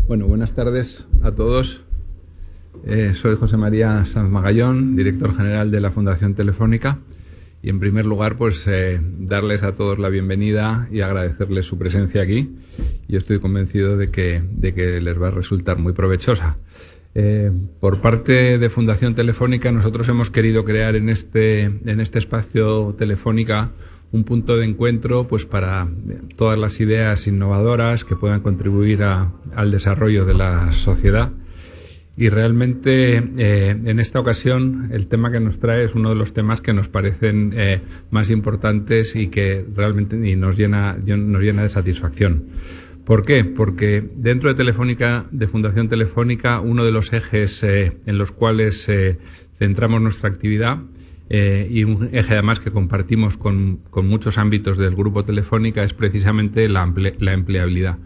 Bueno, buenas tardes a todos. Soy José María Sanz Magallón, director general de la Fundación Telefónica. Y en primer lugar, pues darles a todos la bienvenida y agradecerles su presencia aquí. Yo estoy convencido de que les va a resultar muy provechosa. Por parte de Fundación Telefónica, nosotros hemos querido crear en este espacio Telefónica un punto de encuentro pues para todas las ideas innovadoras que puedan contribuir al desarrollo de la sociedad. Y realmente en esta ocasión el tema que nos trae es uno de los temas que nos parecen más importantes y que realmente nos llena de satisfacción. ¿Por qué? Porque dentro de Fundación Telefónica, uno de los ejes en los cuales centramos nuestra actividad y un eje además que compartimos con muchos ámbitos del Grupo Telefónica es precisamente la empleabilidad.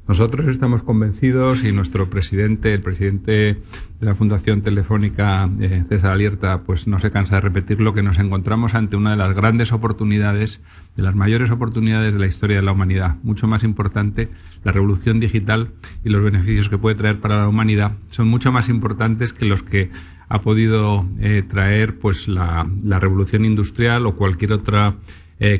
Nosotros estamos convencidos y nuestro presidente, el presidente de la Fundación Telefónica, César Alierta, pues no se cansa de repetirlo, que nos encontramos ante una de las grandes oportunidades, de las mayores oportunidades de la historia de la humanidad. Mucho más importante, la revolución digital y los beneficios que puede traer para la humanidad son mucho más importantes que los que ha podido traer pues la revolución industrial o cualquier otra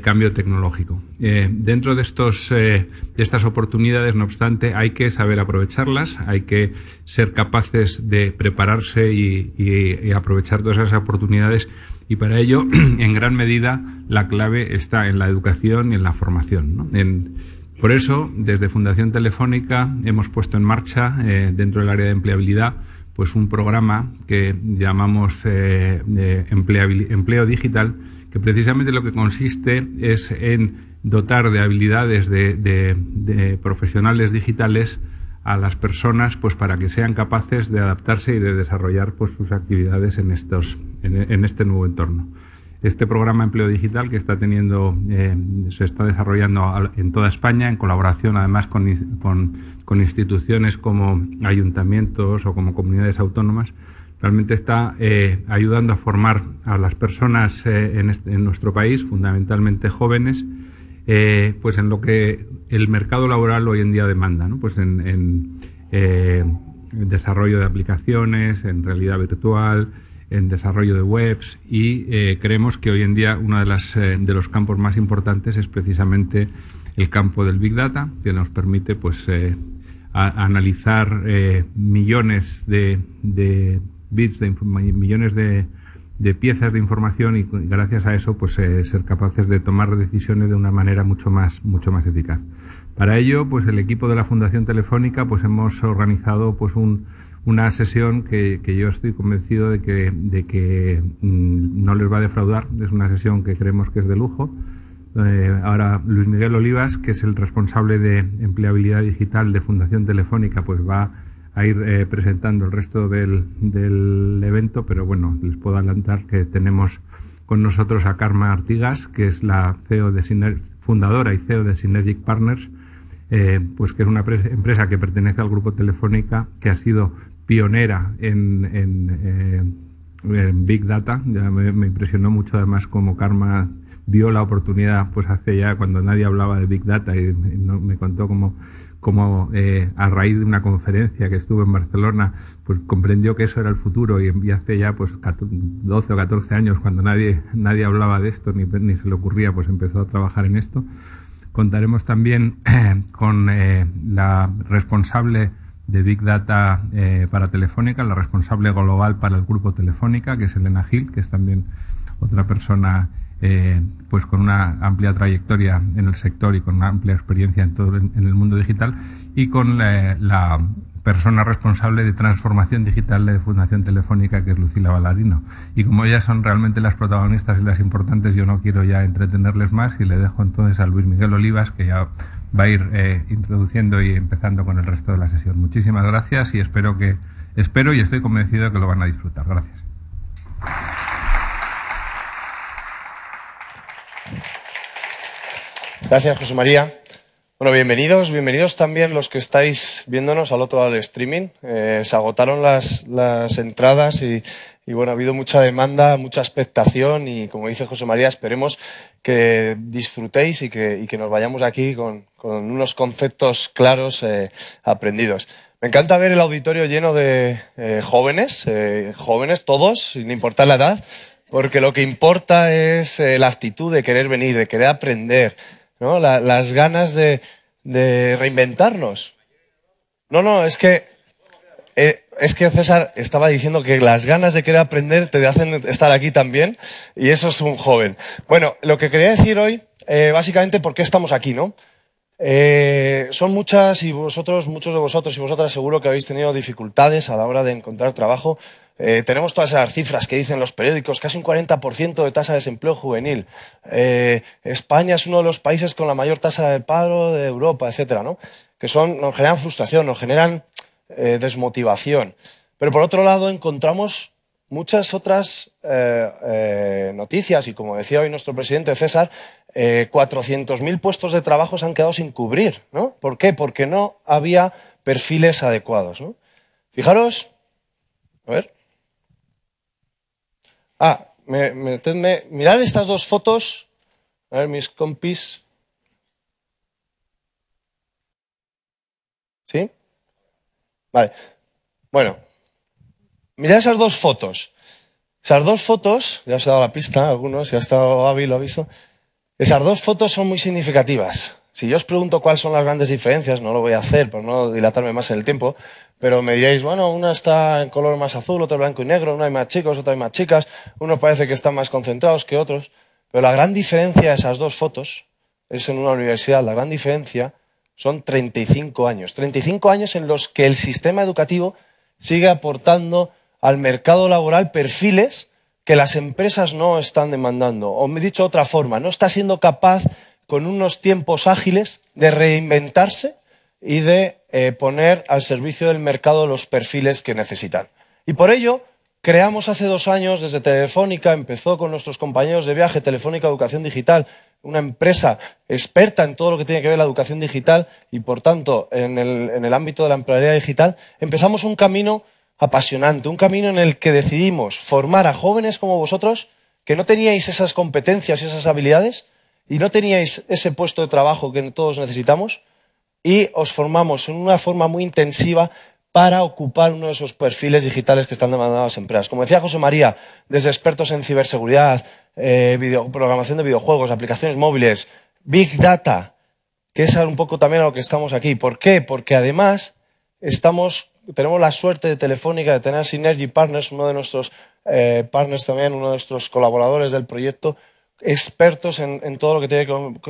cambio tecnológico. Dentro de estas oportunidades, no obstante, hay que saber aprovecharlas, hay que ser capaces de prepararse y aprovechar todas esas oportunidades, y para ello, en gran medida, la clave está en la educación y en la formación, ¿no? Por eso, desde Fundación Telefónica hemos puesto en marcha, dentro del área de empleabilidad, pues un programa que llamamos Empleo Digital, que precisamente lo que consiste es en dotar de habilidades de profesionales digitales a las personas pues para que sean capaces de adaptarse y de desarrollar pues sus actividades en este nuevo entorno. Este programa Empleo Digital que se está desarrollando en toda España en colaboración además con instituciones como ayuntamientos o como comunidades autónomas, realmente está ayudando a formar a las personas en nuestro país, fundamentalmente jóvenes, pues en lo que el mercado laboral hoy en día demanda, ¿no? Pues en desarrollo de aplicaciones, en realidad virtual, en desarrollo de webs, y creemos que hoy en día uno de los campos más importantes es precisamente el campo del Big Data, que nos permite pues analizar millones de bits, millones de piezas de información, y gracias a eso pues ser capaces de tomar decisiones de una manera mucho más eficaz. Para ello, pues el equipo de la Fundación Telefónica pues hemos organizado pues una sesión que yo estoy convencido de que no les va a defraudar. Es una sesión que creemos que es de lujo. Ahora Luis Miguel Olivas, que es el responsable de empleabilidad digital de Fundación Telefónica, pues va a ir presentando el resto del evento, pero bueno, les puedo adelantar que tenemos con nosotros a Karma Artigas, que es la fundadora y CEO de Synergic Partners, pues que es una empresa que pertenece al Grupo Telefónica, que ha sido pionera en Big Data. Ya me impresionó mucho además como Karma vio la oportunidad pues hace ya cuando nadie hablaba de Big Data, y me contó cómo a raíz de una conferencia que estuvo en Barcelona, pues comprendió que eso era el futuro, y hace ya pues 12 o 14 años, cuando nadie hablaba de esto ni se le ocurría, pues empezó a trabajar en esto. Contaremos también con la responsable de Big Data para Telefónica, la responsable global para el Grupo Telefónica, que es Elena Gil, que es también otra persona pues con una amplia trayectoria en el sector y con una amplia experiencia en el mundo digital, y con la persona responsable de transformación digital de Fundación Telefónica, que es Lucila Valarino. Y como ellas son realmente las protagonistas y las importantes, yo no quiero ya entretenerles más, y le dejo entonces a Luis Miguel Olivas, que ya va a ir introduciendo y empezando con el resto de la sesión. Muchísimas gracias, y espero y estoy convencido de que lo van a disfrutar. Gracias. Gracias, José María. Bueno, bienvenidos también los que estáis viéndonos al otro lado del streaming. Se agotaron las entradas y bueno, ha habido mucha demanda, mucha expectación, y como dice José María, esperemos que disfrutéis y que nos vayamos aquí con unos conceptos claros aprendidos. Me encanta ver el auditorio lleno de jóvenes todos, sin importar la edad, porque lo que importa es la actitud de querer venir, de querer aprender, ¿no? Las ganas de reinventarnos. No, es que César estaba diciendo que las ganas de querer aprender te hacen estar aquí también, y eso es un joven. Bueno, lo que quería decir hoy, básicamente, ¿por qué estamos aquí, no? Son muchos de vosotros y vosotras seguro que habéis tenido dificultades a la hora de encontrar trabajo. Tenemos todas esas cifras que dicen los periódicos, casi un 40% de tasa de desempleo juvenil. España es uno de los países con la mayor tasa de paro de Europa, etcétera, ¿no? Que nos generan frustración, nos generan desmotivación. Pero por otro lado encontramos muchas otras noticias, y como decía hoy nuestro presidente César, 400.000 puestos de trabajo se han quedado sin cubrir, ¿no? ¿Por qué? Porque no había perfiles adecuados, ¿no? Fijaros, a ver. Mirad estas dos fotos. A ver, mis compis. ¿Sí? Vale. Bueno, mirad esas dos fotos. Esas dos fotos, ya os he dado la pista, algunos, si ha estado hábil, lo ha visto. Esas dos fotos son muy significativas. Si yo os pregunto cuáles son las grandes diferencias, no lo voy a hacer por no dilatarme más en el tiempo, pero me diréis, bueno, una está en color más azul, otra blanco y negro, una hay más chicos, otra hay más chicas, unos parece que están más concentrados que otros, pero la gran diferencia de esas dos fotos es en una universidad. La gran diferencia son 35 años. 35 años en los que el sistema educativo sigue aportando al mercado laboral perfiles que las empresas no están demandando. O me he dicho de otra forma, no está siendo capaz con unos tiempos ágiles de reinventarse y de poner al servicio del mercado los perfiles que necesitan. Y por ello creamos hace 2 años desde Telefónica, empezó con nuestros compañeros de viaje Telefónica Educación Digital, una empresa experta en todo lo que tiene que ver la educación digital y por tanto en el ámbito de la empleabilidad digital, empezamos un camino apasionante, un camino en el que decidimos formar a jóvenes como vosotros que no teníais esas competencias y esas habilidades y no teníais ese puesto de trabajo que todos necesitamos, y os formamos en una forma muy intensiva para ocupar uno de esos perfiles digitales que están demandando las empresas. Como decía José María, desde expertos en ciberseguridad, programación de videojuegos, aplicaciones móviles, Big Data, que es un poco también a lo que estamos aquí. ¿Por qué? Porque además tenemos la suerte de Telefónica de tener Synergy Partners, uno de nuestros partners también, uno de nuestros colaboradores del proyecto, expertos en todo lo que tiene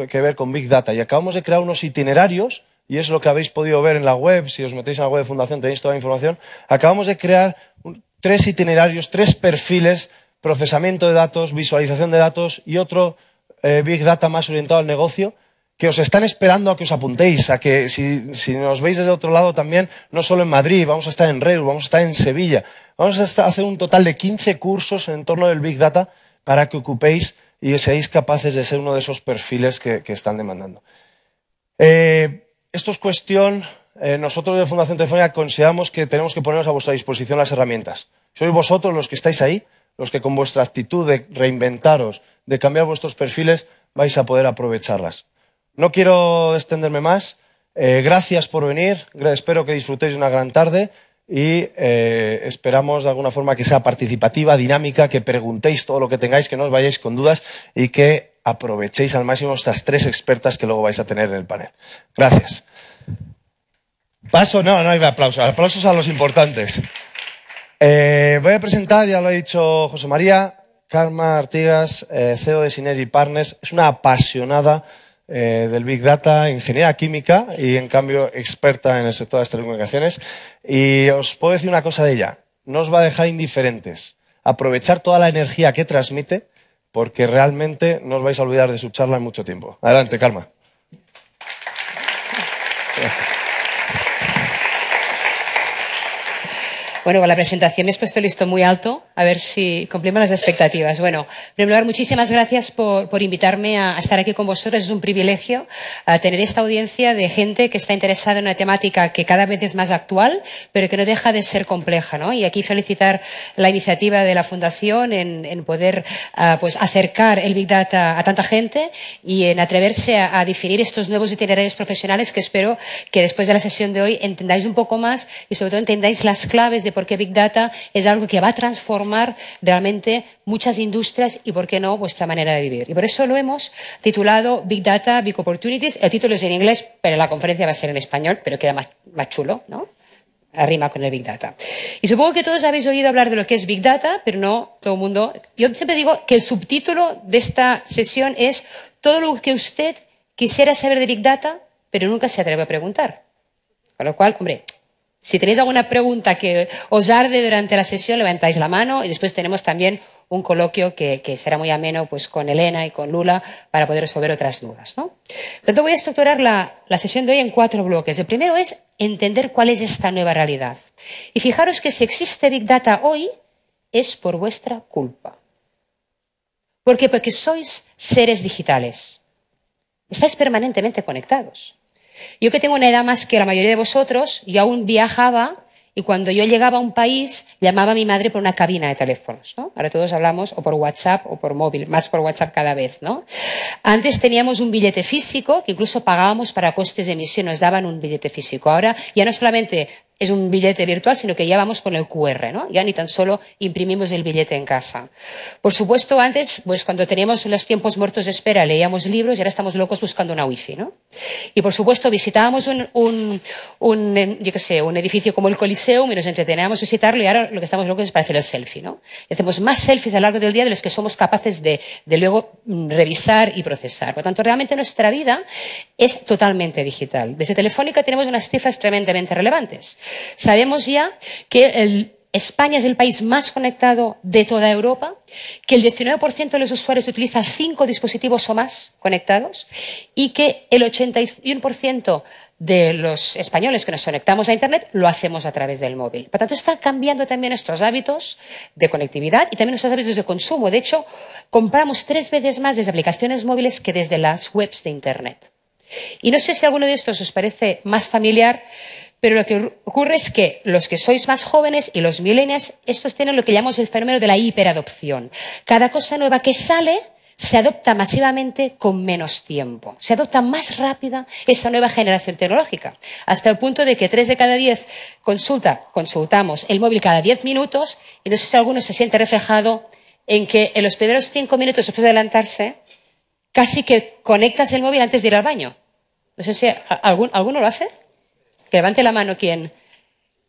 que ver con Big Data. Y acabamos de crear unos itinerarios, y es lo que habéis podido ver en la web. Si os metéis en la web de Fundación tenéis toda la información. Acabamos de crear 3 itinerarios, 3 perfiles: procesamiento de datos, visualización de datos y otro Big Data más orientado al negocio, que os están esperando a que os apuntéis, a que si nos veis desde otro lado también, no solo en Madrid, vamos a estar en Reus, vamos a estar en Sevilla. Vamos a hacer un total de 15 cursos en torno del Big Data para que ocupéis y seáis capaces de ser uno de esos perfiles que están demandando. Esto es cuestión, nosotros de Fundación Telefónica consideramos que tenemos que poneros a vuestra disposición las herramientas. Sois vosotros los que estáis ahí, los que con vuestra actitud de reinventaros, de cambiar vuestros perfiles, vais a poder aprovecharlas. No quiero extenderme más. Gracias por venir, espero que disfrutéis de una gran tarde y esperamos de alguna forma que sea participativa, dinámica, que preguntéis todo lo que tengáis, que no os vayáis con dudas y que aprovechéis al máximo estas 3 expertas que luego vais a tener en el panel. Gracias. No hay aplausos. Aplausos a los importantes. Voy a presentar, ya lo ha dicho José María, Karma Artigas, CEO de Synergy Partners. Es una apasionada del Big Data, ingeniera química y en cambio experta en el sector de las telecomunicaciones. Y os puedo decir una cosa de ella, no os va a dejar indiferentes. Aprovechar toda la energía que transmite, porque realmente no os vais a olvidar de su charla en mucho tiempo. Adelante, Karma. Gracias. Bueno, con la presentación me has puesto el listón muy alto, a ver si cumplimos las expectativas. Bueno, en primer lugar, muchísimas gracias por invitarme a estar aquí con vosotros. Es un privilegio tener esta audiencia de gente que está interesada en una temática que cada vez es más actual, pero que no deja de ser compleja, ¿no? Y aquí felicitar la iniciativa de la Fundación en poder pues acercar el Big Data a tanta gente y en atreverse a definir estos nuevos itinerarios profesionales que espero que después de la sesión de hoy entendáis un poco más y sobre todo entendáis las claves de por qué Big Data es algo que va a transformar realmente muchas industrias y, por qué no, vuestra manera de vivir. Y por eso lo hemos titulado Big Data, Big Opportunities. El título es en inglés, pero la conferencia va a ser en español, pero queda más chulo, ¿no? Arrima con el Big Data. Y supongo que todos habéis oído hablar de lo que es Big Data, pero no todo el mundo. Yo siempre digo que el subtítulo de esta sesión es todo lo que usted quisiera saber de Big Data, pero nunca se atreve a preguntar. Con lo cual, hombre, si tenéis alguna pregunta que os arde durante la sesión, levantáis la mano y después tenemos también un coloquio que será muy ameno pues, con Elena y con Lula para poder resolver otras dudas, ¿no? Por tanto, voy a estructurar la sesión de hoy en 4 bloques. El primero es entender cuál es esta nueva realidad. Y fijaros que si existe Big Data hoy, es por vuestra culpa. ¿Por qué? Porque sois seres digitales. Estáis permanentemente conectados. Yo que tengo una edad más que la mayoría de vosotros, yo aún viajaba y cuando yo llegaba a un país llamaba a mi madre por una cabina de teléfonos, ¿no? Ahora todos hablamos o por WhatsApp o por móvil, más por WhatsApp cada vez, ¿no? Antes teníamos un billete físico que incluso pagábamos para costes de emisión, nos daban un billete físico. Ahora ya no solamente es un billete virtual, sino que ya vamos con el QR, ¿no? Ya ni tan solo imprimimos el billete en casa. Por supuesto, antes, pues cuando teníamos los tiempos muertos de espera, leíamos libros y ahora estamos locos buscando una wifi, ¿no? Y por supuesto, visitábamos un edificio como el Coliseum y nos entreteníamos visitarlo y ahora lo que estamos locos es para hacer el selfie, ¿no? Y hacemos más selfies a lo largo del día de los que somos capaces de luego revisar y procesar. Por lo tanto, realmente nuestra vida es totalmente digital. Desde Telefónica tenemos unas cifras tremendamente relevantes. Sabemos ya que España es el país más conectado de toda Europa, que el 19% de los usuarios utiliza 5 dispositivos o más conectados y que el 81% de los españoles que nos conectamos a Internet lo hacemos a través del móvil. Por tanto, están cambiando también nuestros hábitos de conectividad y también nuestros hábitos de consumo. De hecho, compramos 3 veces más desde aplicaciones móviles que desde las webs de Internet. Y no sé si alguno de estos os parece más familiar, pero lo que ocurre es que los que sois más jóvenes y los millennials, estos tienen lo que llamamos el fenómeno de la hiperadopción. Cada cosa nueva que sale se adopta masivamente con menos tiempo. Se adopta más rápida esa nueva generación tecnológica, hasta el punto de que 3 de cada 10 consultamos el móvil cada 10 minutos y no sé si alguno se siente reflejado en que en los primeros 5 minutos después de adelantarse, casi que conectas el móvil antes de ir al baño. No sé si alguno lo hace. Que levante la mano quien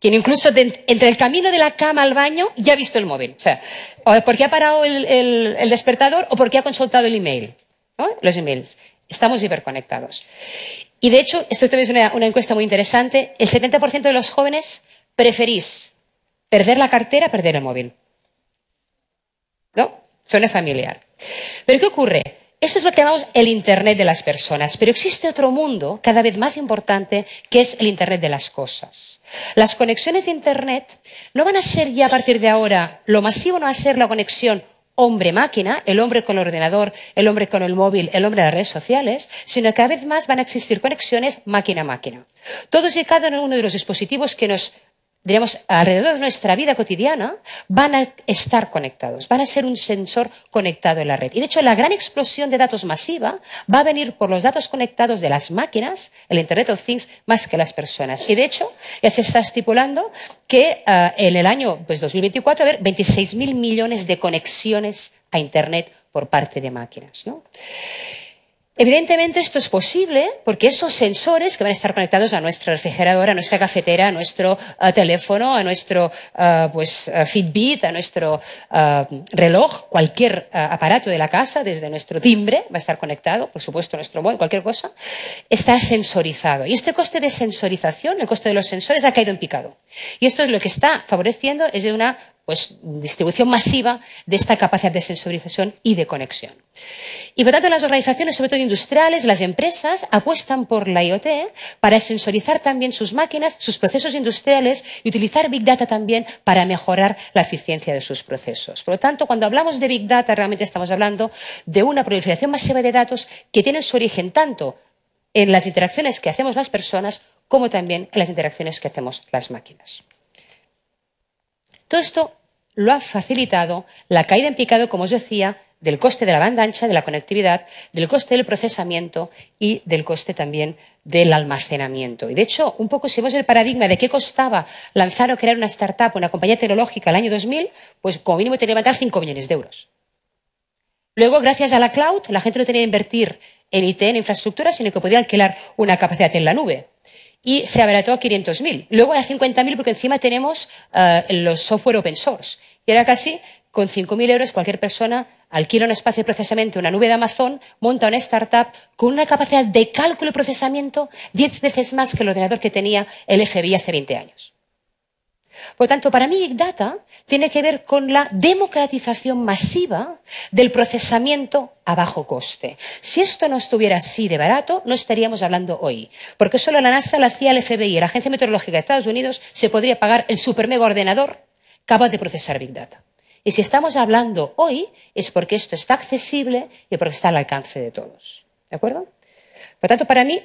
incluso entre el camino de la cama al baño ya ha visto el móvil. O sea, o porque ha parado el despertador o porque ha consultado el email, ¿no? Los emails. Estamos hiperconectados. Y de hecho, esto también es una encuesta muy interesante, el 70% de los jóvenes preferís perder la cartera a perder el móvil. ¿No? Suena familiar. ¿Pero qué ocurre? Eso es lo que llamamos el Internet de las personas. Pero existe otro mundo cada vez más importante que es el Internet de las cosas. Las conexiones de Internet no van a ser ya a partir de ahora, lo masivo no va a ser la conexión hombre-máquina, el hombre con el ordenador, el hombre con el móvil, el hombre de las redes sociales, sino que cada vez más van a existir conexiones máquina-máquina. Todos y cada uno de los dispositivos que nos diríamos, alrededor de nuestra vida cotidiana, van a estar conectados, van a ser un sensor conectado en la red. Y de hecho, la gran explosión de datos masiva va a venir por los datos conectados de las máquinas, el Internet of Things, más que las personas. Y de hecho, ya se está estipulando que en el año 2024 va a haber 26.000 millones de conexiones a Internet por parte de máquinas, ¿no? Evidentemente esto es posible porque esos sensores que van a estar conectados a nuestra refrigeradora, a nuestra cafetera, a nuestro teléfono, a nuestro Fitbit, a nuestro reloj, cualquier aparato de la casa, desde nuestro timbre, va a estar conectado, por supuesto nuestro móvil, cualquier cosa, está sensorizado. Y este coste de sensorización, el coste de los sensores, ha caído en picado. Y esto es lo que está favoreciendo es una pues, distribución masiva de esta capacidad de sensorización y de conexión. Y por tanto las organizaciones, sobre todo industriales, las empresas, apuestan por la IoT para sensorizar también sus máquinas, sus procesos industriales y utilizar Big Data también para mejorar la eficiencia de sus procesos. Por lo tanto, cuando hablamos de Big Data, realmente estamos hablando de una proliferación masiva de datos que tienen su origen tanto en las interacciones que hacemos las personas como también en las interacciones que hacemos las máquinas. Todo esto lo ha facilitado la caída en picado, como os decía, del coste de la banda ancha, de la conectividad, del coste del procesamiento y del coste también del almacenamiento. Y de hecho, un poco si vemos el paradigma de qué costaba lanzar o crear una startup, una compañía tecnológica el año 2000, pues como mínimo tenía que levantar 5 millones de euros. Luego, gracias a la cloud, la gente no tenía que invertir en IT, en infraestructura, sino que podía alquilar una capacidad en la nube. Y se abarató a 500.000. Luego a 50.000 porque encima tenemos los software open source. Y ahora casi con 5.000 euros cualquier persona alquila un espacio de procesamiento, una nube de Amazon, monta una startup con una capacidad de cálculo y procesamiento 10 veces más que el ordenador que tenía el FBI hace 20 años. Por lo tanto, para mí Big Data tiene que ver con la democratización masiva del procesamiento a bajo coste. Si esto no estuviera así de barato, no estaríamos hablando hoy. Porque solo la NASA, la CIA, el FBI y la Agencia Meteorológica de Estados Unidos se podría pagar el super mega ordenador capaz de procesar Big Data. Y si estamos hablando hoy es porque esto está accesible y porque está al alcance de todos. ¿De acuerdo? Por tanto, para mí,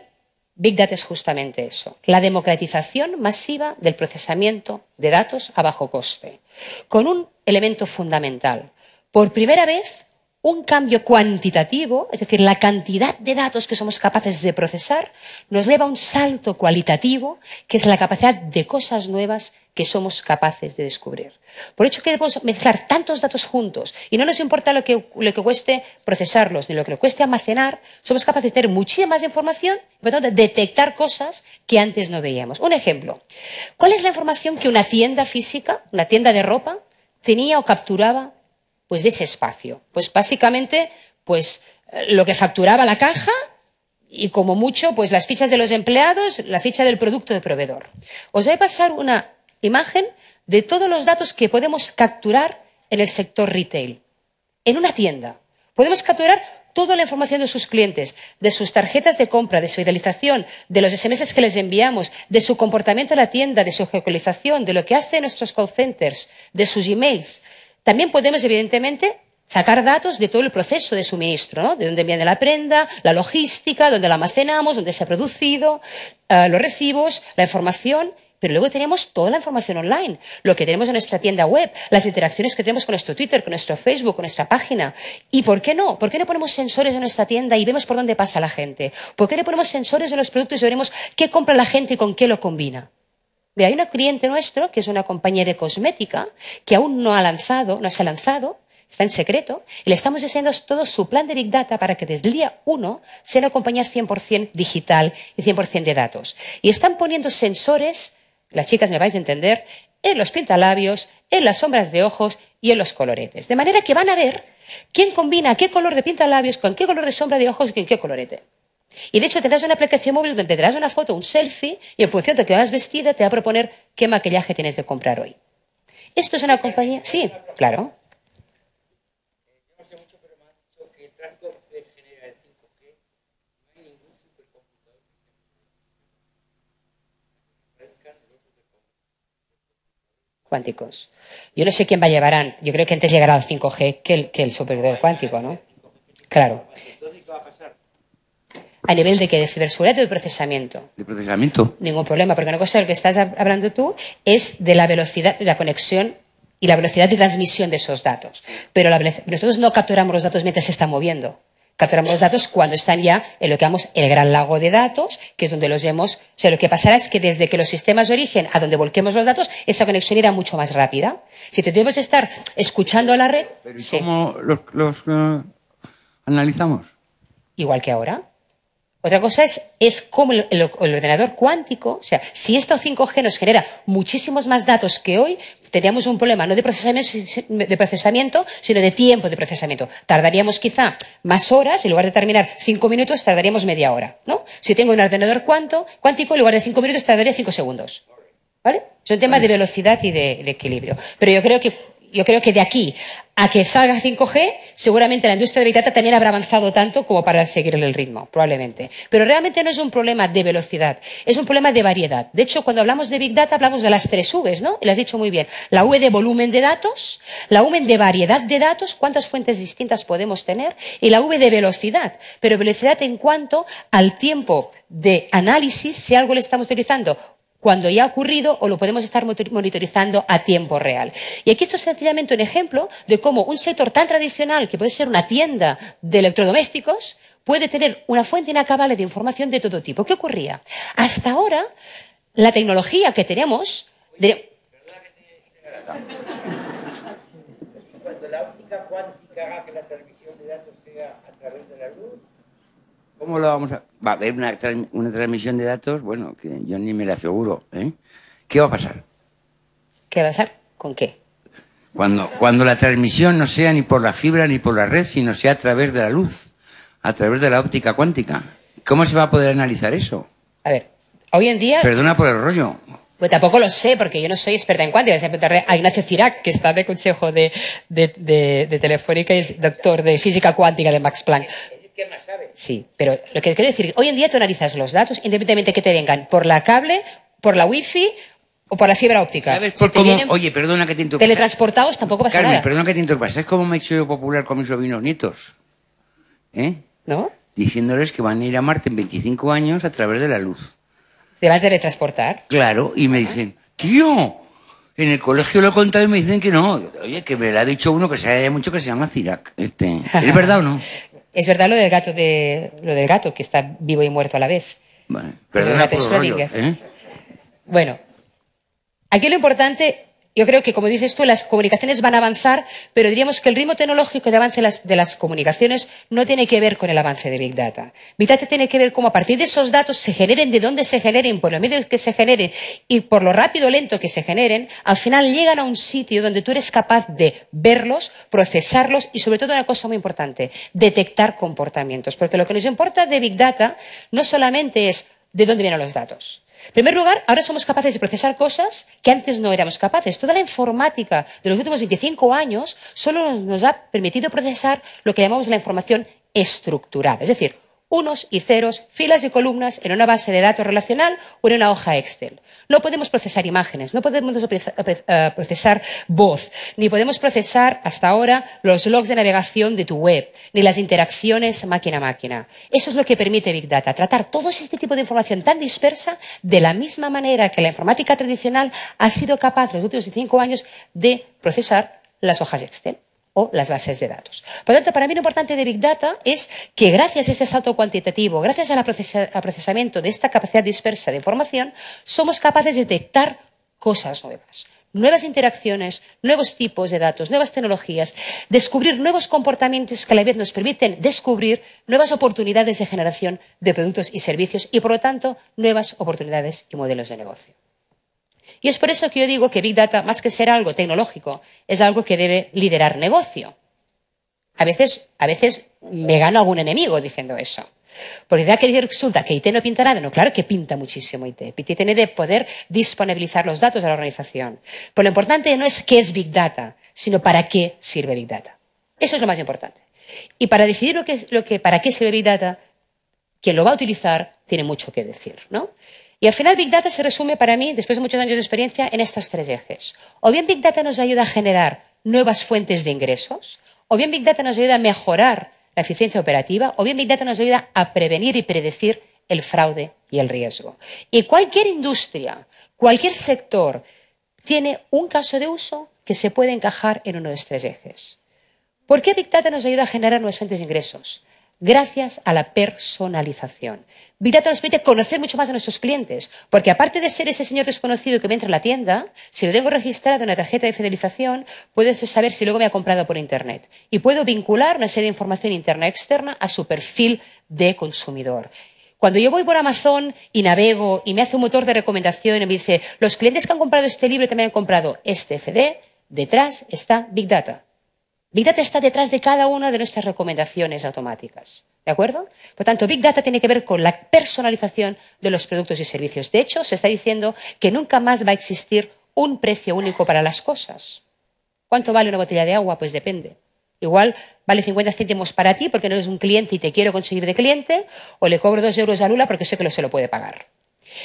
Big Data es justamente eso, la democratización masiva del procesamiento de datos a bajo coste, con un elemento fundamental. Por primera vez, un cambio cuantitativo, es decir, la cantidad de datos que somos capaces de procesar, nos lleva a un salto cualitativo, que es la capacidad de cosas nuevas que somos capaces de descubrir. Por hecho que debemos mezclar tantos datos juntos y no nos importa lo que cueste procesarlos ni lo que nos cueste almacenar, somos capaces de tener muchísima más información y, por lo tanto, detectar cosas que antes no veíamos. Un ejemplo, ¿cuál es la información que una tienda física, una tienda de ropa, tenía o capturaba pues, de ese espacio? Pues básicamente pues, lo que facturaba la caja y como mucho pues, las fichas de los empleados, la ficha del producto de proveedor. Os voy a pasar una imagen de todos los datos que podemos capturar en el sector retail. En una tienda podemos capturar toda la información de sus clientes, de sus tarjetas de compra, de su fidelización, de los SMS que les enviamos, de su comportamiento en la tienda, de su geolocalización, de lo que hacen nuestros call centers, de sus emails. También podemos, evidentemente, sacar datos de todo el proceso de suministro, ¿no? De dónde viene la prenda, la logística, dónde la almacenamos, dónde se ha producido, los recibos, la información. Pero luego tenemos toda la información online, lo que tenemos en nuestra tienda web, las interacciones que tenemos con nuestro Twitter, con nuestro Facebook, con nuestra página. ¿Y por qué no? ¿Por qué no ponemos sensores en nuestra tienda y vemos por dónde pasa la gente? ¿Por qué no ponemos sensores en los productos y veremos qué compra la gente y con qué lo combina? Hay un cliente nuestro, que es una compañía de cosmética, que aún no se ha lanzado, está en secreto, y le estamos diseñando todo su plan de Big Data para que desde el día 1 sea una compañía 100% digital y 100% de datos. Y están poniendo sensores, las chicas me vais a entender, en los pintalabios, en las sombras de ojos y en los coloretes. De manera que van a ver quién combina qué color de pintalabios con qué color de sombra de ojos y con qué colorete. Y de hecho tendrás una aplicación móvil donde tendrás una foto, un selfie, y en función de que vas vestida te va a proponer qué maquillaje tienes de comprar hoy. ¿Esto es una compañía? Sí, claro. No sé mucho, pero me han dicho que tráfico genera el 5G. No hay ningún supercomputador. Cuánticos. Yo no sé quién va a llevar. Yo creo que antes llegará al 5G que el supercomputador cuántico, ¿no? Claro. Entonces, ¿qué va a pasar? ¿A nivel de qué? ¿De ciberseguridad o de procesamiento? ¿De procesamiento? Ningún problema, porque una cosa de lo que estás hablando tú es de la velocidad de la conexión y la velocidad de transmisión de esos datos. Pero nosotros no capturamos los datos mientras se están moviendo. Capturamos los datos cuando están ya en lo que llamamos el gran lago de datos, que es donde los vemos. O sea, lo que pasará es que desde que los sistemas de origen a donde volquemos los datos, esa conexión irá mucho más rápida. Si tenemos que estar escuchando a la red... ¿Pero sí. cómo los analizamos? Igual que ahora. Otra cosa es cómo el ordenador cuántico, o sea, si esta 5G nos genera muchísimos más datos que hoy, tendríamos un problema no de procesamiento, sino de tiempo de procesamiento. Tardaríamos quizá más horas, en lugar de terminar 5 minutos, tardaríamos media hora, ¿no? Si tengo un ordenador cuántico, en lugar de 5 minutos, tardaría 5 segundos. ¿vale? Es un tema de velocidad y de equilibrio. Pero yo creo que de aquí a que salga 5G, seguramente la industria de Big Data también habrá avanzado tanto como para seguir el ritmo, probablemente. Pero realmente no es un problema de velocidad, es un problema de variedad. De hecho, cuando hablamos de Big Data, hablamos de las 3 Vs, ¿no? Y lo has dicho muy bien. La V de volumen de datos, la V de variedad de datos, cuántas fuentes distintas podemos tener, y la V de velocidad. Pero velocidad en cuanto al tiempo de análisis, si algo le estamos utilizando cuando ya ha ocurrido o lo podemos estar monitorizando a tiempo real. Y aquí esto es sencillamente un ejemplo de cómo un sector tan tradicional, que puede ser una tienda de electrodomésticos, puede tener una fuente inacabable de información de todo tipo. ¿Qué ocurría? Hasta ahora, la tecnología que tenemos... Cuando la óptica cuántica haga que la transmisión de datos sea a través de la luz, ¿cómo lo vamos a...? Va a haber una transmisión de datos, bueno, que yo ni me la figuro, ¿eh? ¿Qué va a pasar? ¿Qué va a pasar? ¿Con qué? Cuando la transmisión no sea ni por la fibra ni por la red, sino sea a través de la luz, a través de la óptica cuántica. ¿Cómo se va a poder analizar eso? A ver, hoy en día... Perdona por el rollo. Pues tampoco lo sé, porque yo no soy experta en cuántica. Siempre preguntaré a Ignacio Cirac, que está de consejo de Telefónica y es doctor de física cuántica de Max Planck. ¿Qué más sabe? Sí, pero lo que quiero decir, hoy en día tú analizas los datos, independientemente que te vengan por la cable, por la wifi o por la fibra óptica. ¿Sabes por cómo? Oye, perdona que te interrumpa. Teletransportados tampoco pasa Carmen, nada. perdona que te interrumpa. ¿Sabes cómo me he hecho yo popular con mis sobrinos nietos? ¿No? Diciéndoles que van a ir a Marte en 25 años a través de la luz. ¿Te vas a teletransportar? Claro, y me dicen, tío, en el colegio lo he contado y me dicen que no. Oye, que me lo ha dicho uno que sabe mucho que se llama Cirac. ¿Es verdad o no? Es verdad lo del gato que está vivo y muerto a la vez. Vale, perdona por el rollo, Bueno, aquí lo importante, yo creo que, como dices tú, las comunicaciones van a avanzar, pero diríamos que el ritmo tecnológico de avance de las comunicaciones no tiene que ver con el avance de Big Data. Big Data tiene que ver cómo a partir de esos datos se generen, de dónde se generen, por los medios que se generen y por lo rápido o lento que se generen, al final llegan a un sitio donde tú eres capaz de verlos, procesarlos y, sobre todo, una cosa muy importante, detectar comportamientos. Porque lo que nos importa de Big Data no solamente es de dónde vienen los datos. En primer lugar, ahora somos capaces de procesar cosas que antes no éramos capaces. Toda la informática de los últimos 25 años solo nos ha permitido procesar lo que llamamos la información estructurada, es decir, unos y ceros, filas y columnas en una base de datos relacional o en una hoja Excel. No podemos procesar imágenes, no podemos procesar voz, ni podemos procesar hasta ahora los logs de navegación de tu web, ni las interacciones máquina a máquina. Eso es lo que permite Big Data, tratar todo este tipo de información tan dispersa de la misma manera que la informática tradicional ha sido capaz en los últimos 5 años de procesar las hojas Excel o las bases de datos. Por lo tanto, para mí lo importante de Big Data es que gracias a este salto cuantitativo, gracias al procesamiento de esta capacidad dispersa de información, somos capaces de detectar cosas nuevas, nuevas interacciones, nuevos tipos de datos, nuevas tecnologías, descubrir nuevos comportamientos que a la vez nos permiten descubrir nuevas oportunidades de generación de productos y servicios y, por lo tanto, nuevas oportunidades y modelos de negocio. Y es por eso que yo digo que Big Data, más que ser algo tecnológico, es algo que debe liderar negocio. A veces me gano algún enemigo diciendo eso. Porque ya que resulta que IT no pinta nada, no, claro que pinta muchísimo IT. IT tiene de poder disponibilizar los datos de la organización. Pero lo importante no es qué es Big Data, sino para qué sirve Big Data. Eso es lo más importante. Y para decidir para qué sirve Big Data, quien lo va a utilizar tiene mucho que decir, ¿no? Y al final Big Data se resume para mí, después de muchos años de experiencia, en estos 3 ejes. O bien Big Data nos ayuda a generar nuevas fuentes de ingresos, o bien Big Data nos ayuda a mejorar la eficiencia operativa, o bien Big Data nos ayuda a prevenir y predecir el fraude y el riesgo. Y cualquier industria, cualquier sector, tiene un caso de uso que se puede encajar en uno de estos 3 ejes. ¿Por qué Big Data nos ayuda a generar nuevas fuentes de ingresos? Gracias a la personalización. Big Data nos permite conocer mucho más a nuestros clientes, porque aparte de ser ese señor desconocido que me entra en la tienda, si lo tengo registrado en una tarjeta de fidelización, puedo saber si luego me ha comprado por Internet. Y puedo vincular una serie de información interna y externa a su perfil de consumidor. Cuando yo voy por Amazon y navego y me hace un motor de recomendación y me dice, los clientes que han comprado este libro también han comprado este CD, detrás está Big Data. Big Data está detrás de cada una de nuestras recomendaciones automáticas. ¿De acuerdo? Por tanto, Big Data tiene que ver con la personalización de los productos y servicios. De hecho, se está diciendo que nunca más va a existir un precio único para las cosas. ¿Cuánto vale una botella de agua? Pues depende. Igual vale 50 céntimos para ti porque no eres un cliente y te quiero conseguir de cliente, o le cobro 2 euros a Lula porque sé que se lo puede pagar.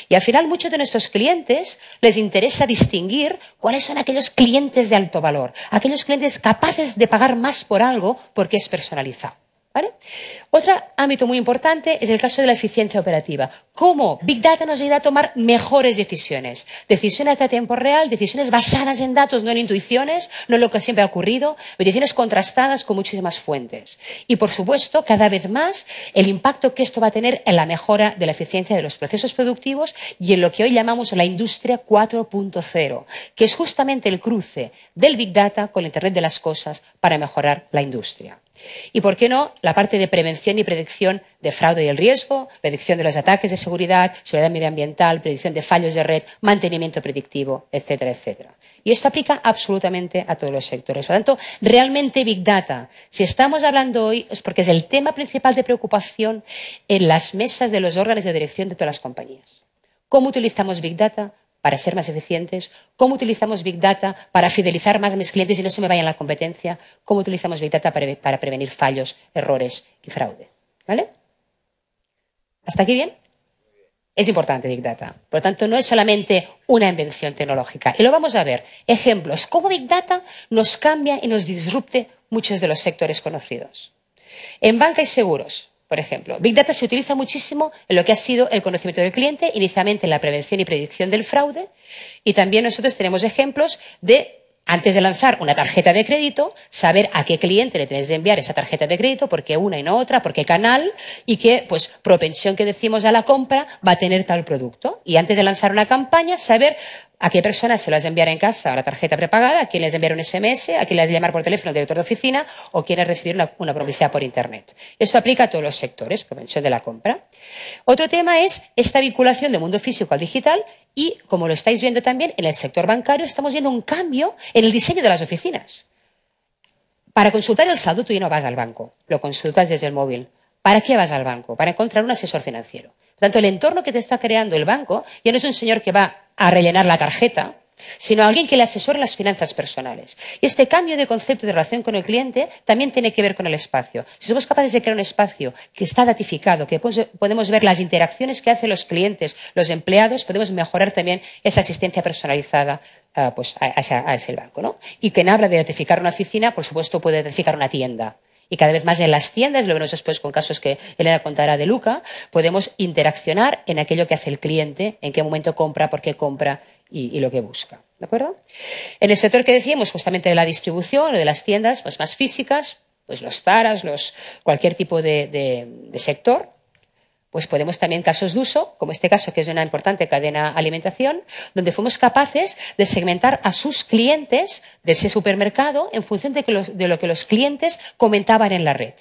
Y al final, muchos de nuestros clientes les interesa distinguir cuáles son aquellos clientes de alto valor, aquellos clientes capaces de pagar más por algo porque es personalizado. ¿Vale? Otro ámbito muy importante es el caso de la eficiencia operativa. Cómo Big Data nos ayuda a tomar mejores decisiones. Decisiones a tiempo real, decisiones basadas en datos, no en intuiciones, no en lo que siempre ha ocurrido, decisiones contrastadas con muchísimas fuentes. Y, por supuesto, cada vez más, el impacto que esto va a tener en la mejora de la eficiencia de los procesos productivos y en lo que hoy llamamos la industria 4.0, que es justamente el cruce del Big Data con el Internet de las cosas para mejorar la industria. Y, ¿por qué no?, la parte de prevención y predicción de fraude y el riesgo, predicción de los ataques de seguridad medioambiental, predicción de fallos de red, mantenimiento predictivo, etcétera, etcétera. Y esto aplica absolutamente a todos los sectores. Por lo tanto, realmente Big Data, si estamos hablando hoy, es porque es el tema principal de preocupación en las mesas de los órganos de dirección de todas las compañías. ¿Cómo utilizamos Big Data para ser más eficientes? ¿Cómo utilizamos Big Data para fidelizar más a mis clientes y no se me vayan a la competencia? ¿Cómo utilizamos Big Data para prevenir fallos, errores y fraude? ¿Vale? ¿Hasta aquí bien? Es importante Big Data. Por lo tanto, no es solamente una invención tecnológica. Y lo vamos a ver. Ejemplos. Cómo Big Data nos cambia y nos disrupte muchos de los sectores conocidos. En banca y seguros, por ejemplo, Big Data se utiliza muchísimo en lo que ha sido el conocimiento del cliente, inicialmente en la prevención y predicción del fraude, y también nosotros tenemos ejemplos de, antes de lanzar una tarjeta de crédito, saber a qué cliente le tienes de enviar esa tarjeta de crédito, por qué una y no otra, por qué canal, y qué propensión que decimos a la compra va a tener tal producto. Y antes de lanzar una campaña, saber a qué personas se lo has de enviar en casa la tarjeta prepagada, a quién les de enviar un SMS, a quién les de llamar por teléfono al director de oficina o quién es recibir una publicidad por Internet. Esto aplica a todos los sectores, prevención de la compra. Otro tema es esta vinculación del mundo físico al digital y, como lo estáis viendo también, en el sector bancario estamos viendo un cambio en el diseño de las oficinas. Para consultar el saldo tú ya no vas al banco, lo consultas desde el móvil. ¿Para qué vas al banco? Para encontrar un asesor financiero. Por tanto, el entorno que te está creando el banco ya no es un señor que va a rellenar la tarjeta, sino alguien que le asesore las finanzas personales. Y este cambio de concepto de relación con el cliente también tiene que ver con el espacio. Si somos capaces de crear un espacio que está datificado, que podemos ver las interacciones que hacen los clientes, los empleados, podemos mejorar también esa asistencia personalizada a ese banco, ¿no? Y quien habla de datificar una oficina, por supuesto, puede datificar una tienda. Y cada vez más en las tiendas, lo veremos después con casos que Elena contará de Luca, podemos interaccionar en aquello que hace el cliente, en qué momento compra, por qué compra y lo que busca. ¿De acuerdo? En el sector que decíamos, justamente de la distribución o de las tiendas más físicas, pues los Zaras, cualquier tipo de sector, pues podemos también casos de uso, como este caso que es de una importante cadena de alimentación, donde fuimos capaces de segmentar a sus clientes de ese supermercado en función de lo que los clientes comentaban en la red.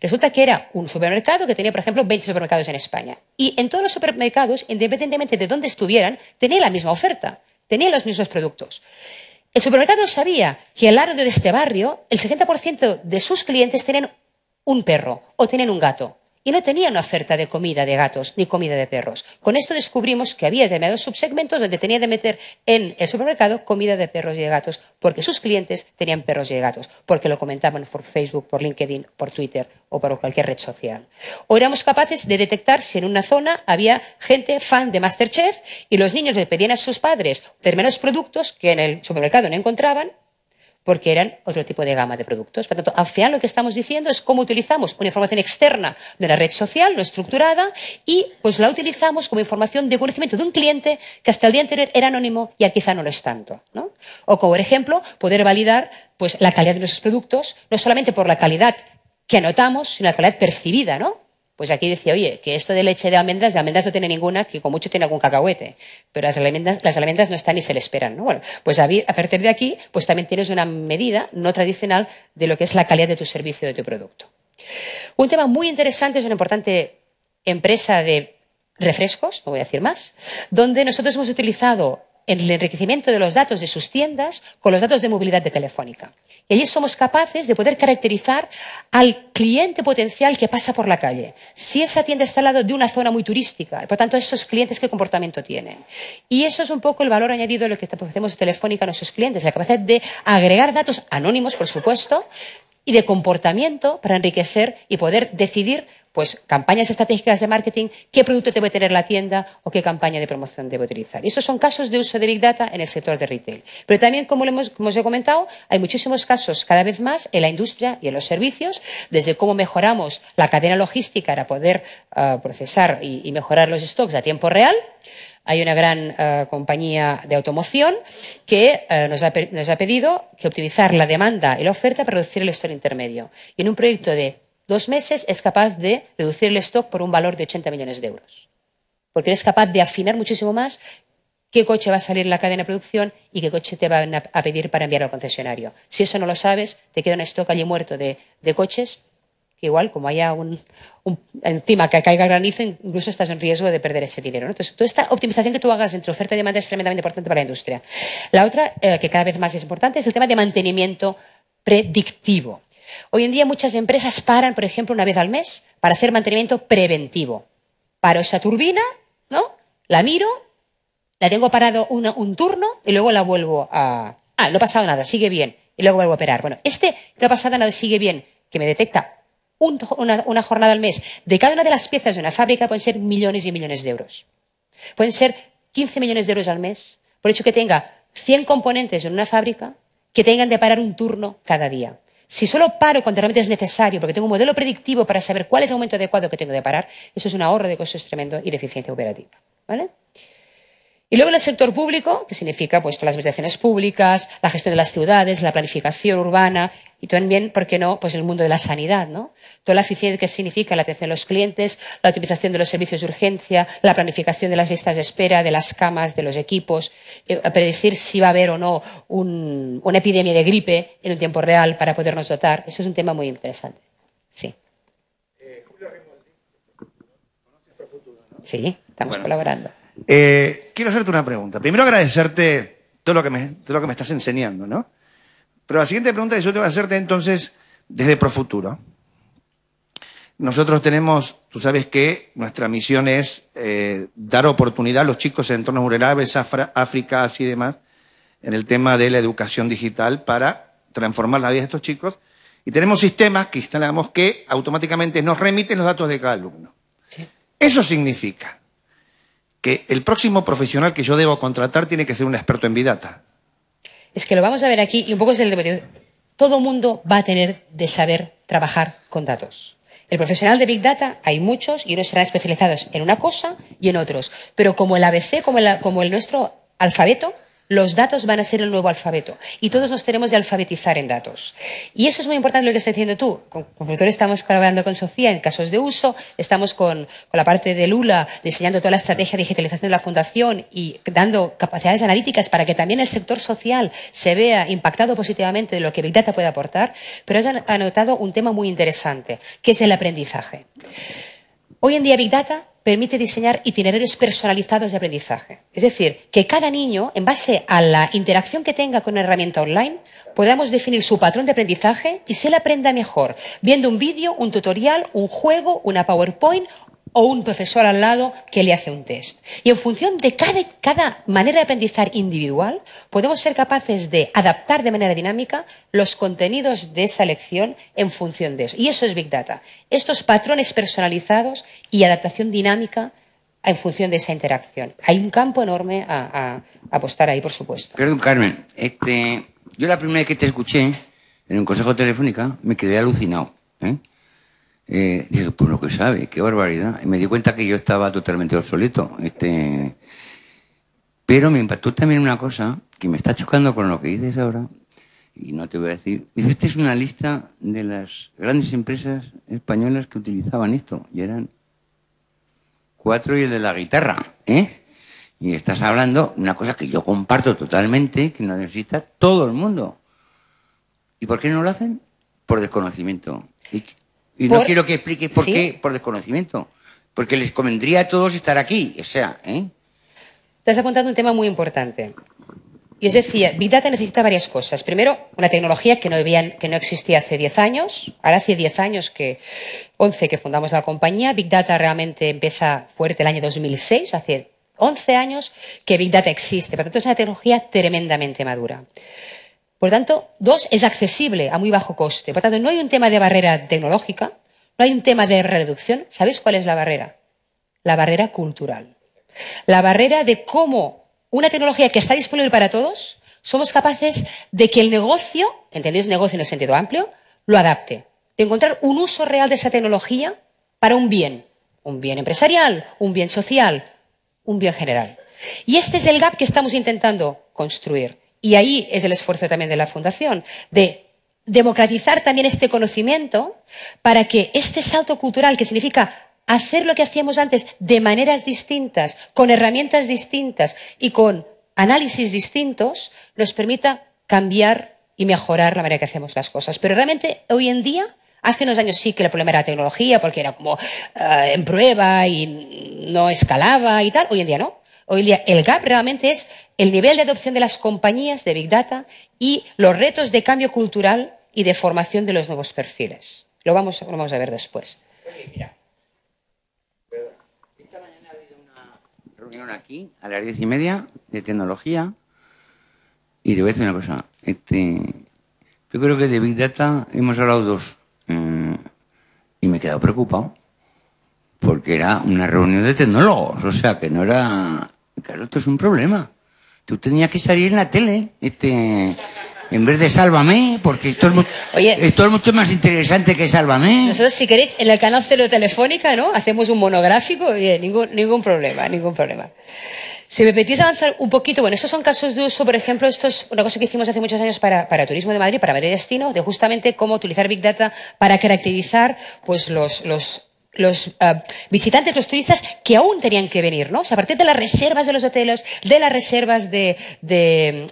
Resulta que era un supermercado que tenía, por ejemplo, 20 supermercados en España. Y en todos los supermercados, independientemente de dónde estuvieran, tenían la misma oferta, tenían los mismos productos. El supermercado sabía que al largo de este barrio, el 60% de sus clientes tienen un perro o tienen un gato. Y no tenía una oferta de comida de gatos ni comida de perros. Con esto descubrimos que había determinados subsegmentos donde tenía de meter en el supermercado comida de perros y de gatos, porque sus clientes tenían perros y de gatos, porque lo comentaban por Facebook, por LinkedIn, por Twitter o por cualquier red social. O éramos capaces de detectar si en una zona había gente fan de MasterChef y los niños le pedían a sus padres determinados productos que en el supermercado no encontraban, porque eran otro tipo de gama de productos. Por lo tanto, al final lo que estamos diciendo es cómo utilizamos una información externa de la red social, no estructurada, y pues la utilizamos como información de conocimiento de un cliente que hasta el día anterior era anónimo y quizá no lo es tanto, ¿no? O, como por ejemplo, poder validar pues, la calidad de nuestros productos, no solamente por la calidad que anotamos, sino la calidad percibida, ¿no? Pues aquí decía, oye, que esto de leche de almendras no tiene ninguna, que con mucho tiene algún cacahuete, pero las almendras no están ni se le esperan, ¿no? Bueno, pues a partir de aquí, pues también tienes una medida no tradicional de lo que es la calidad de tu servicio, de tu producto. Un tema muy interesante es una importante empresa de refrescos, no voy a decir más, donde nosotros hemos utilizado en el enriquecimiento de los datos de sus tiendas con los datos de movilidad de Telefónica. Y allí somos capaces de poder caracterizar al cliente potencial que pasa por la calle. Si esa tienda está al lado de una zona muy turística, y por tanto, esos clientes, ¿qué comportamiento tienen? Y eso es un poco el valor añadido de lo que hacemos Telefónica a nuestros clientes, la capacidad de agregar datos anónimos, por supuesto, y de comportamiento para enriquecer y poder decidir pues campañas estratégicas de marketing, qué producto debe tener la tienda o qué campaña de promoción debe utilizar. Y esos son casos de uso de Big Data en el sector de retail. Pero también, como os he comentado, hay muchísimos casos cada vez más en la industria y en los servicios, desde cómo mejoramos la cadena logística para poder procesar y mejorar los stocks a tiempo real. Hay una gran compañía de automoción que nos ha pedido que optimizar la demanda y la oferta para reducir el stock intermedio. Y en un proyecto de 2 meses es capaz de reducir el stock por un valor de 80 millones de euros. Porque eres capaz de afinar muchísimo más qué coche va a salir en la cadena de producción y qué coche te van a pedir para enviar al concesionario. Si eso no lo sabes, te queda un stock allí muerto de coches que igual, como haya encima que caiga granizo, incluso estás en riesgo de perder ese dinero, ¿no? Entonces, toda esta optimización que tú hagas entre oferta y demanda es tremendamente importante para la industria. La otra, que cada vez más es importante, es el tema de mantenimiento predictivo. Hoy en día muchas empresas paran, por ejemplo, una vez al mes para hacer mantenimiento preventivo. Paro esa turbina, ¿no? La miro, la tengo parado un turno y luego la vuelvo a... no ha pasado nada, sigue bien, y luego vuelvo a operar. Bueno, no ha pasado nada, sigue bien, que me detecta una jornada al mes de cada una de las piezas de una fábrica pueden ser millones y millones de euros. Pueden ser 15 millones de euros al mes, por hecho que tenga 100 componentes en una fábrica que tengan de parar un turno cada día. Si solo paro cuando realmente es necesario, porque tengo un modelo predictivo para saber cuál es el momento adecuado que tengo de parar, eso es un ahorro de costes tremendo y de eficiencia operativa, ¿vale? Y luego en el sector público, que significa pues todas las administraciones públicas, la gestión de las ciudades, la planificación urbana y también, ¿por qué no?, pues el mundo de la sanidad, ¿no? Toda la eficiencia que significa la atención a los clientes, la optimización de los servicios de urgencia, la planificación de las listas de espera, de las camas, de los equipos, predecir si va a haber o no una epidemia de gripe en un tiempo real para podernos dotar. Eso es un tema muy interesante. Sí. Sí, estamos colaborando. Quiero hacerte una pregunta. Primero agradecerte todo lo que me estás enseñando, ¿no? Pero la siguiente pregunta que yo te voy a hacerte entonces desde Profuturo. Nosotros tenemos, tú sabes que nuestra misión es dar oportunidad a los chicos en entornos vulnerables, África, así y demás, en el tema de la educación digital para transformar la vida de estos chicos. Y tenemos sistemas que instalamos que automáticamente nos remiten los datos de cada alumno. Sí. Eso significa que el próximo profesional que yo debo contratar tiene que ser un experto en Big Data. Es que lo vamos a ver aquí y un poco es el debate. Todo mundo va a tener de saber trabajar con datos. El profesional de Big Data, hay muchos y unos serán especializados en una cosa y en otros. Pero como el ABC, como el nuestro alfabeto, los datos van a ser el nuevo alfabeto. Y todos nos tenemos de alfabetizar en datos. Y eso es muy importante lo que estás diciendo tú. Con Profuturo estamos colaborando con Sofía en casos de uso. Estamos con la parte de Lula diseñando toda la estrategia de digitalización de la fundación y dando capacidades analíticas para que también el sector social se vea impactado positivamente de lo que Big Data puede aportar. Pero has anotado un tema muy interesante, que es el aprendizaje. Hoy en día Big Data permite diseñar itinerarios personalizados de aprendizaje. Es decir, que cada niño, en base a la interacción que tenga con una herramienta online, podamos definir su patrón de aprendizaje y si él aprenda mejor viendo un vídeo, un tutorial, un juego, una PowerPoint o un profesor al lado que le hace un test. Y en función de cada manera de aprendizar individual, podemos ser capaces de adaptar de manera dinámica los contenidos de esa lección en función de eso. Y eso es Big Data. Estos patrones personalizados y adaptación dinámica en función de esa interacción. Hay un campo enorme a apostar ahí, por supuesto. Perdón, Carmen. Yo la primera vez que te escuché en un consejo telefónica me quedé alucinado, dije, pues lo que sabe, qué barbaridad. Y me di cuenta que yo estaba totalmente obsoleto. Pero me impactó también una cosa que me está chocando con lo que dices ahora, y no te voy a decir. Esta es una lista de las grandes empresas españolas que utilizaban esto, y eran 4 y el de la guitarra, Y estás hablando de una cosa que yo comparto totalmente, que no necesita todo el mundo. ¿Y por qué no lo hacen? Por desconocimiento. Y no quiero que expliques por qué, por desconocimiento. Porque les convendría a todos estar aquí, o sea, Te Estás apuntando un tema muy importante. Y os decía, Big Data necesita varias cosas. Primero, una tecnología que no existía hace 10 años. Ahora hace 10 años, 11 que fundamos la compañía. Big Data realmente empieza fuerte el año 2006, hace 11 años que Big Data existe. Por lo tanto, es una tecnología tremendamente madura. Por lo tanto, dos, es accesible a muy bajo coste. Por lo tanto, no hay un tema de barrera tecnológica, no hay un tema de reducción. ¿Sabéis cuál es la barrera? La barrera cultural. La barrera de cómo una tecnología que está disponible para todos, somos capaces de que el negocio, ¿entendéis negocio en el sentido amplio?, lo adapte. De encontrar un uso real de esa tecnología para un bien empresarial, un bien social, un bien general. Y este es el gap que estamos intentando construir. Y ahí es el esfuerzo también de la Fundación, de democratizar también este conocimiento para que este salto cultural, que significa hacer lo que hacíamos antes de maneras distintas, con herramientas distintas y con análisis distintos, nos permita cambiar y mejorar la manera que hacemos las cosas. Pero realmente hoy en día, hace unos años sí que el problema era la tecnología, porque era como en prueba y no escalaba y tal. Hoy en día no. Hoy en día el gap realmente es el nivel de adopción de las compañías de Big Data y los retos de cambio cultural y de formación de los nuevos perfiles. Lo vamos a ver después. Oye, mira. Esta mañana ha habido una reunión aquí a las 10:30 de tecnología y te voy a decir una cosa. Yo creo que de Big Data hemos hablado dos y me he quedado preocupado porque era una reunión de tecnólogos, o sea que no era... Claro, esto es un problema. Tú tenías que salir en la tele, en vez de Sálvame, porque esto es mucho más interesante que Sálvame. Nosotros, si queréis, en el canal Cero Telefónica, ¿no?, hacemos un monográfico y ningún problema. Si me permitís avanzar un poquito, bueno, estos son casos de uso, por ejemplo, esto es una cosa que hicimos hace muchos años para Turismo de Madrid, para Madrid Destino, de justamente cómo utilizar Big Data para caracterizar pues los visitantes, los turistas que aún tenían que venir, ¿no? O sea, a partir de las reservas de los hoteles, de las reservas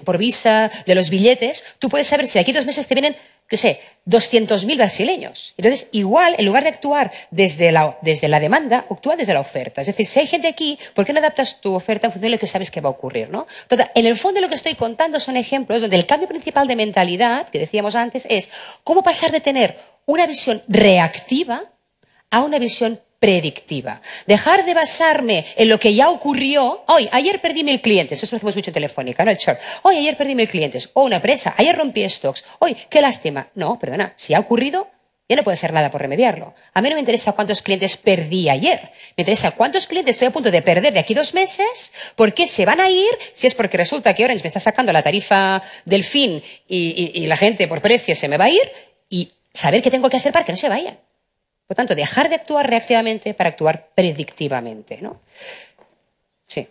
por visa, de los billetes, tú puedes saber si de aquí a 2 meses te vienen, qué sé, 200.000 brasileños. Entonces, igual, en lugar de actuar desde la demanda, actúa desde la oferta. Es decir, si hay gente aquí, ¿por qué no adaptas tu oferta en función de lo que sabes que va a ocurrir, ¿no? Entonces, en el fondo lo que estoy contando son ejemplos donde el cambio principal de mentalidad, que decíamos antes, es cómo pasar de tener una visión reactiva a una visión predictiva. Dejar de basarme en lo que ya ocurrió. Ayer perdí 1.000 clientes. Eso lo hacemos mucho en Telefónica, ¿no? El chart. Ayer perdí 1.000 clientes. O una empresa. Ayer rompí stocks. Qué lástima. No, perdona. Si ha ocurrido, ya no puedo hacer nada por remediarlo. A mí no me interesa cuántos clientes perdí ayer. Me interesa cuántos clientes estoy a punto de perder de aquí 2 meses. ¿Por qué se van a ir? Si es porque resulta que Orange me está sacando la tarifa del fin y la gente por precio se me va a ir. Y saber qué tengo que hacer para que no se vayan. Por tanto, dejar de actuar reactivamente para actuar predictivamente, ¿no? Sí.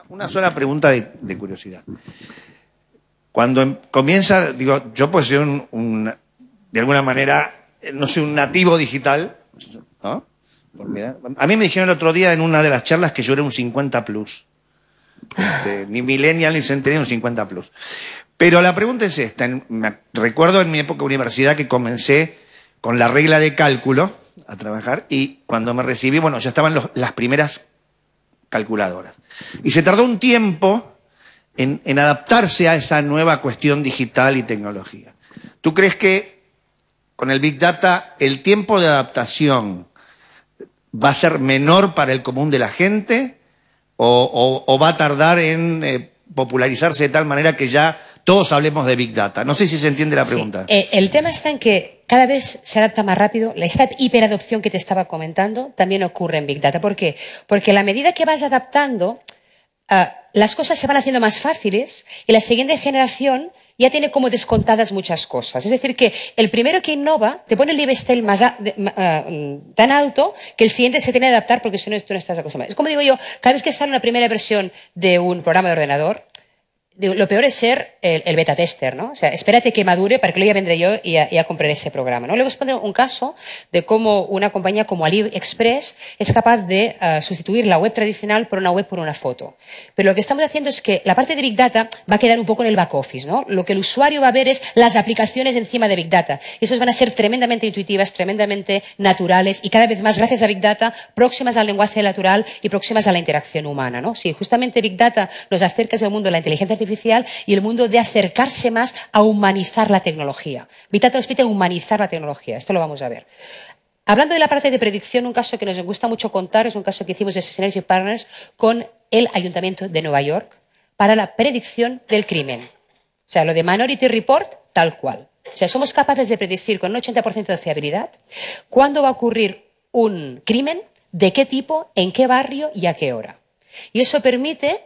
Una sola pregunta de curiosidad. Cuando comienza, digo, yo pues soy de alguna manera, no soy un nativo digital, ¿no? A mí me dijeron el otro día en una de las charlas que yo era un 50+. Ni millennial ni centennial, un 50+. Pero la pregunta es esta. Recuerdo en mi época de universidad que comencé con la regla de cálculo a trabajar y cuando me recibí, bueno, ya estaban las primeras calculadoras. Y se tardó un tiempo en adaptarse a esa nueva cuestión digital y tecnología. ¿Tú crees que con el Big Data el tiempo de adaptación va a ser menor para el común de la gente o va a tardar en popularizarse de tal manera que ya todos hablemos de Big Data? No sé si se entiende la pregunta. Sí. El tema está en que cada vez se adapta más rápido. Esta hiperadopción que te estaba comentando también ocurre en Big Data. ¿Por qué? Porque a la medida que vas adaptando, las cosas se van haciendo más fáciles y la siguiente generación ya tiene como descontadas muchas cosas. Es decir, que el primero que innova te pone el nivel tan alto que el siguiente se tiene que adaptar porque si no, tú no estás acostumbrado. Es como digo yo, cada vez que sale una primera versión de un programa de ordenador, lo peor es ser el beta tester, ¿no? O sea, espérate que madure para que luego ya vendré yo y ya compraré ese programa, ¿no? Luego os pondré un caso de cómo una compañía como AliExpress es capaz de sustituir la web tradicional por una web por una foto. Pero lo que estamos haciendo es que la parte de Big Data va a quedar un poco en el back office, ¿no? Lo que el usuario va a ver es las aplicaciones encima de Big Data. Y esas van a ser tremendamente intuitivas, tremendamente naturales y cada vez más, gracias a Big Data, próximas al lenguaje natural y próximas a la interacción humana, ¿no? Sí, justamente Big Data nos acerca al mundo de la inteligencia artificial y el mundo de acercarse más a humanizar la tecnología. Big Data nos permite humanizar la tecnología. Esto lo vamos a ver. Hablando de la parte de predicción, un caso que nos gusta mucho contar es un caso que hicimos de Synergy Partners con el Ayuntamiento de Nueva York para la predicción del crimen. O sea, lo de Minority Report, tal cual. O sea, somos capaces de predecir con un 80% de fiabilidad cuándo va a ocurrir un crimen, de qué tipo, en qué barrio y a qué hora. Y eso permite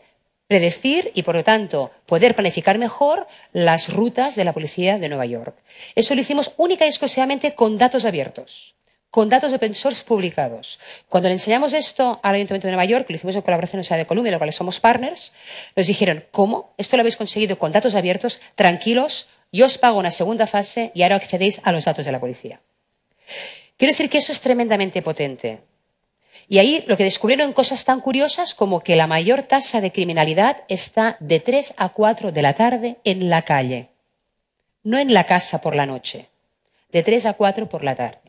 predecir y, por lo tanto, poder planificar mejor las rutas de la policía de Nueva York. Eso lo hicimos única y exclusivamente con datos abiertos, con datos open source publicados. Cuando le enseñamos esto al Ayuntamiento de Nueva York, lo hicimos en colaboración con la Universidad de Columbia, de la cual somos partners, nos dijeron, ¿cómo? Esto lo habéis conseguido con datos abiertos, tranquilos, yo os pago una segunda fase y ahora accedéis a los datos de la policía. Quiero decir que eso es tremendamente potente. Y ahí lo que descubrieron cosas tan curiosas como que la mayor tasa de criminalidad está de 3 a 4 de la tarde en la calle, no en la casa por la noche, de 3 a 4 por la tarde.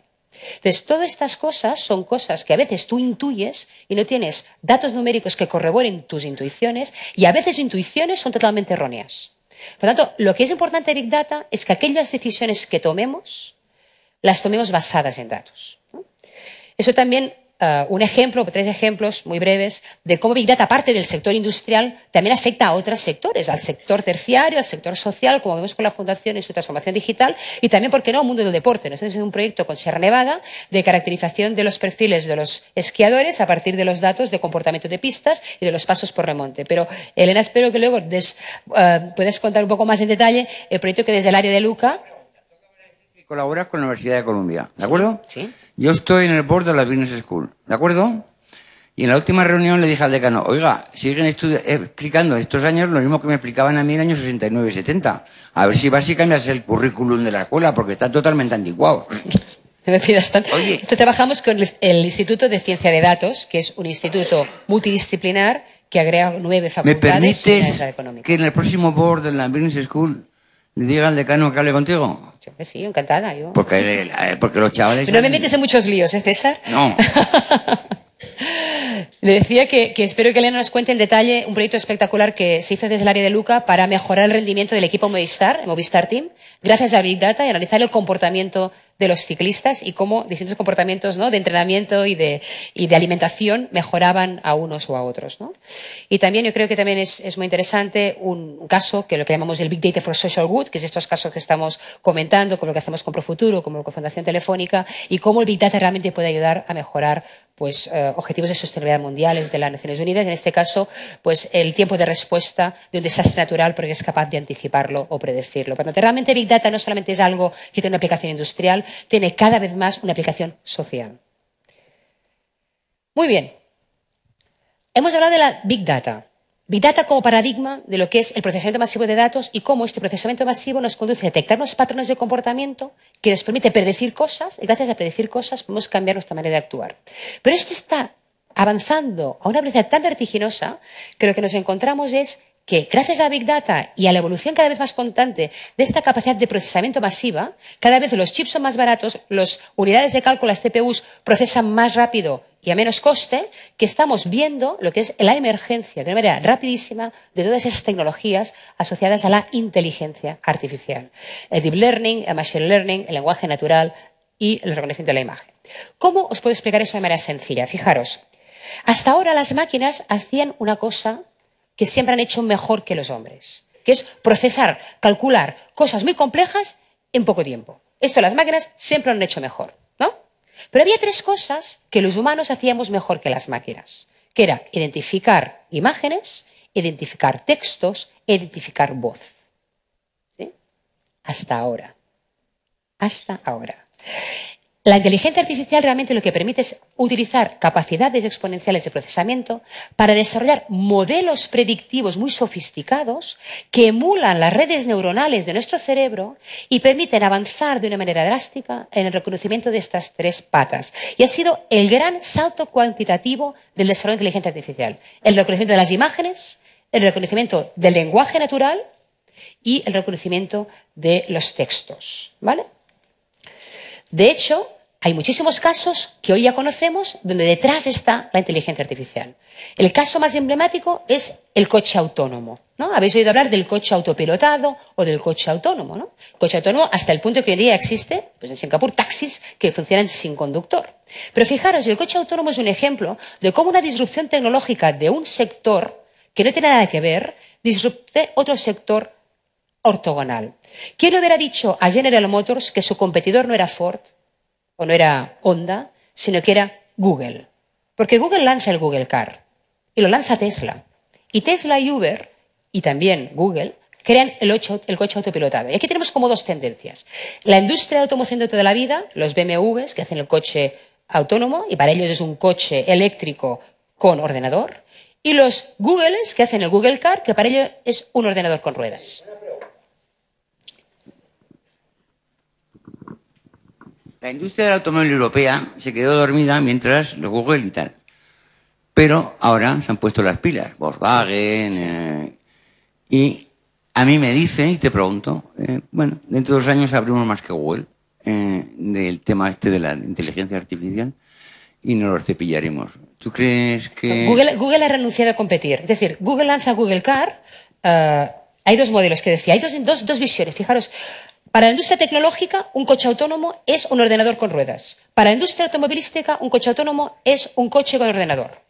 Entonces, todas estas cosas son cosas que a veces tú intuyes y no tienes datos numéricos que corroboren tus intuiciones y a veces intuiciones son totalmente erróneas. Por lo tanto, lo que es importante de Big Data es que aquellas decisiones que tomemos, las tomemos basadas en datos, ¿no? Eso también... un ejemplo, 3 ejemplos muy breves de cómo Big Data, aparte del sector industrial, también afecta a otros sectores, al sector terciario, al sector social, como vemos con la Fundación en su transformación digital, y también, ¿por qué no?, al mundo del deporte. Nosotros hicimos un proyecto con Sierra Nevada de caracterización de los perfiles de los esquiadores a partir de los datos de comportamiento de pistas y de los pasos por remonte. Pero, Elena, espero que luego puedas contar un poco más en detalle el proyecto que desde el área de Luca... Colaboras con la Universidad de Columbia, ¿de acuerdo? Sí. Yo estoy en el board de la Business School, ¿de acuerdo? Y en la última reunión le dije al decano, oiga, siguen explicando estos años lo mismo que me explicaban a mí en el año 69 y 70. A ver si vas y cambias el currículum de la escuela, porque está totalmente anticuado. No me pidas tanto. Oye. Entonces, trabajamos con el Instituto de Ciencia de Datos, que es un instituto multidisciplinar que agrega 9 ¿Me facultades y una permites área económica. que en el próximo board de la Business School le diga al decano que hable contigo? Sí, encantada. Yo. Porque los chavales... Pero no me metes en muchos líos, ¿eh, César? No. Le decía que espero que Elena nos cuente en detalle un proyecto espectacular que se hizo desde el área de Luca para mejorar el rendimiento del equipo Movistar, el Movistar Team, gracias a Big Data y analizar el comportamiento de los ciclistas y cómo distintos comportamientos, ¿no?, de entrenamiento y de alimentación mejoraban a unos o a otros, ¿no? Y también yo creo que también es muy interesante un caso que lo que llamamos el Big Data for Social Good, que es estos casos que estamos comentando, como lo que hacemos con Profuturo, como con Fundación Telefónica, y cómo el Big Data realmente puede ayudar a mejorar pues objetivos de sostenibilidad mundiales de las Naciones Unidas, en este caso, pues el tiempo de respuesta de un desastre natural porque es capaz de anticiparlo o predecirlo. Por lo tanto, realmente Big Data no solamente es algo que tiene una aplicación industrial, tiene cada vez más una aplicación social. Muy bien. Hemos hablado de la Big Data. Big Data como paradigma de lo que es el procesamiento masivo de datos y cómo este procesamiento masivo nos conduce a detectar unos patrones de comportamiento que nos permite predecir cosas y gracias a predecir cosas podemos cambiar nuestra manera de actuar. Pero esto está avanzando a una velocidad tan vertiginosa que lo que nos encontramos es que gracias a Big Data y a la evolución cada vez más constante de esta capacidad de procesamiento masiva, cada vez los chips son más baratos, las unidades de cálculo, las CPUs, procesan más rápido y a menos coste, que estamos viendo lo que es la emergencia de una manera rapidísima de todas esas tecnologías asociadas a la inteligencia artificial. El deep learning, el machine learning, el lenguaje natural y el reconocimiento de la imagen. ¿Cómo os puedo explicar eso de manera sencilla? Fijaros, hasta ahora las máquinas hacían una cosa que siempre han hecho mejor que los hombres, que es procesar, calcular cosas muy complejas en poco tiempo. Esto las máquinas siempre lo han hecho mejor, ¿no? Pero había 3 cosas que los humanos hacíamos mejor que las máquinas, que era identificar imágenes, identificar textos, identificar voz. ¿Sí? Hasta ahora. Hasta ahora. La inteligencia artificial realmente lo que permite es utilizar capacidades exponenciales de procesamiento para desarrollar modelos predictivos muy sofisticados que emulan las redes neuronales de nuestro cerebro y permiten avanzar de una manera drástica en el reconocimiento de estas tres patas. Y ha sido el gran salto cuantitativo del desarrollo de la inteligencia artificial. El reconocimiento de las imágenes, el reconocimiento del lenguaje natural y el reconocimiento de los textos, ¿vale? De hecho, hay muchísimos casos que hoy ya conocemos donde detrás está la inteligencia artificial. El caso más emblemático es el coche autónomo, ¿no? Habéis oído hablar del coche autopilotado o del coche autónomo, ¿no? El coche autónomo hasta el punto que hoy en día existe, pues en Singapur, taxis que funcionan sin conductor. Pero fijaros, el coche autónomo es un ejemplo de cómo una disrupción tecnológica de un sector que no tiene nada que ver disrupte otro sector ortogonal. ¿Quién le hubiera dicho a General Motors que su competidor no era Ford o no era Honda, sino que era Google? Porque Google lanza el Google Car y lo lanza Tesla. Y Tesla y Uber, y también Google, crean el coche autopilotado. Y aquí tenemos como dos tendencias. La industria de automoción de toda la vida, los BMWs que hacen el coche autónomo, y para ellos es un coche eléctrico con ordenador, y los Googles que hacen el Google Car, que para ellos es un ordenador con ruedas. La industria del automóvil europea se quedó dormida mientras los Google y tal. Pero ahora se han puesto las pilas, Volkswagen, y a mí me dicen, y te pregunto, bueno, dentro de 2 años abrimos más que Google del tema este de la inteligencia artificial y nos los cepillaremos. ¿Tú crees que...? Google ha renunciado a competir. Es decir, Google lanza Google Car, hay dos modelos que decía, hay dos visiones, fijaros. Para la industria tecnológica, un coche autónomo es un ordenador con ruedas. Para la industria automovilística, un coche autónomo es un coche con ordenador.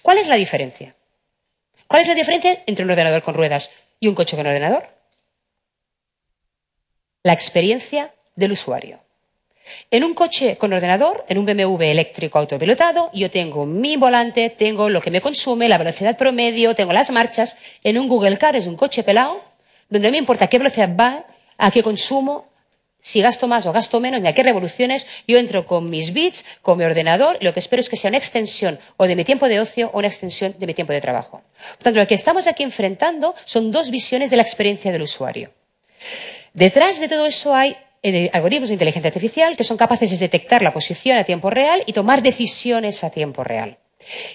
¿Cuál es la diferencia? ¿Cuál es la diferencia entre un ordenador con ruedas y un coche con ordenador? La experiencia del usuario. En un coche con ordenador, en un BMW eléctrico autopilotado, yo tengo mi volante, tengo lo que me consume, la velocidad promedio, tengo las marchas. En un Google Car es un coche pelado, donde no me importa qué velocidad va, a qué consumo, si gasto más o gasto menos, ni a qué revoluciones. Yo entro con mis bits, con mi ordenador, y lo que espero es que sea una extensión o de mi tiempo de ocio o una extensión de mi tiempo de trabajo. Por tanto, lo que estamos aquí enfrentando son dos visiones de la experiencia del usuario. Detrás de todo eso hay algoritmos de inteligencia artificial que son capaces de detectar la posición a tiempo real y tomar decisiones a tiempo real.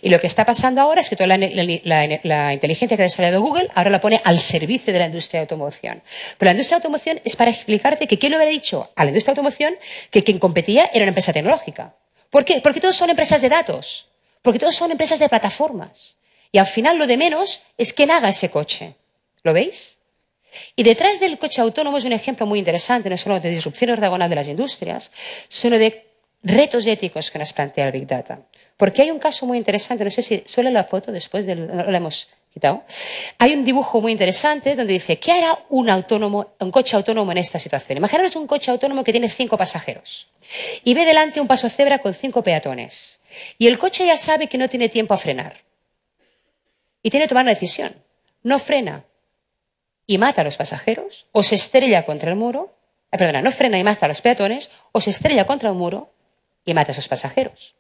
Y lo que está pasando ahora es que toda la inteligencia que ha desarrollado Google ahora la pone al servicio de la industria de automoción. Pero la industria de automoción es para explicarte que ¿quién le hubiera dicho a la industria de automoción que quien competía era una empresa tecnológica? ¿Por qué? Porque todos son empresas de datos, porque todos son empresas de plataformas. Y al final lo de menos es quién haga ese coche. ¿Lo veis? Y detrás del coche autónomo es un ejemplo muy interesante, no solo de disrupción ortogonal de las industrias, sino de retos éticos que nos plantea el Big Data. Porque hay un caso muy interesante, no sé si suele la foto después, no la hemos quitado. Hay un dibujo muy interesante donde dice, ¿qué hará un coche autónomo en esta situación? Imaginaros un coche autónomo que tiene 5 pasajeros y ve delante un paso cebra con 5 peatones. Y el coche ya sabe que no tiene tiempo a frenar. Y tiene que tomar una decisión. No frena y mata a los pasajeros, o se estrella contra el muro, no frena y mata a los peatones, o se estrella contra un muro y mata a esos pasajeros.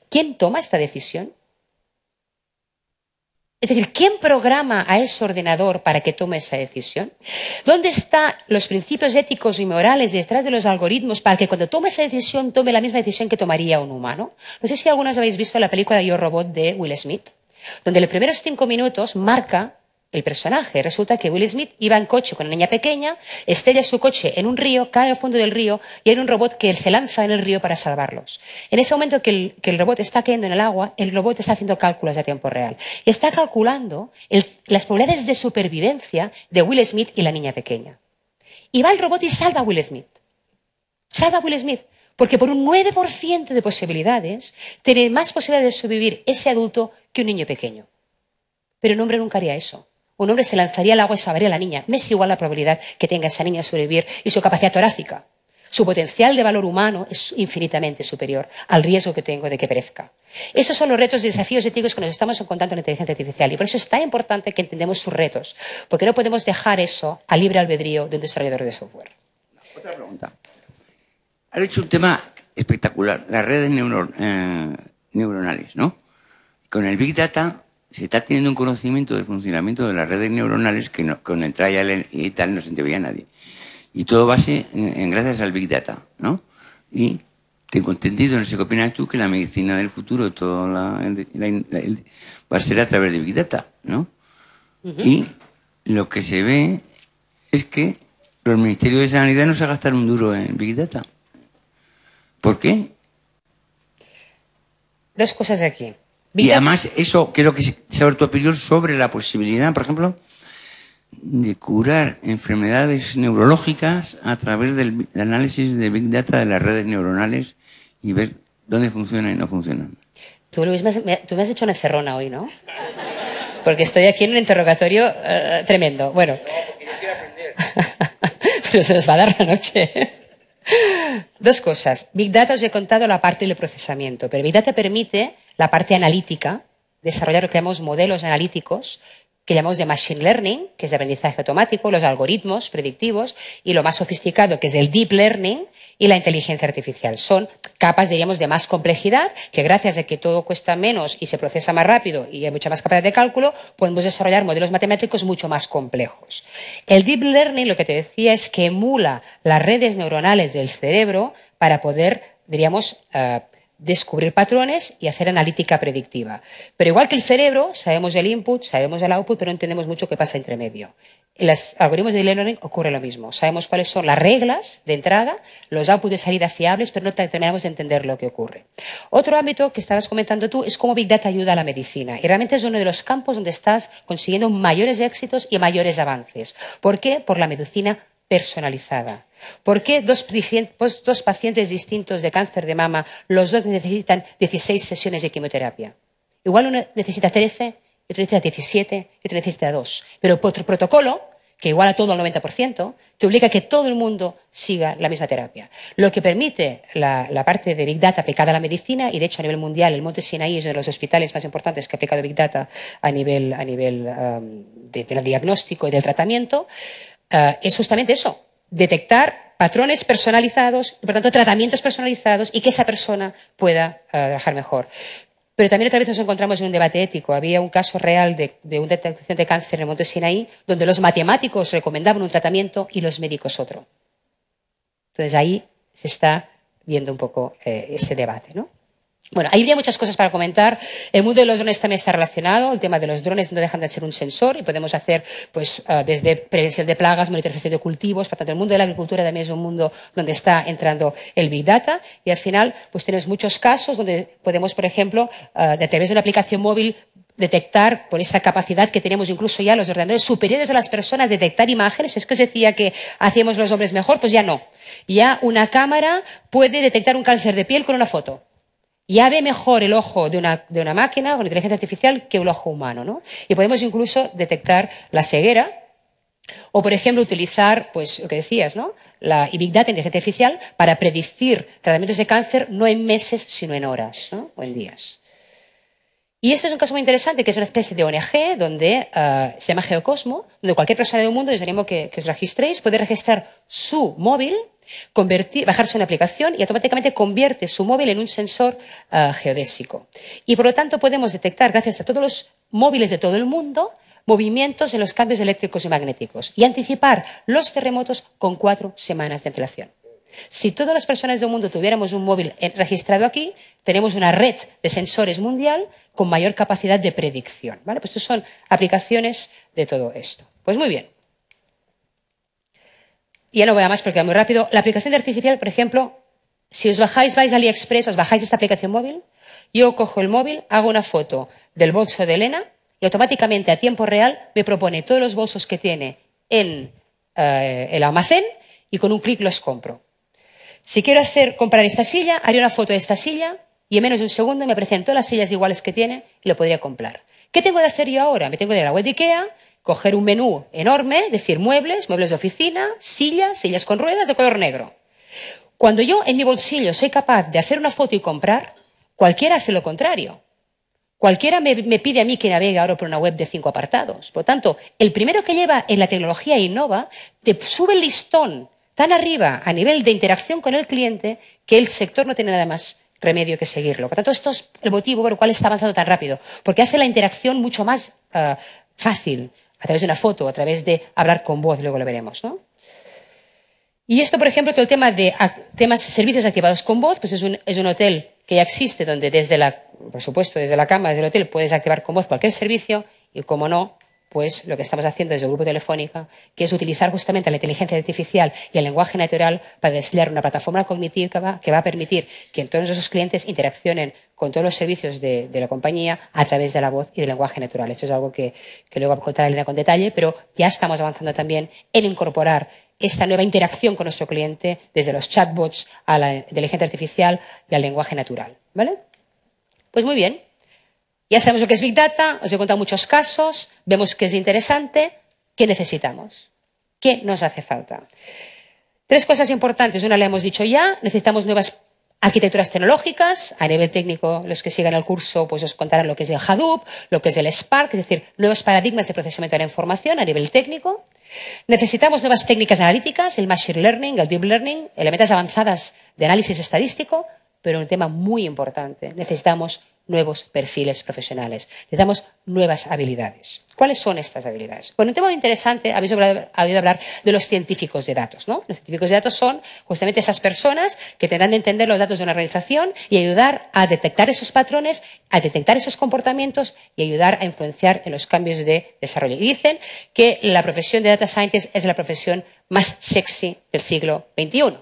¿Quién toma esta decisión? Es decir, ¿quién programa a ese ordenador para que tome esa decisión? ¿Dónde están los principios éticos y morales detrás de los algoritmos para que cuando tome esa decisión tome la misma decisión que tomaría un humano? No sé si algunos habéis visto la película Yo Robot de Will Smith, donde en los primeros 5 minutos marca el personaje. Resulta que Will Smith iba en coche con una niña pequeña, estrella su coche en un río, cae al fondo del río y hay un robot que se lanza en el río para salvarlos. En ese momento que el robot está cayendo en el agua, el robot está haciendo cálculos a tiempo real. Está calculando las probabilidades de supervivencia de Will Smith y la niña pequeña. Y va el robot y salva a Will Smith. Salva a Will Smith. Porque por un 9% de posibilidades tiene más posibilidades de sobrevivir ese adulto que un niño pequeño. Pero un hombre nunca haría eso. Un hombre se lanzaría al agua y salvaría a la niña. Me es igual la probabilidad que tenga esa niña de sobrevivir y su capacidad torácica. Su potencial de valor humano es infinitamente superior al riesgo que tengo de que perezca. Esos son los retos y desafíos éticos que nos estamos encontrando en la inteligencia artificial. Y por eso es tan importante que entendamos sus retos. Porque no podemos dejar eso a libre albedrío de un desarrollador de software. Otra pregunta. Has hecho un tema espectacular, las redes neuronales, ¿no? Con el Big Data se está teniendo un conocimiento del funcionamiento de las redes neuronales que no, con el trial y tal no se entendía nadie. Y todo base en gracias al Big Data, ¿no? Y tengo entendido, no sé qué opinas tú, que la medicina del futuro todo va a ser a través de Big Data, ¿no? Y lo que se ve es que los ministerios de Sanidad no se gastan un duro en Big Data. ¿Por qué? Dos cosas aquí. Y además, eso, quiero que saber tu opinión sobre la posibilidad, por ejemplo, de curar enfermedades neurológicas a través del análisis de Big Data de las redes neuronales y ver dónde funcionan y no funcionan. Tú, Luis, tú me has hecho una encerrona hoy, ¿no? Porque estoy aquí en un interrogatorio tremendo. Bueno. No, porque yo quiero aprender. Pero se nos va a dar la noche. Dos cosas. Big Data os he contado la parte del procesamiento, pero Big Data permite la parte analítica, desarrollar lo que llamamos modelos analíticos, que llamamos de Machine Learning, que es de aprendizaje automático, los algoritmos predictivos, y lo más sofisticado, que es el Deep Learning y la inteligencia artificial. Son capas, diríamos, de más complejidad, que gracias a que todo cuesta menos y se procesa más rápido y hay mucha más capacidad de cálculo, podemos desarrollar modelos matemáticos mucho más complejos. El Deep Learning, lo que te decía, es que emula las redes neuronales del cerebro para poder, diríamos, descubrir patrones y hacer analítica predictiva. Pero igual que el cerebro, sabemos el input, sabemos el output, pero no entendemos mucho qué pasa entre medio. En los algoritmos de learning ocurre lo mismo. Sabemos cuáles son las reglas de entrada, los outputs de salida fiables, pero no terminamos de entender lo que ocurre. Otro ámbito que estabas comentando tú es cómo Big Data ayuda a la medicina. Y realmente es uno de los campos donde estás consiguiendo mayores éxitos y mayores avances. ¿Por qué? Por la medicina personalizada. ¿Por qué dos pacientes distintos de cáncer de mama, los dos necesitan 16 sesiones de quimioterapia? Igual uno necesita 13, otro necesita 17 y otro necesita 2. Pero por otro protocolo, que iguala todo al 90%, te obliga a que todo el mundo siga la misma terapia. Lo que permite la parte de Big Data aplicada a la medicina, y de hecho a nivel mundial el Monte Sinaí es uno de los hospitales más importantes que ha aplicado Big Data a nivel del diagnóstico y del tratamiento, es justamente eso. Detectar patrones personalizados y, por tanto, tratamientos personalizados y que esa persona pueda trabajar mejor. Pero también otra vez nos encontramos en un debate ético. Había un caso real de una detección de cáncer en el Monte Sinaí donde los matemáticos recomendaban un tratamiento y los médicos otro. Entonces ahí se está viendo un poco ese debate, ¿no? Bueno, ahí habría muchas cosas para comentar. El mundo de los drones también está relacionado. El tema de los drones no dejan de ser un sensor y podemos hacer pues, desde prevención de plagas, monitorización de cultivos. Por tanto, el mundo de la agricultura también es un mundo donde está entrando el Big Data y al final pues tenemos muchos casos donde podemos, por ejemplo, a través de una aplicación móvil detectar, por esta capacidad que tenemos incluso ya los ordenadores superiores a las personas, detectar imágenes. Es que os decía que hacíamos los hombres mejor, pues ya no. Ya una cámara puede detectar un cáncer de piel con una foto. Ya ve mejor el ojo de una máquina con inteligencia artificial que el ojo humano, ¿no? Y podemos incluso detectar la ceguera o, por ejemplo, utilizar, pues, lo que decías, ¿no? La Big Data, inteligencia artificial, para predecir tratamientos de cáncer no en meses, sino en horas, ¿no? O en días. Y este es un caso muy interesante, que es una especie de ONG donde se llama Geocosmo, donde cualquier persona del mundo, os animo que os registréis, puede registrar su móvil, bajarse una aplicación y automáticamente convierte su móvil en un sensor geodésico. Y por lo tanto podemos detectar, gracias a todos los móviles de todo el mundo, movimientos en los cambios eléctricos y magnéticos y anticipar los terremotos con 4 semanas de antelación. Si todas las personas del mundo tuviéramos un móvil registrado aquí, tenemos una red de sensores mundial con mayor capacidad de predicción, ¿vale? Pues estas son aplicaciones de todo esto. Pues muy bien. Y ya no voy a más porque va muy rápido. La aplicación de artificial, por ejemplo, si os bajáis, vais a AliExpress, os bajáis esta aplicación móvil, yo cojo el móvil, hago una foto del bolso de Elena y automáticamente a tiempo real me propone todos los bolsos que tiene en el almacén y con un clic los compro. Si quiero comprar esta silla, haré una foto de esta silla y en menos de un segundo me aparecen todas las sillas iguales que tiene y lo podría comprar. ¿Qué tengo de hacer yo ahora? Me tengo de ir a la web de IKEA, coger un menú enorme, decir muebles, muebles de oficina, sillas con ruedas de color negro. Cuando yo en mi bolsillo soy capaz de hacer una foto y comprar, cualquiera hace lo contrario. Cualquiera me pide a mí que navegue ahora por una web de 5 apartados. Por lo tanto, el primero que lleva en la tecnología innova, te sube el listón tan arriba a nivel de interacción con el cliente que el sector no tiene nada más remedio que seguirlo. Por tanto, esto es el motivo por el cual está avanzando tan rápido, porque hace la interacción mucho más fácil, a través de una foto, a través de hablar con voz, luego lo veremos, ¿no? Y esto, por ejemplo, todo el tema de servicios activados con voz, pues es un hotel que ya existe, donde por supuesto, desde la cama, desde el hotel, puedes activar con voz cualquier servicio y, como no, pues lo que estamos haciendo desde el Grupo Telefónica, que es utilizar justamente la inteligencia artificial y el lenguaje natural para desarrollar una plataforma cognitiva que va a permitir que todos esos clientes interaccionen con todos los servicios de la compañía a través de la voz y del lenguaje natural. Esto es algo que luego contará Elena con detalle, pero ya estamos avanzando también en incorporar esta nueva interacción con nuestro cliente desde los chatbots a la inteligencia artificial y al lenguaje natural. ¿Vale? Pues muy bien. Ya sabemos lo que es Big Data, os he contado muchos casos, vemos que es interesante. ¿Qué necesitamos? ¿Qué nos hace falta? 3 cosas importantes. Una la hemos dicho ya, necesitamos nuevas arquitecturas tecnológicas. A nivel técnico, los que sigan el curso pues os contarán lo que es el Hadoop, lo que es el Spark, es decir, nuevos paradigmas de procesamiento de la información a nivel técnico. Necesitamos nuevas técnicas analíticas, el Machine Learning, el Deep Learning, herramientas avanzadas de análisis estadístico, pero un tema muy importante, necesitamos nuevos perfiles profesionales, necesitamos nuevas habilidades. ¿Cuáles son estas habilidades? Bueno, un tema muy interesante, habéis oído hablar de los científicos de datos, ¿no? Los científicos de datos son justamente esas personas que tendrán de entender los datos de una organización y ayudar a detectar esos patrones, a detectar esos comportamientos y ayudar a influenciar en los cambios de desarrollo. Y dicen que la profesión de Data Scientist es la profesión más sexy del siglo XXI.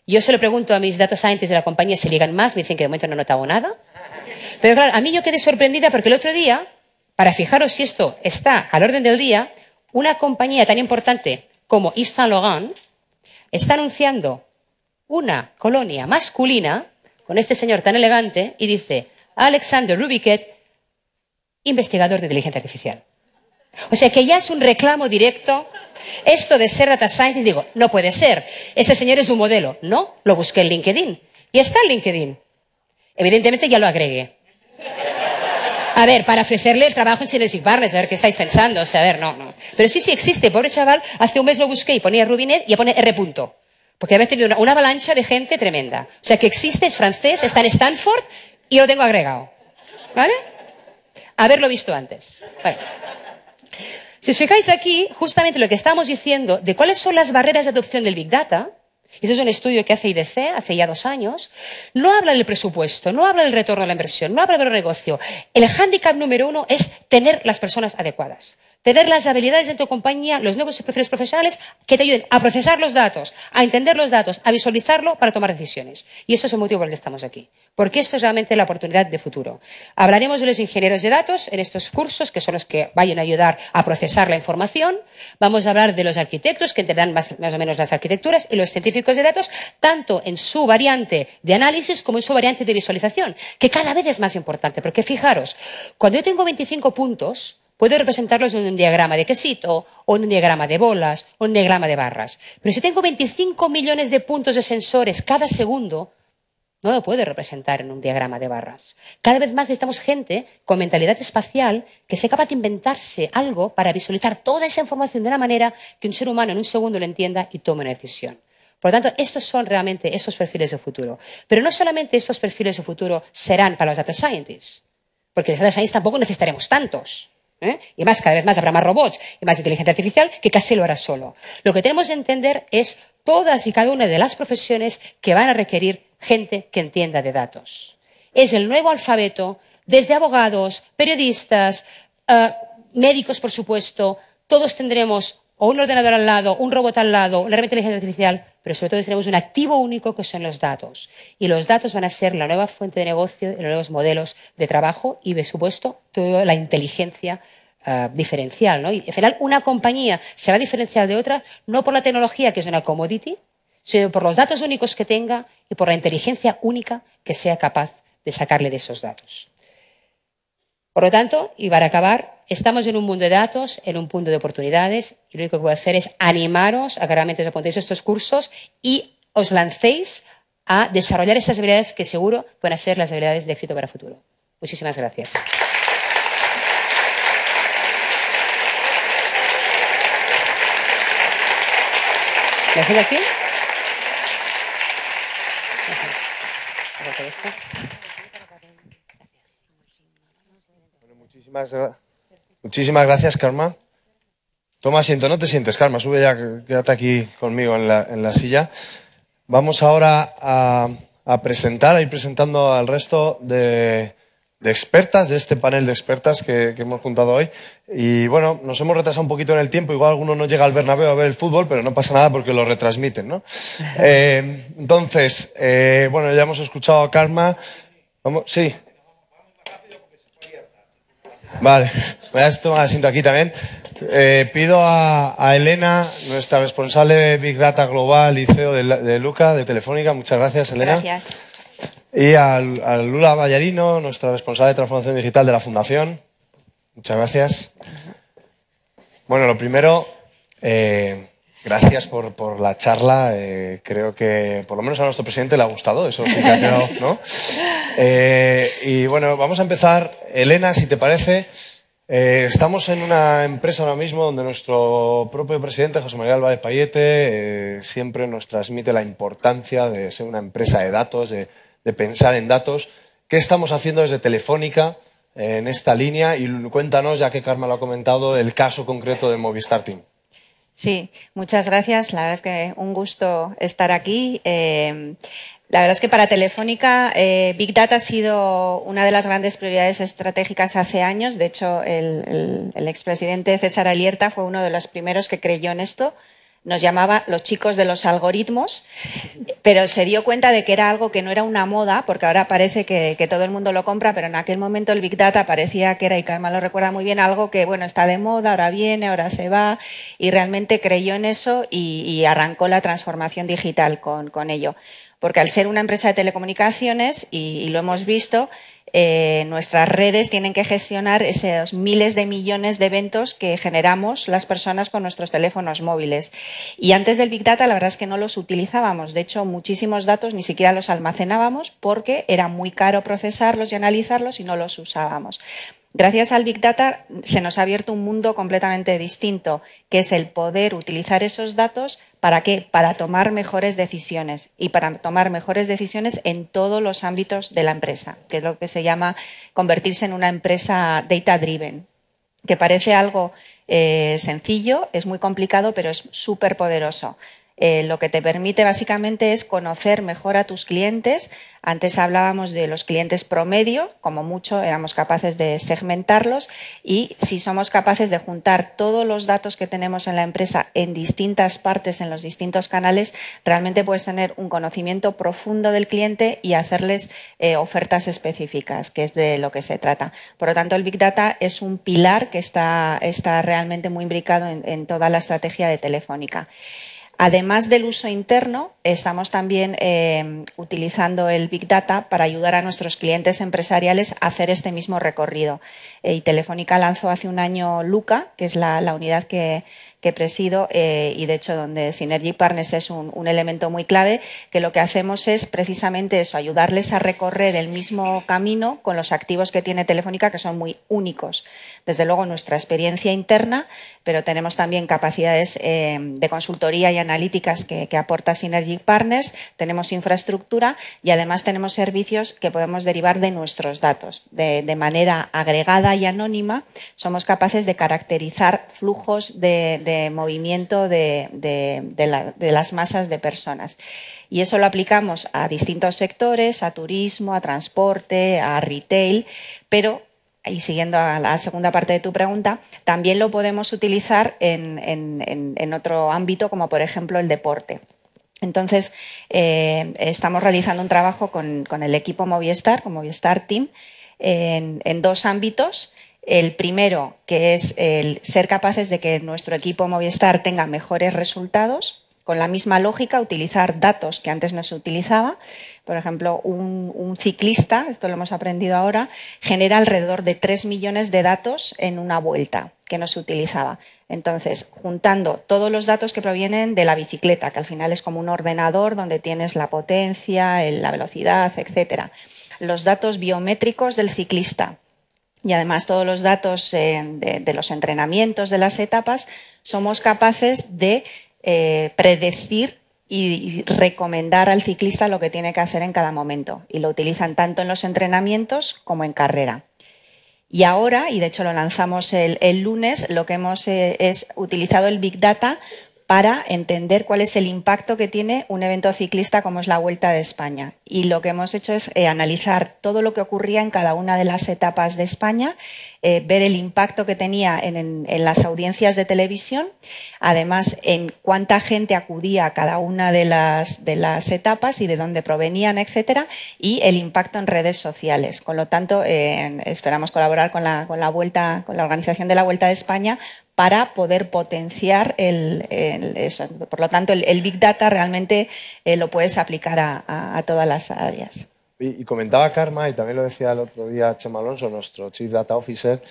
Yo se lo pregunto a mis data scientists de la compañía si ligan más, me dicen que de momento no he notado nada. Pero claro, a mí yo quedé sorprendida porque el otro día, para fijaros si esto está al orden del día, una compañía tan importante como Yves Saint Laurent está anunciando una colonia masculina con este señor tan elegante y dice Alexander Rubiket, investigador de inteligencia artificial. O sea que ya es un reclamo directo. Esto de ser data scientist, digo, no puede ser. Este señor es un modelo. No, lo busqué en LinkedIn. Y está en LinkedIn. Evidentemente ya lo agregué. A ver, para ofrecerle el trabajo en Synergy Partners, a ver qué estáis pensando. O sea, a ver, no. Pero sí existe, pobre chaval. Hace un mes lo busqué y ponía Rubinet y ya pone R. Porque habéis tenido una avalancha de gente tremenda. O sea que existe, es francés, está en Stanford y lo tengo agregado. ¿Vale? Haberlo visto antes. Bueno. Si os fijáis aquí, justamente lo que estamos diciendo de cuáles son las barreras de adopción del Big Data, y eso es un estudio que hace IDC, hace ya 2 años, no habla del presupuesto, no habla del retorno a la inversión, no habla del negocio. El hándicap número 1 es tener las personas adecuadas. Tener las habilidades en tu compañía, los nuevos perfiles profesionales que te ayuden a procesar los datos, a entender los datos, a visualizarlo para tomar decisiones. Y eso es el motivo por el que estamos aquí. Porque esto es realmente la oportunidad de futuro. Hablaremos de los ingenieros de datos en estos cursos, que son los que vayan a ayudar a procesar la información. Vamos a hablar de los arquitectos, que entenderán más o menos las arquitecturas, y los científicos de datos, tanto en su variante de análisis como en su variante de visualización, que cada vez es más importante. Porque fijaros, cuando yo tengo 25 puntos, puedo representarlos en un diagrama de quesito, o en un diagrama de bolas, o en un diagrama de barras. Pero si tengo 25 millones de puntos de sensores cada segundo, no lo puedo representar en un diagrama de barras. Cada vez más necesitamos gente con mentalidad espacial que sea capaz de inventarse algo para visualizar toda esa información de una manera que un ser humano en un segundo lo entienda y tome una decisión. Por lo tanto, estos son realmente esos perfiles de futuro. Pero no solamente estos perfiles de futuro serán para los data scientists, porque de data scientists tampoco necesitaremos tantos. Y más, cada vez más habrá más robots y más inteligencia artificial que casi lo hará solo. Lo que tenemos que entender es todas y cada una de las profesiones que van a requerir gente que entienda de datos. Es el nuevo alfabeto, desde abogados, periodistas, médicos, por supuesto. Todos tendremos o un ordenador al lado, un robot al lado, una herramienta de inteligencia artificial, pero sobre todo tenemos un activo único que son los datos. Y los datos van a ser la nueva fuente de negocio, los nuevos modelos de trabajo y, por supuesto, toda la inteligencia diferencial, ¿no? Y al final una compañía se va a diferenciar de otra no por la tecnología, que es una commodity, sino por los datos únicos que tenga y por la inteligencia única que sea capaz de sacarle de esos datos. Por lo tanto, y para acabar, estamos en un mundo de datos, en un punto de oportunidades, y lo único que voy a hacer es animaros a que realmente os apuntéis a estos cursos y os lancéis a desarrollar esas habilidades que seguro van a ser las habilidades de éxito para el futuro. Muchísimas gracias. ¿Me haces aquí? Bueno, muchísimas gracias, Karma. Toma asiento, no te sientes, Karma, sube ya, quédate aquí conmigo en la silla. Vamos ahora a presentar, a ir presentando al resto de expertas, de este panel de expertas que hemos juntado hoy. Y bueno, nos hemos retrasado un poquito en el tiempo, igual alguno no llega al Bernabéu a ver el fútbol, pero no pasa nada porque lo retransmiten, ¿no? Entonces, bueno, ya hemos escuchado a Karma. Vamos, sí. Vale, voy a tomar asiento aquí también. Pido a Elena, nuestra responsable de Big Data Global y CEO de Luca, de Telefónica. Muchas gracias, Elena. Gracias. Y a Lula Ballarino, nuestra responsable de Transformación Digital de la Fundación. Muchas gracias. Bueno, lo primero, gracias por la charla. Creo que por lo menos a nuestro presidente le ha gustado, eso sí que ha quedado, ¿no? Y bueno, vamos a empezar. Elena, si te parece, estamos en una empresa ahora mismo donde nuestro propio presidente, José María Álvarez Payete, siempre nos transmite la importancia de ser una empresa de datos, de pensar en datos. ¿Qué estamos haciendo desde Telefónica en esta línea? Y cuéntanos, ya que Karma lo ha comentado, el caso concreto de Movistar Team. Sí, muchas gracias. La verdad es que un gusto estar aquí. La verdad es que para Telefónica Big Data ha sido una de las grandes prioridades estratégicas hace años. De hecho, el expresidente César Alierta fue uno de los primeros que creyó en esto. Nos llamaba los chicos de los algoritmos, pero se dio cuenta de que era algo que no era una moda, porque ahora parece que todo el mundo lo compra, pero en aquel momento el Big Data parecía que era, y Karma lo recuerda muy bien, algo que bueno, está de moda, ahora viene, ahora se va, y realmente creyó en eso y arrancó la transformación digital con ello. Porque al ser una empresa de telecomunicaciones, y lo hemos visto, nuestras redes tienen que gestionar esos miles de millones de eventos que generamos las personas con nuestros teléfonos móviles. Y antes del Big Data, la verdad es que no los utilizábamos. De hecho, muchísimos datos ni siquiera los almacenábamos porque era muy caro procesarlos y analizarlos y no los usábamos. Gracias al Big Data se nos ha abierto un mundo completamente distinto, que es el poder utilizar esos datos. ¿Para qué? Para tomar mejores decisiones, y para tomar mejores decisiones en todos los ámbitos de la empresa, que es lo que se llama convertirse en una empresa data-driven, que parece algo sencillo, es muy complicado, pero es súper poderoso. Lo que te permite básicamente es conocer mejor a tus clientes. Antes hablábamos de los clientes promedio, como mucho éramos capaces de segmentarlos, y si somos capaces de juntar todos los datos que tenemos en la empresa en distintas partes, en los distintos canales, realmente puedes tener un conocimiento profundo del cliente y hacerles ofertas específicas, que es de lo que se trata. Por lo tanto, el Big Data es un pilar que está realmente muy imbricado en toda la estrategia de Telefónica. Además del uso interno, estamos también utilizando el Big Data para ayudar a nuestros clientes empresariales a hacer este mismo recorrido. Y Telefónica lanzó hace un año Luca, que es la unidad que presido, y de hecho donde Synergy Partners es un elemento muy clave, que lo que hacemos es precisamente eso, ayudarles a recorrer el mismo camino con los activos que tiene Telefónica, que son muy únicos. Desde luego nuestra experiencia interna, pero tenemos también capacidades de consultoría y analíticas que aporta Synergy Partners, tenemos infraestructura y además tenemos servicios que podemos derivar de nuestros datos. De manera agregada y anónima somos capaces de caracterizar flujos de movimiento de las masas de personas. Y eso lo aplicamos a distintos sectores, a turismo, a transporte, a retail, pero, y siguiendo a la segunda parte de tu pregunta, también lo podemos utilizar en otro ámbito, como por ejemplo el deporte. Entonces, estamos realizando un trabajo con el equipo Movistar, con Movistar Team, en dos ámbitos. El primero, que es el ser capaces de que nuestro equipo Movistar tenga mejores resultados, con la misma lógica, utilizar datos que antes no se utilizaba. Por ejemplo, un ciclista, esto lo hemos aprendido ahora, genera alrededor de 3 millones de datos en una vuelta que no se utilizaba. Entonces, juntando todos los datos que provienen de la bicicleta, que al final es como un ordenador donde tienes la potencia, la velocidad, etcétera. Los datos biométricos del ciclista, y además todos los datos de los entrenamientos, de las etapas, somos capaces de predecir y recomendar al ciclista lo que tiene que hacer en cada momento. Y lo utilizan tanto en los entrenamientos como en carrera. Y ahora, y de hecho lo lanzamos el lunes, lo que hemos es utilizado el Big Data para entender cuál es el impacto que tiene un evento ciclista como es la Vuelta de España. Y lo que hemos hecho es analizar todo lo que ocurría en cada una de las etapas de España, ver el impacto que tenía en las audiencias de televisión, además en cuánta gente acudía a cada una de las etapas y de dónde provenían, etcétera, y el impacto en redes sociales. Con lo tanto, esperamos colaborar con la organización de la Vuelta de España para poder potenciar eso. Por lo tanto, el Big Data realmente lo puedes aplicar a todas las áreas. Y comentaba Karma, y también lo decía el otro día Chema Alonso, nuestro Chief Data Officer,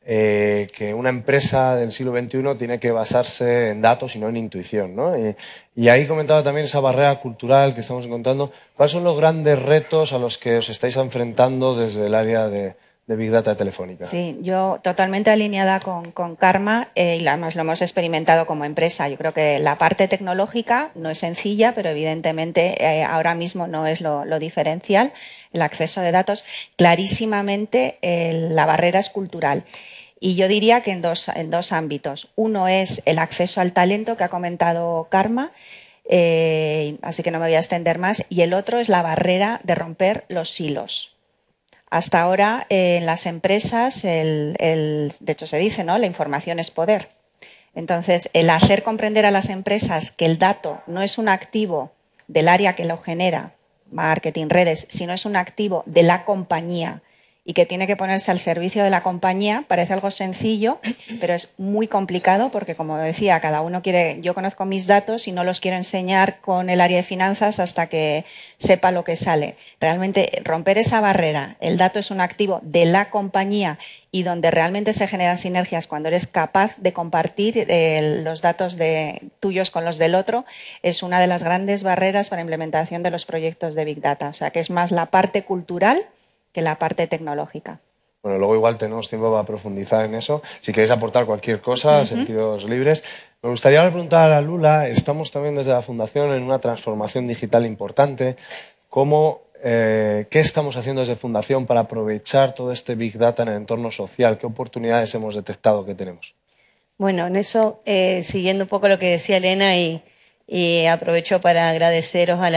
que una empresa del siglo XXI tiene que basarse en datos y no en intuición, ¿no? Y ahí comentaba también esa barrera cultural que estamos encontrando. ¿Cuáles son los grandes retos a los que os estáis enfrentando desde el área de Big Data de Telefónica? Sí, yo totalmente alineada con Karma y además lo hemos experimentado como empresa. Yo creo que la parte tecnológica no es sencilla, pero evidentemente ahora mismo no es lo diferencial. El acceso de datos, clarísimamente la barrera es cultural. Y yo diría que en dos ámbitos. Uno es el acceso al talento que ha comentado Karma, así que no me voy a extender más. Y el otro es la barrera de romper los silos. Hasta ahora en las empresas, de hecho se dice, ¿no? La información es poder. Entonces, el hacer comprender a las empresas que el dato no es un activo del área que lo genera, marketing, redes, sino es un activo de la compañía y que tiene que ponerse al servicio de la compañía, parece algo sencillo, pero es muy complicado porque, como decía, cada uno quiere, yo conozco mis datos y no los quiero enseñar con el área de finanzas hasta que sepa lo que sale. Realmente romper esa barrera, el dato es un activo de la compañía y donde realmente se generan sinergias cuando eres capaz de compartir los datos tuyos con los del otro, es una de las grandes barreras para la implementación de los proyectos de Big Data. O sea, que es más la parte cultural que la parte tecnológica. Bueno, luego igual tenemos tiempo para profundizar en eso. Si queréis aportar cualquier cosa, sentidos libres. Me gustaría preguntar a Lula, estamos también desde la Fundación en una transformación digital importante. ¿Qué estamos haciendo desde Fundación para aprovechar todo este Big Data en el entorno social? ¿Qué oportunidades hemos detectado que tenemos? Bueno, en eso, siguiendo un poco lo que decía Elena y aprovecho para agradeceros a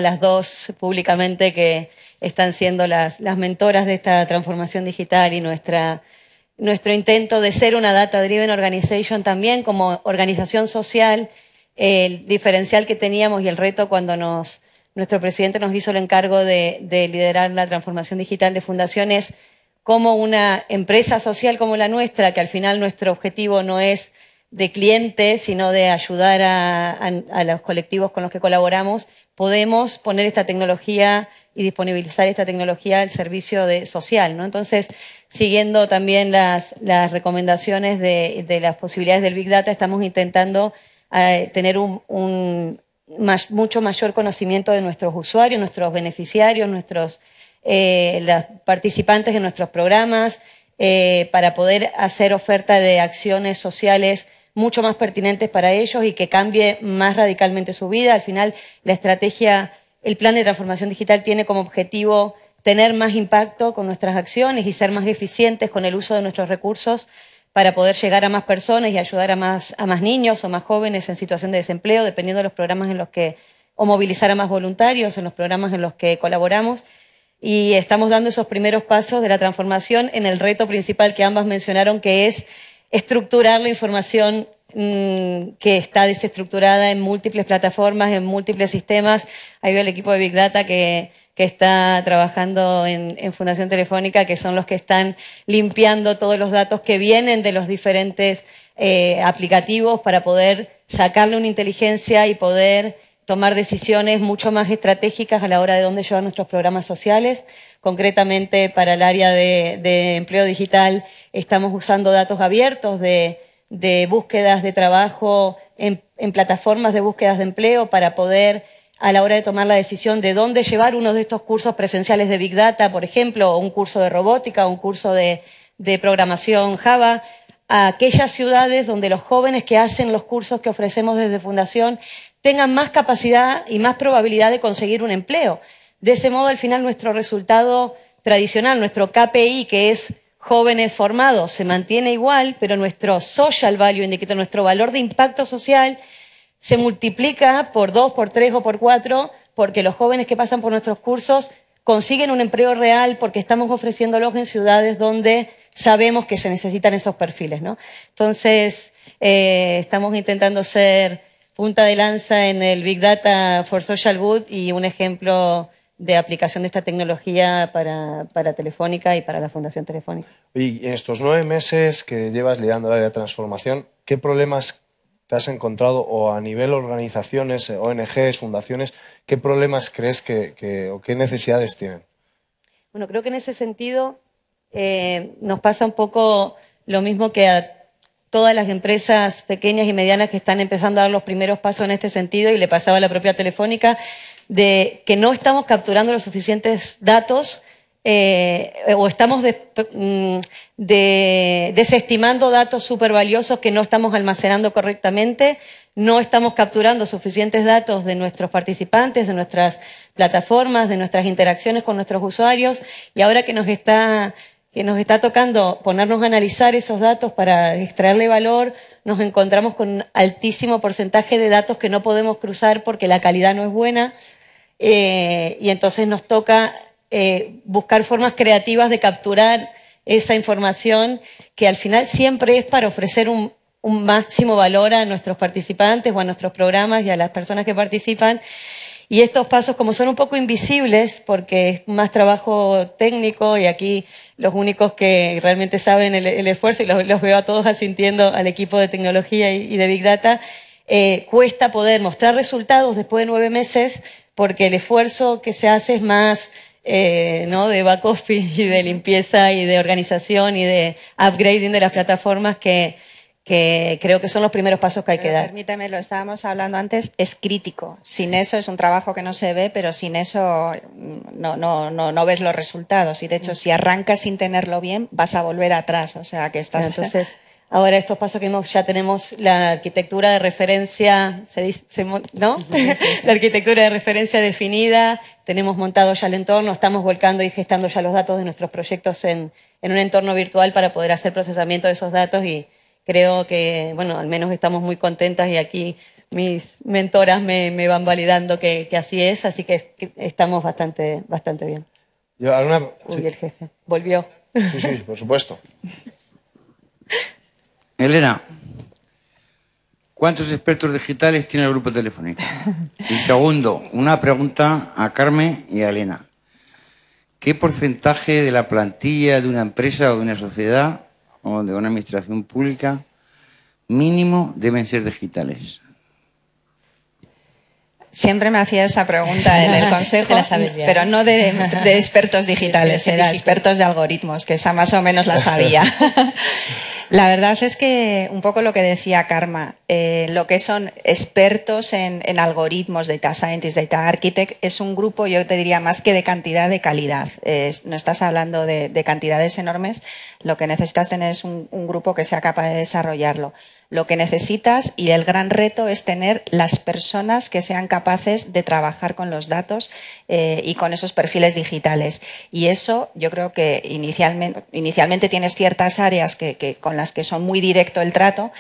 las dos públicamente que están siendo las mentoras de esta transformación digital y nuestro intento de ser una data-driven organization también como organización social, el diferencial que teníamos y el reto cuando nuestro presidente nos hizo el encargo de liderar la transformación digital de fundaciones como una empresa social como la nuestra, que al final nuestro objetivo no es de clientes, sino de ayudar a los colectivos con los que colaboramos, podemos poner esta tecnología y disponibilizar esta tecnología al servicio social, ¿no? Entonces, siguiendo también las recomendaciones de las posibilidades del Big Data, estamos intentando tener un mucho mayor conocimiento de nuestros usuarios, nuestros beneficiarios, los participantes de nuestros programas, para poder hacer oferta de acciones sociales mucho más pertinentes para ellos y que cambie más radicalmente su vida. Al final, la estrategia, el plan de transformación digital tiene como objetivo tener más impacto con nuestras acciones y ser más eficientes con el uso de nuestros recursos para poder llegar a más personas y ayudar a más niños o más jóvenes en situación de desempleo, dependiendo de los programas en los que, o movilizar a más voluntarios en los programas en los que colaboramos. Y estamos dando esos primeros pasos de la transformación en el reto principal que ambas mencionaron, que es estructurar la información que está desestructurada en múltiples plataformas, en múltiples sistemas. Ahí veo el equipo de Big Data que está trabajando en Fundación Telefónica, que son los que están limpiando todos los datos que vienen de los diferentes aplicativos para poder sacarle una inteligencia y poder tomar decisiones mucho más estratégicas a la hora de dónde llevar nuestros programas sociales. Concretamente, para el área de empleo digital, estamos usando datos abiertos de búsquedas de trabajo en plataformas de búsquedas de empleo para poder, a la hora de tomar la decisión de dónde llevar uno de estos cursos presenciales de Big Data, por ejemplo, o un curso de robótica o un curso de programación Java, a aquellas ciudades donde los jóvenes que hacen los cursos que ofrecemos desde Fundación tengan más capacidad y más probabilidad de conseguir un empleo. De ese modo, al final, nuestro resultado tradicional, nuestro KPI, que es jóvenes formados, se mantiene igual, pero nuestro social value indicator, nuestro valor de impacto social, se multiplica por 2, por 3 o por 4, porque los jóvenes que pasan por nuestros cursos consiguen un empleo real porque estamos ofreciéndolos en ciudades donde sabemos que se necesitan esos perfiles, ¿no? Entonces, estamos intentando ser punta de lanza en el Big Data for Social Good y un ejemplo de aplicación de esta tecnología para Telefónica y para la Fundación Telefónica. Y en estos 9 meses que llevas liderando el área de transformación, ¿qué problemas te has encontrado o a nivel organizaciones, ONGs, fundaciones, qué problemas crees o qué necesidades tienen? Bueno, creo que en ese sentido nos pasa un poco lo mismo que a todas las empresas pequeñas y medianas que están empezando a dar los primeros pasos en este sentido, y le pasaba a la propia Telefónica, de que no estamos capturando los suficientes datos o estamos desestimando datos súper valiosos que no estamos almacenando correctamente, no estamos capturando suficientes datos de nuestros participantes, de nuestras plataformas, de nuestras interacciones con nuestros usuarios, y ahora que nos está tocando ponernos a analizar esos datos para extraerle valor, nos encontramos con un altísimo porcentaje de datos que no podemos cruzar porque la calidad no es buena, y entonces nos toca buscar formas creativas de capturar esa información que al final siempre es para ofrecer un máximo valor a nuestros participantes o a nuestros programas y a las personas que participan. Y estos pasos, como son un poco invisibles, porque es más trabajo técnico y aquí los únicos que realmente saben el esfuerzo, y los veo a todos asintiendo al equipo de tecnología y de Big Data, cuesta poder mostrar resultados después de 9 meses porque el esfuerzo que se hace es más ¿no? de back office y de limpieza y de organización y de upgrading de las plataformas que creo que son los primeros pasos que hay que dar. Permíteme, lo estábamos hablando antes, es crítico. Sin eso es un trabajo que no se ve, pero sin eso no ves los resultados. Y de hecho, si arrancas sin tenerlo bien, vas a volver atrás. O sea, que estás... Entonces, ahora estos pasos que ya tenemos la arquitectura de referencia, ¿no? La arquitectura de referencia definida, tenemos montado ya el entorno, estamos volcando y gestando ya los datos de nuestros proyectos en un entorno virtual para poder hacer procesamiento de esos datos, y creo que, bueno, al menos estamos muy contentas y aquí mis mentoras me van validando que así es, así que estamos bastante bien. Uy, el jefe, volvió. Sí, por supuesto. Elena, ¿cuántos expertos digitales tiene el Grupo Telefónica? Y segundo, una pregunta a Carmen y a Elena. ¿Qué porcentaje de la plantilla de una empresa o de una sociedad o de una administración pública mínimo deben ser digitales? Siempre me hacía esa pregunta en el consejo, la sabes ya. pero no de expertos digitales, era expertos de algoritmos, que esa más o menos la sabía. La verdad es que, un poco lo que decía Karma, lo que son expertos en algoritmos, data scientist, data architect, es un grupo, yo te diría, más que de cantidad, de calidad. No estás hablando de cantidades enormes, lo que necesitas tener es un grupo que sea capaz de desarrollarlo. Lo que necesitas, y el gran reto, es tener las personas que sean capaces de trabajar con los datos y con esos perfiles digitales. Y eso, yo creo que inicialmente tienes ciertas áreas con las que son muy directo el trato,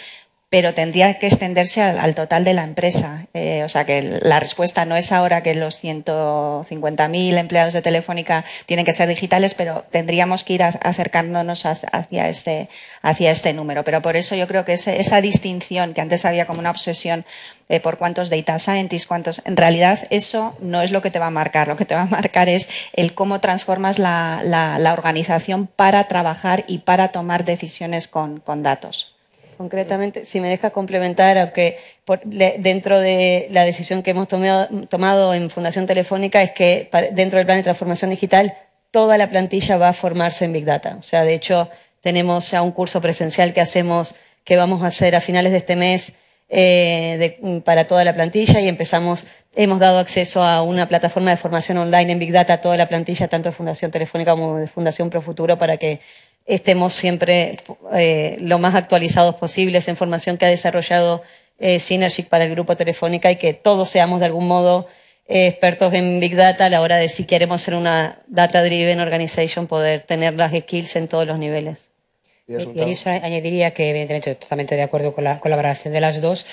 pero tendría que extenderse al total de la empresa. O sea que la respuesta no es ahora que los 150.000 empleados de Telefónica tienen que ser digitales, pero tendríamos que ir acercándonos hacia este número. Pero por eso yo creo que esa distinción que antes había como una obsesión por cuántos data scientists, en realidad eso no es lo que te va a marcar. Lo que te va a marcar es el cómo transformas la organización para trabajar y para tomar decisiones con datos. Concretamente, si me dejas complementar, aunque dentro de la decisión que hemos tomado en Fundación Telefónica es que dentro del plan de transformación digital toda la plantilla va a formarse en Big Data. O sea, de hecho, tenemos ya un curso presencial que vamos a hacer a finales de este mes para toda la plantilla, y hemos dado acceso a una plataforma de formación online en Big Data a toda la plantilla, tanto de Fundación Telefónica como de Fundación Profuturo, para que estemos siempre lo más actualizados posibles en información que ha desarrollado Synergy para el Grupo Telefónica y que todos seamos de algún modo expertos en Big Data a la hora de si queremos ser una data-driven organization, poder tener las skills en todos los niveles. Y a eso añadiría que, evidentemente, totalmente de acuerdo con la colaboración de las dos,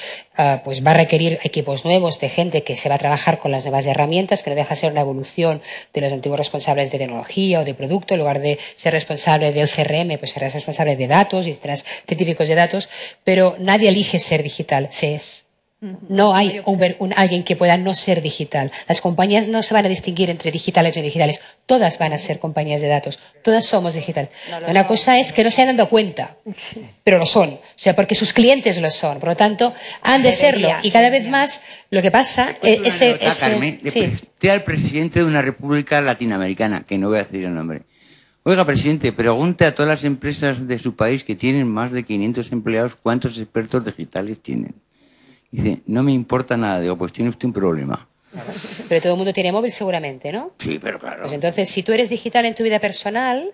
pues va a requerir equipos nuevos de gente que se va a trabajar con las nuevas herramientas, que no deja de ser una evolución de los antiguos responsables de tecnología o de producto. En lugar de ser responsable del CRM, pues serás responsable de datos y serás científicos de datos, pero nadie elige ser digital, se es. No hay alguien que pueda no ser digital. Las compañías no se van a distinguir entre digitales y no digitales. Todas van a ser compañías de datos. Todas somos digitales. Una cosa es que no se han dado cuenta, pero lo son. O sea, porque sus clientes lo son. Por lo tanto, han de serlo. Y cada vez más lo que pasa es... Carmen, le pregunté al presidente de una república latinoamericana, que no voy a decir el nombre. Oiga, presidente, pregunte a todas las empresas de su país que tienen más de 500 empleados cuántos expertos digitales tienen. Dice, no me importa nada. Digo, pues tiene usted un problema. Pero todo el mundo tiene móvil seguramente, ¿no? Sí, pero claro. Pues entonces, si tú eres digital en tu vida personal,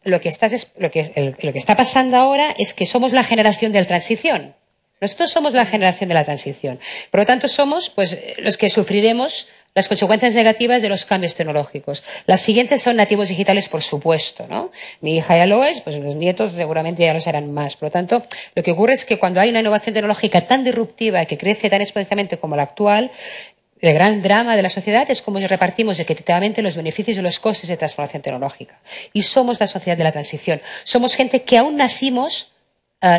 lo que está pasando ahora es que somos la generación de la transición. Nosotros somos la generación de la transición. Por lo tanto, somos pues, los que sufriremos las consecuencias negativas de los cambios tecnológicos. Las siguientes son nativos digitales, por supuesto, ¿no? Mi hija ya lo es, pues los nietos seguramente ya lo serán más. Por lo tanto, lo que ocurre es que cuando hay una innovación tecnológica tan disruptiva que crece tan exponencialmente como la actual, el gran drama de la sociedad es cómo repartimos equitativamente los beneficios y los costes de transformación tecnológica. Y somos la sociedad de la transición. Somos gente que aún nacimos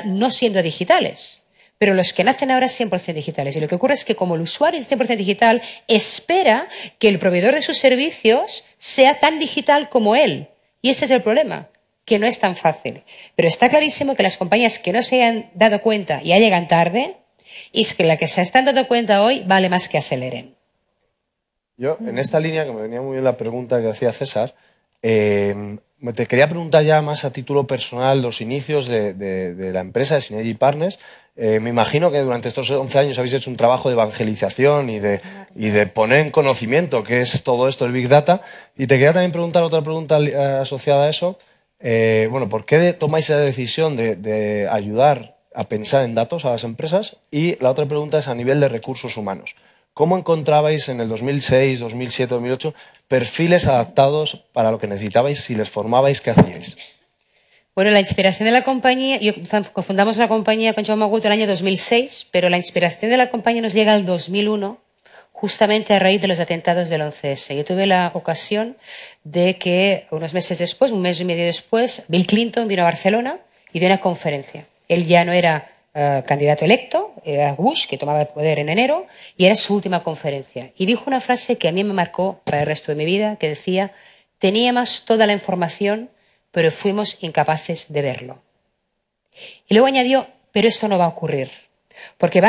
no siendo digitales. Pero los que nacen ahora 100% digitales. Y lo que ocurre es que como el usuario es 100% digital, espera que el proveedor de sus servicios sea tan digital como él. Y ese es el problema, que no es tan fácil. Pero está clarísimo que las compañías que no se hayan dado cuenta y ya llegan tarde, es que la que se están dando cuenta hoy vale más que aceleren. Yo, en esta línea, que me venía muy bien la pregunta que hacía César, te quería preguntar ya más a título personal los inicios de la empresa de Synergy Partners. Me imagino que durante estos 11 años habéis hecho un trabajo de evangelización y de poner en conocimiento qué es todo esto del Big Data. Y te quería también preguntar otra pregunta asociada a eso. Bueno, ¿por qué tomáis la decisión de ayudar a pensar en datos a las empresas? Y la otra pregunta es a nivel de recursos humanos. ¿Cómo encontrabais en el 2006, 2007, 2008 perfiles adaptados para lo que necesitabais? Si les formabais, ¿qué hacíais? Bueno, la inspiración de la compañía, fundamos la compañía con Jaume Agut en el año 2006, pero la inspiración de la compañía nos llega al 2001, justamente a raíz de los atentados del 11S. Yo tuve la ocasión de que unos meses después, un mes y medio después, Bill Clinton vino a Barcelona y dio una conferencia. Él ya no era candidato electo, era Bush, que tomaba el poder en enero, y era su última conferencia. Y dijo una frase que a mí me marcó para el resto de mi vida, que decía, teníamos toda la información, pero fuimos incapaces de verlo. Y luego añadió, pero eso no va a ocurrir. Porque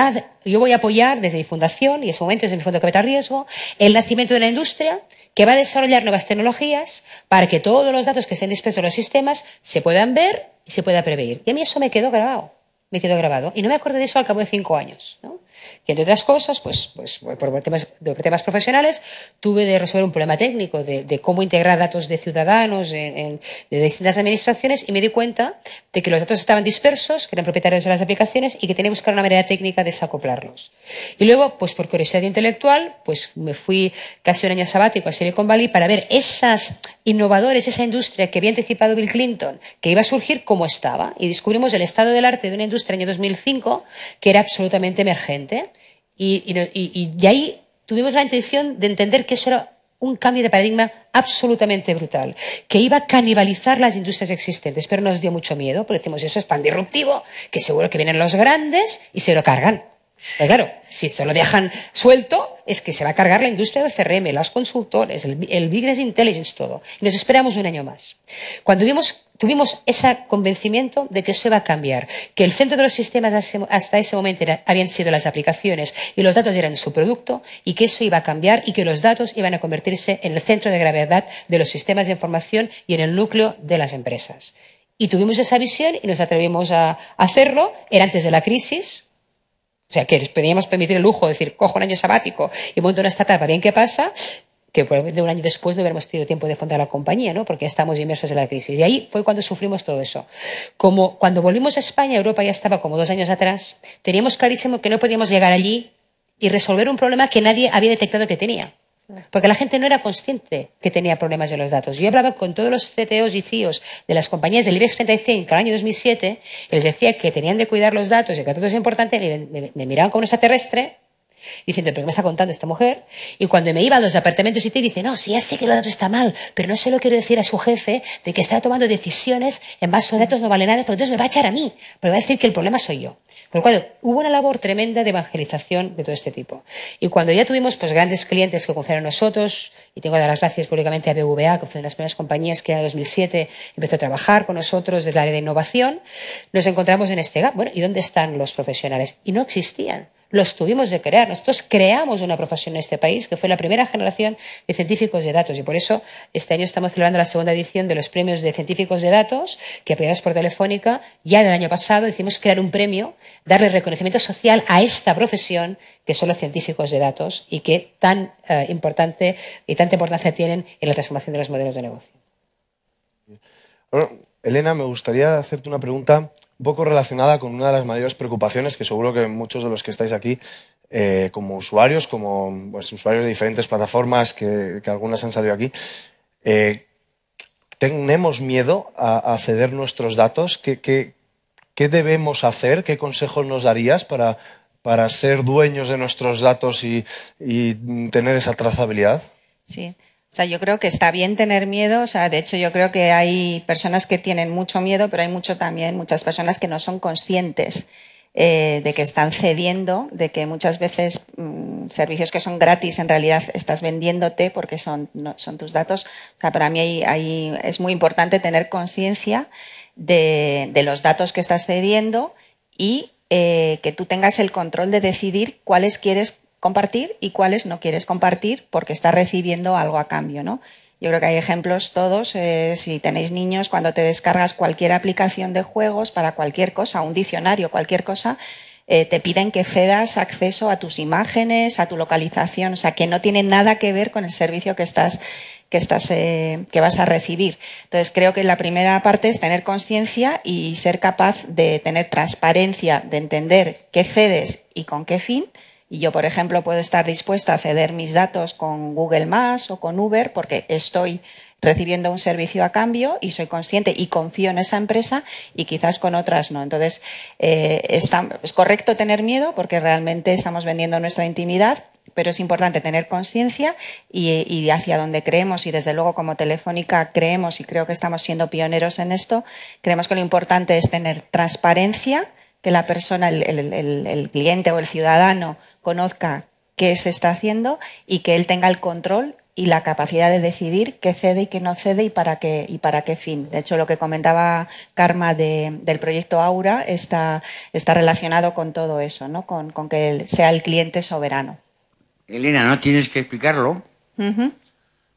yo voy a apoyar desde mi fundación, y en ese momento desde mi Fondo de Capital Riesgo, el nacimiento de la industria que va a desarrollar nuevas tecnologías para que todos los datos que estén dispersos en los sistemas se puedan ver y se pueda prever. Y a mí eso me quedó grabado. Y no me acuerdo de eso al cabo de 5 años, ¿no? Que entre otras cosas, pues por temas profesionales, tuve de resolver un problema técnico de cómo integrar datos de ciudadanos de distintas administraciones y me di cuenta de que los datos estaban dispersos, que eran propietarios de las aplicaciones y que tenía que buscar una manera técnica de desacoplarlos. Y luego, pues por curiosidad intelectual, pues me fui casi un año sabático a Silicon Valley para ver esas innovadores, esa industria que había anticipado Bill Clinton, que iba a surgir como estaba. Y descubrimos el estado del arte de una industria en el año 2005 que era absolutamente emergente. Y de ahí tuvimos la intuición de entender que eso era un cambio de paradigma absolutamente brutal, que iba a canibalizar las industrias existentes, pero nos dio mucho miedo, porque decimos, eso es tan disruptivo que seguro que vienen los grandes y se lo cargan. Pero claro, si se lo dejan suelto, es que se va a cargar la industria del CRM, los consultores, el Business Intelligence, todo. Y nos esperamos un año más. Cuando tuvimos ese convencimiento de que eso iba a cambiar, que el centro de los sistemas hasta ese momento habían sido las aplicaciones y los datos eran su producto, y que eso iba a cambiar y que los datos iban a convertirse en el centro de gravedad de los sistemas de información y en el núcleo de las empresas. Y tuvimos esa visión y nos atrevimos a hacerlo. Era antes de la crisis. O sea, que les podíamos permitir el lujo de decir, cojo un año sabático y monto una startup, a ver qué pasa. que probablemente un año después no hubiéramos tenido tiempo de fundar la compañía, ¿no? Porque ya estamos inmersos en la crisis. Y ahí fue cuando sufrimos todo eso. Como cuando volvimos a España, Europa ya estaba como 2 años atrás, teníamos clarísimo que no podíamos llegar allí y resolver un problema que nadie había detectado que tenía. Porque la gente no era consciente que tenía problemas de los datos. Yo hablaba con todos los CTOs y CIOs de las compañías del IBEX 35 al año 2007 y les decía que tenían de cuidar los datos y que todo es importante. Me miraban como un extraterrestre diciendo, ¿pero qué me está contando esta mujer? Y cuando me iba a los departamentos IT, dice, no, sí, ya sé que los datos están mal, pero no se lo quiero decir a su jefe de que está tomando decisiones en base a datos no vale nada, porque entonces me va a echar a mí, pero va a decir que el problema soy yo. Con lo cual, hubo una labor tremenda de evangelización de todo este tipo. Y cuando ya tuvimos pues, grandes clientes que confiaron en nosotros, y tengo que dar las gracias públicamente a BBVA, que fue una de las primeras compañías que en 2007 empezó a trabajar con nosotros desde el área de innovación, nos encontramos en este gap. Bueno, ¿y dónde están los profesionales? Y no existían. Los tuvimos de crear. Nosotros creamos una profesión en este país que fue la primera generación de científicos de datos y por eso este año estamos celebrando la segunda edición de los premios de científicos de datos que apoyados por Telefónica ya del año pasado hicimos crear un premio, darle reconocimiento social a esta profesión que son los científicos de datos y que tan importante y tanta importancia tienen en la transformación de los modelos de negocio. Bueno, Elena, me gustaría hacerte una pregunta un poco relacionada con una de las mayores preocupaciones que seguro que muchos de los que estáis aquí, como usuarios, como pues, usuarios de diferentes plataformas, que algunas han salido aquí, tenemos miedo a ceder nuestros datos. ¿Qué debemos hacer? ¿Qué consejos nos darías para ser dueños de nuestros datos y tener esa trazabilidad? Sí. O sea, yo creo que está bien tener miedo. O sea, de hecho, yo creo que hay personas que tienen mucho miedo, pero hay muchas personas que no son conscientes de que están cediendo, de que muchas veces servicios que son gratis en realidad estás vendiéndote porque son tus datos. O sea, para mí es muy importante tener conciencia de los datos que estás cediendo y que tú tengas el control de decidir cuáles quieres compartir y cuáles no quieres compartir porque estás recibiendo algo a cambio, ¿no? Yo creo que hay ejemplos todos. Si tenéis niños, cuando te descargas cualquier aplicación de juegos para cualquier cosa, un diccionario, cualquier cosa, te piden que cedas acceso a tus imágenes, a tu localización, o sea, que no tiene nada que ver con el servicio que vas a recibir. Entonces, creo que la primera parte es tener conciencia y ser capaz de tener transparencia, de entender qué cedes y con qué fin. Y yo, por ejemplo, puedo estar dispuesta a ceder mis datos con Google Maps o con Uber porque estoy recibiendo un servicio a cambio y soy consciente y confío en esa empresa y quizás con otras no. Entonces, es correcto tener miedo porque realmente estamos vendiendo nuestra intimidad, pero es importante tener conciencia y hacia donde creemos, y desde luego como Telefónica creemos y creo que estamos siendo pioneros en esto, creemos que lo importante es tener transparencia, que la persona, el cliente o el ciudadano conozca qué se está haciendo y que él tenga el control y la capacidad de decidir qué cede y qué no cede y para qué fin. De hecho, lo que comentaba Karma del proyecto Aura está relacionado con todo eso, ¿no? Con que él sea el cliente soberano. Elena, no tienes que explicarlo,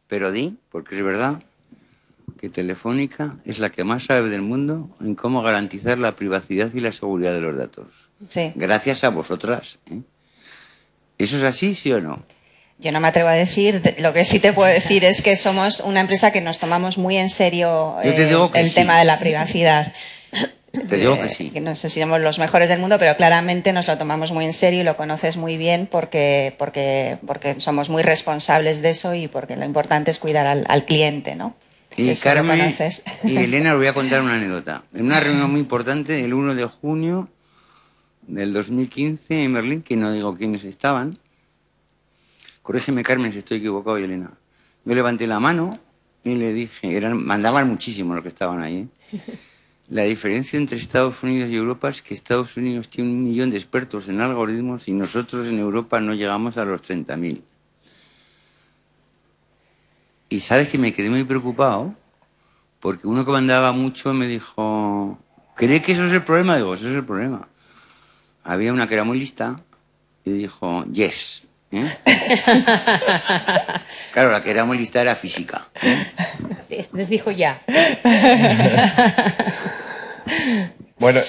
pero di, porque es verdad que Telefónica es la que más sabe del mundo en cómo garantizar la privacidad y la seguridad de los datos. Sí. Gracias a vosotras. ¿Eso es así, sí o no? Yo no me atrevo a decir. Lo que sí te puedo decir es que somos una empresa que nos tomamos muy en serio el tema de la privacidad. Te digo que sí. Que no sé si somos los mejores del mundo, pero claramente nos lo tomamos muy en serio y lo conoces muy bien porque somos muy responsables de eso y porque lo importante es cuidar al cliente, ¿no? Y Carmen y Elena, os voy a contar una anécdota. En una reunión muy importante, el 1 de junio del 2015 en Berlín, que no digo quiénes estaban, corrígeme Carmen si estoy equivocado y Elena, yo levanté la mano y le dije, mandaban muchísimo los que estaban ahí, la diferencia entre Estados Unidos y Europa es que Estados Unidos tiene 1 millón de expertos en algoritmos y nosotros en Europa no llegamos a los 30.000. Y sabes que me quedé muy preocupado porque uno que mandaba mucho me dijo, ¿cree que eso es el problema? Digo, eso es el problema. Había una que era muy lista y dijo, yes. Claro, la que era muy lista era física. Les dijo ya. Bueno,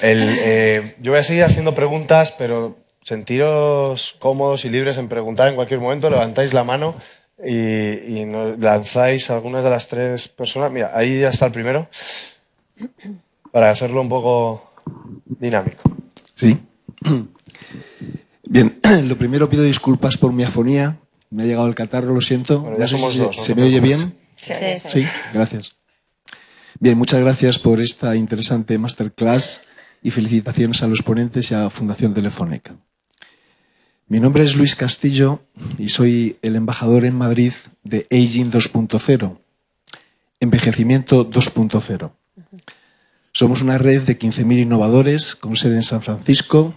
yo voy a seguir haciendo preguntas, pero sentiros cómodos y libres en preguntar en cualquier momento. Levantáis la mano y nos lanzáis algunas de las 3 personas. Mira, ahí ya está el primero, para hacerlo un poco dinámico. Sí. Bien, lo primero pido disculpas por mi afonía. Me ha llegado el catarro, lo siento. Bueno, ya no sé somos si dos, ¿Se me oye bien? Sí. Sí, gracias. Bien, muchas gracias por esta interesante masterclass y felicitaciones a los ponentes y a Fundación Telefónica. Mi nombre es Luis Castillo y soy el embajador en Madrid de Aging 2.0, Envejecimiento 2.0. Somos una red de 15.000 innovadores con sede en San Francisco,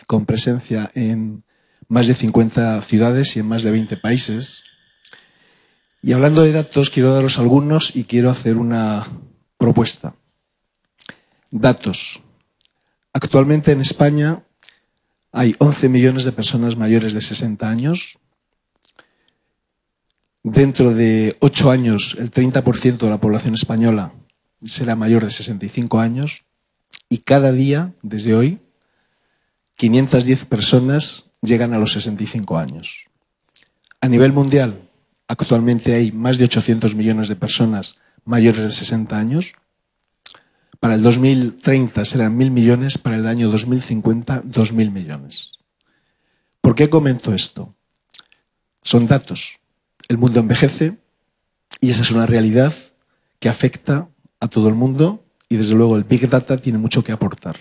con presencia en más de 50 ciudades y en más de 20 países. Y hablando de datos, quiero daros algunos y quiero hacer una propuesta. Datos. Actualmente en España hay 11 millones de personas mayores de 60 años. Dentro de 8 años, el 30% de la población española será mayor de 65 años. Y cada día, desde hoy, 510 personas llegan a los 65 años. A nivel mundial, actualmente hay más de 800 millones de personas mayores de 60 años. Para el 2030 serán 1.000 millones, para el año 2050, 2.000 millones. ¿Por qué comento esto? Son datos. El mundo envejece y esa es una realidad que afecta a todo el mundo y desde luego el Big Data tiene mucho que aportar.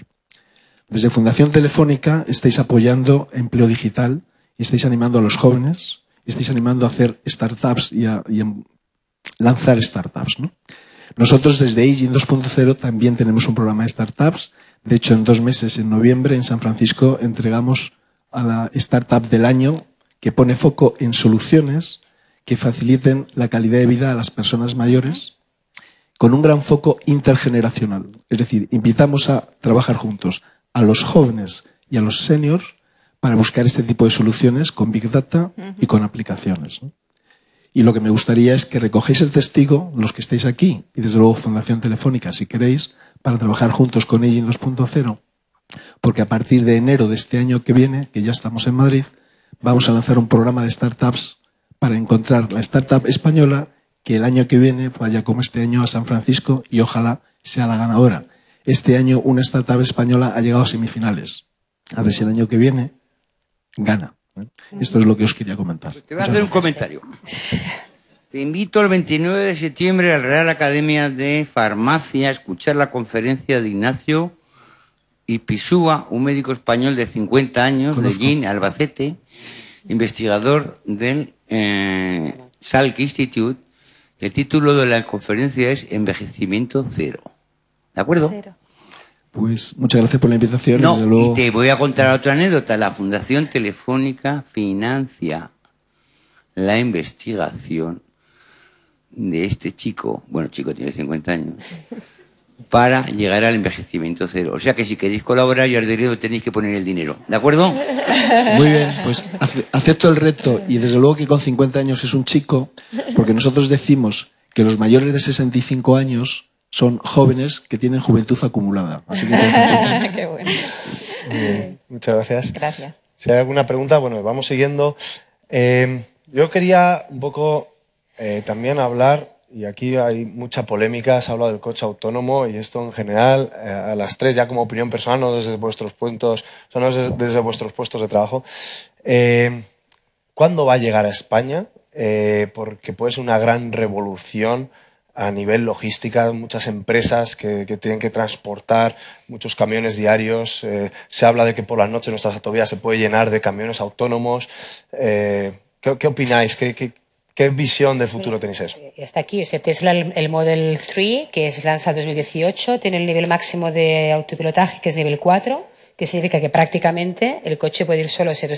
Desde Fundación Telefónica estáis apoyando empleo digital y estáis animando a los jóvenes, y estáis animando a hacer startups y a lanzar startups, ¿no? Nosotros desde Aging 2.0 también tenemos un programa de startups. De hecho, en 2 meses, en noviembre, en San Francisco, entregamos a la Startup del Año, que pone foco en soluciones que faciliten la calidad de vida a las personas mayores, con un gran foco intergeneracional. Es decir, invitamos a trabajar juntos a los jóvenes y a los seniors para buscar este tipo de soluciones con Big Data y con aplicaciones, ¿no? Y lo que me gustaría es que recogéis el testigo, los que estáis aquí, y desde luego Fundación Telefónica, si queréis, para trabajar juntos con Aging 2.0, porque a partir de enero de este año que viene, que ya estamos en Madrid, vamos a lanzar un programa de startups para encontrar la startup española que el año que viene vaya como este año a San Francisco y ojalá sea la ganadora. Este año una startup española ha llegado a semifinales. A ver si el año que viene gana. Esto es lo que os quería comentar. Te voy a hacer un comentario. Te invito el 29 de septiembre al Real Academia de Farmacia a escuchar la conferencia de Ignacio Ipisúa, un médico español de 50 años, de Gin, Albacete, investigador del Salk Institute. El título de la conferencia es Envejecimiento Cero. ¿De acuerdo? Cero. Pues muchas gracias por la invitación. No, desde luego... y te voy a contar otra anécdota. La Fundación Telefónica financia la investigación de este chico, bueno, chico tiene 50 años, para llegar al envejecimiento cero. O sea que si queréis colaborar, ya os diré dónde tenéis que poner el dinero. ¿De acuerdo? Muy bien, pues acepto el reto y desde luego que con 50 años es un chico, porque nosotros decimos que los mayores de 65 años son jóvenes que tienen juventud acumulada. Así que Qué bueno. Muchas gracias. Gracias. Si hay alguna pregunta, bueno, vamos siguiendo. Yo quería un poco también hablar, y aquí hay mucha polémica, se ha hablado del coche autónomo y esto en general, a las 3 ya como opinión personal, no desde vuestros puntos, o sea, no desde vuestros puestos de trabajo. ¿Cuándo va a llegar a España? Porque puede ser una gran revolución a nivel logística, muchas empresas que tienen que transportar muchos camiones diarios. Se habla de que por la noche nuestra autovía se puede llenar de camiones autónomos. ¿Qué opináis? ¿Qué visión de futuro tenéis eso? Está aquí, Tesla, el Model 3, que es lanzado en 2018, tiene el nivel máximo de autopilotaje, que es nivel 4, que significa que prácticamente el coche puede ir solo. Si tú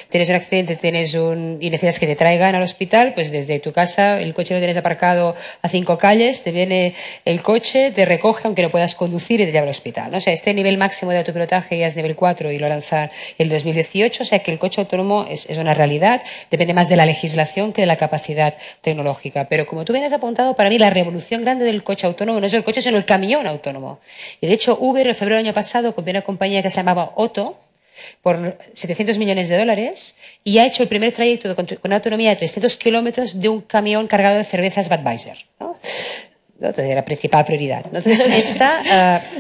tienes un accidente y necesitas que te traigan al hospital, pues desde tu casa el coche lo tienes aparcado a 5 calles, te viene el coche, te recoge, aunque no puedas conducir, y te lleva al hospital, ¿no? O sea, este nivel máximo de autopilotaje ya es nivel 4 y lo lanzan en 2018, o sea que el coche autónomo es una realidad, depende más de la legislación que de la capacidad tecnológica. Pero como tú bien has apuntado, para mí la revolución grande del coche autónomo no es el coche, sino el camión autónomo. Y de hecho Uber, en febrero del año pasado, compró una compañía que se llamaba Otto, por 700 millones de dólares y ha hecho el primer trayecto con una autonomía de 300 kilómetros de un camión cargado de cervezas Budweiser, ¿no? Entonces, la principal prioridad. Entonces,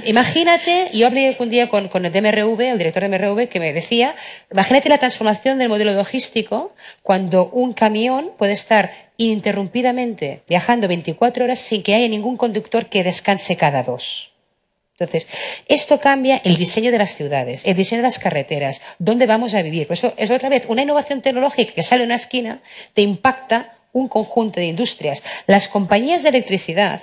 imagínate, yo hablé un día con el DMRV, el director de MRV, que me decía, imagínate la transformación del modelo logístico cuando un camión puede estar ininterrumpidamente viajando 24 horas sin que haya ningún conductor que descanse cada 2. Entonces, esto cambia el diseño de las ciudades, el diseño de las carreteras, dónde vamos a vivir. Por eso es otra vez una innovación tecnológica que sale de una esquina, te impacta un conjunto de industrias. Las compañías de electricidad,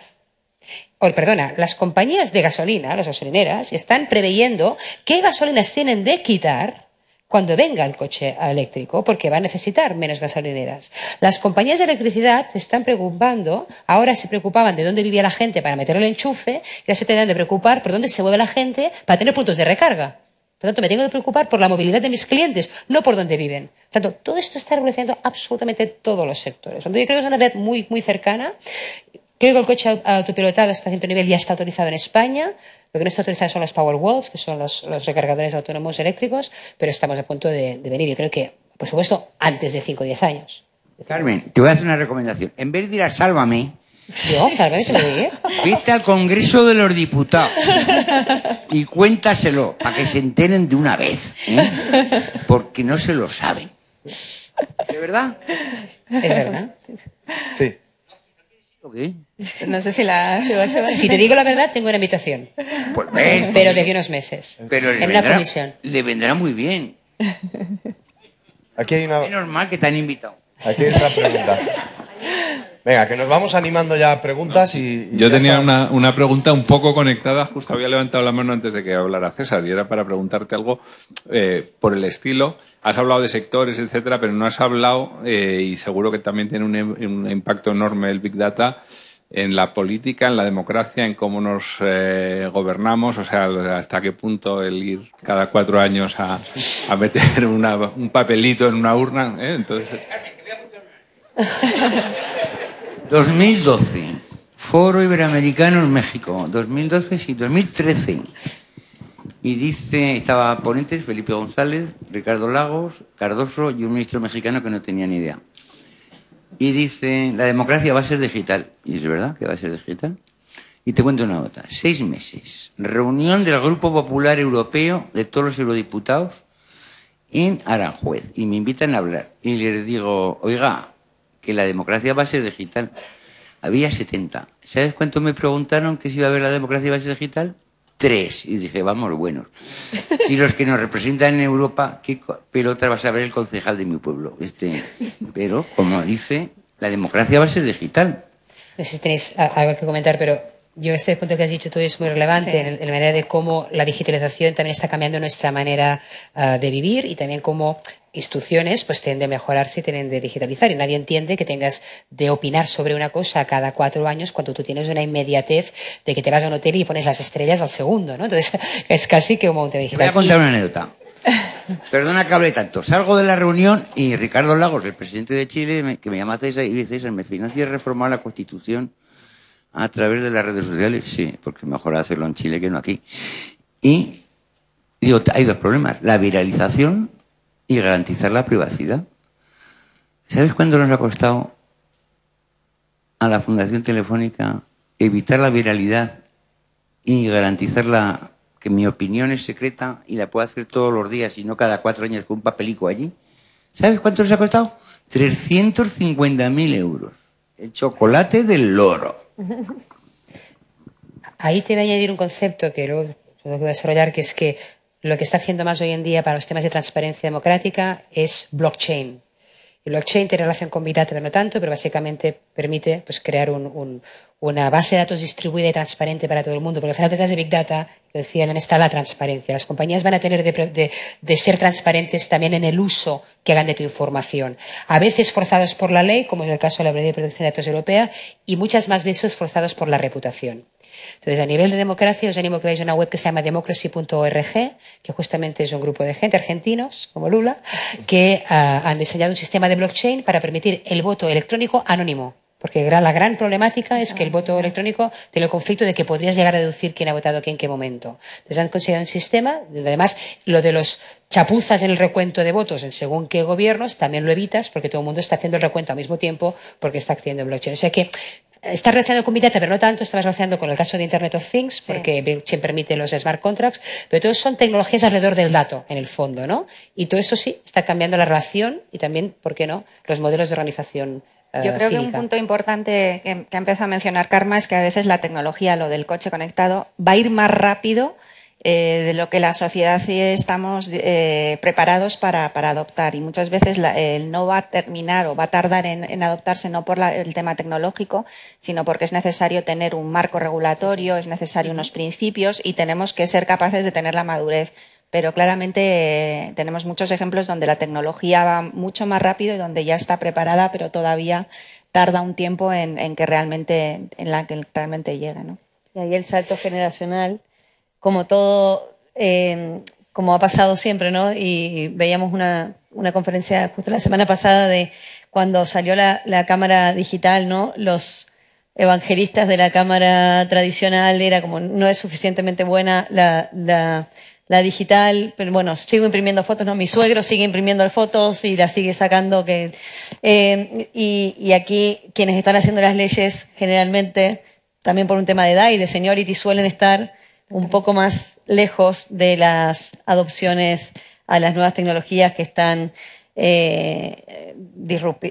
las compañías de gasolina, las gasolineras, están preveyendo qué gasolinas tienen de quitar cuando venga el coche eléctrico, porque va a necesitar menos gasolineras. Las compañías de electricidad se están preocupando, ahora se preocupaban de dónde vivía la gente para meter el enchufe, ya se tendrán de preocupar por dónde se mueve la gente para tener puntos de recarga. Por lo tanto, me tengo que preocupar por la movilidad de mis clientes, no por dónde viven. Por tanto, todo esto está revolucionando absolutamente todos los sectores. Yo creo que es una red muy, muy cercana. Creo que el coche autopilotado hasta cierto nivel ya está autorizado en España. Lo que no está autorizado son las Powerwalls, que son los recargadores autónomos eléctricos, pero estamos a punto de venir. Yo creo que, por supuesto, antes de 5 o 10 años. Carmen, te voy a hacer una recomendación. En vez de ir a Sálvame, Sálvame, se lo digo. Vete al Congreso de los Diputados y cuéntaselo para que se enteren de una vez, ¿eh? Porque no se lo saben. ¿De verdad? Es verdad. Sí. ¿O qué? No sé si la va a llevar. Si te digo la verdad, tengo una invitación. Pues ves, Pero de aquí a unos meses. pero en una comisión. le vendrá muy bien. Aquí hay una... Menos mal que te han invitado. Aquí hay otra pregunta. Venga, que nos vamos animando ya a preguntas y Yo ya tenía está. una pregunta un poco conectada, justo había levantado la mano antes de que hablara César, y era para preguntarte algo por el estilo. Has hablado de sectores, etcétera, pero no has hablado, y seguro que también tiene un impacto enorme el Big Data, en la política, en la democracia, en cómo nos gobernamos, o sea, hasta qué punto el ir cada 4 años a meter un papelito en una urna, ¿eh? Entonces... 2012, Foro Iberoamericano en México. 2012, sí, 2013. Y dice, estaba ponentes Felipe González, Ricardo Lagos, Cardoso y un ministro mexicano que no tenía ni idea. Y dice, la democracia va a ser digital. Y es verdad que va a ser digital. Y te cuento una nota. 6 meses. Reunión del Grupo Popular Europeo de todos los eurodiputados en Aranjuez. Y me invitan a hablar. Y les digo, oiga, que la democracia va a ser digital. Había 70. ¿Sabes cuánto me preguntaron que si iba a haber la democracia va a ser digital? 3. Y dije, vamos, buenos. Si los que nos representan en Europa, ¿qué pelota va a saber el concejal de mi pueblo? Pero, como dice, la democracia va a ser digital. No sé si tenéis algo que comentar, pero yo este punto que has dicho tú es muy relevante, sí, en la manera de cómo la digitalización también está cambiando nuestra manera de vivir y también cómo instituciones pues tienden a mejorarse y tienden de digitalizar. Y nadie entiende que tengas de opinar sobre una cosa cada 4 años cuando tú tienes una inmediatez de que te vas a un hotel y pones las estrellas al segundo, ¿no? Entonces es casi que como un tema digital. Te voy a contar una anécdota. Perdona que hable tanto. Salgo de la reunión y Ricardo Lagos, el presidente de Chile, que me llama César y dice, César, ¿me financias reformar la Constitución a través de las redes sociales? Sí, porque es mejor hacerlo en Chile que no aquí. Y digo, hay 2 problemas. La viralización y garantizar la privacidad. ¿Sabes cuánto nos ha costado a la Fundación Telefónica evitar la viralidad y garantizar que mi opinión es secreta y la puedo hacer todos los días y no cada 4 años con un papelico allí? ¿Sabes cuánto nos ha costado? 350.000 euros. El chocolate del loro. Ahí te voy a añadir un concepto que luego tengo que desarrollar, que es que lo que está haciendo más hoy en día para los temas de transparencia democrática es blockchain. El blockchain tiene relación con Big Data, pero no tanto, pero básicamente permite pues, crear una base de datos distribuida y transparente para todo el mundo. Porque al final detrás de Big Data, que decían, está la transparencia. Las compañías van a tener de ser transparentes también en el uso que hagan de tu información. A veces forzados por la ley, como es el caso de la Ley de Protección de Datos Europea, y muchas más veces forzados por la reputación. Entonces, a nivel de democracia, os animo a que veáis una web que se llama democracy.org, que justamente es un grupo de gente, argentinos, como Lula, que han diseñado un sistema de blockchain para permitir el voto electrónico anónimo. Porque la gran problemática es que el voto electrónico tiene el conflicto de que podrías llegar a deducir quién ha votado qué en qué momento. Entonces han conseguido un sistema donde además lo de los chapuzas en el recuento de votos en según qué gobiernos también lo evitas porque todo el mundo está haciendo el recuento al mismo tiempo porque está accediendo en blockchain. O sea que está relacionado con Big Data, pero no tanto. Estabas relacionado con el caso de Internet of Things, porque blockchain permite los smart contracts, pero todos son tecnologías alrededor del dato, en el fondo, ¿no? Y todo eso sí está cambiando la relación y también, ¿por qué no?, los modelos de organización. Yo creo que un punto importante que ha empezado a mencionar Karma es que a veces la tecnología, lo del coche conectado, va a ir más rápido de lo que la sociedad estamos preparados para adoptar. Y muchas veces no va a terminar o va a tardar en adoptarse no por el tema tecnológico, sino porque es necesario tener un marco regulatorio, es necesario unos principios y tenemos que ser capaces de tener la madurez. Pero claramente tenemos muchos ejemplos donde la tecnología va mucho más rápido y donde ya está preparada, pero todavía tarda un tiempo en que realmente llegue, ¿no? Y ahí el salto generacional, como todo, como ha pasado siempre, ¿no? Y veíamos una conferencia justo la semana pasada de cuando salió la cámara digital, ¿no? Los evangelistas de la cámara tradicional era como no es suficientemente buena la digital, pero bueno, sigo imprimiendo fotos, ¿no? Mi suegro sigue imprimiendo fotos y las sigue sacando. Y aquí quienes están haciendo las leyes generalmente, también por un tema de edad y de seniority, suelen estar un poco más lejos de las adopciones a las nuevas tecnologías que están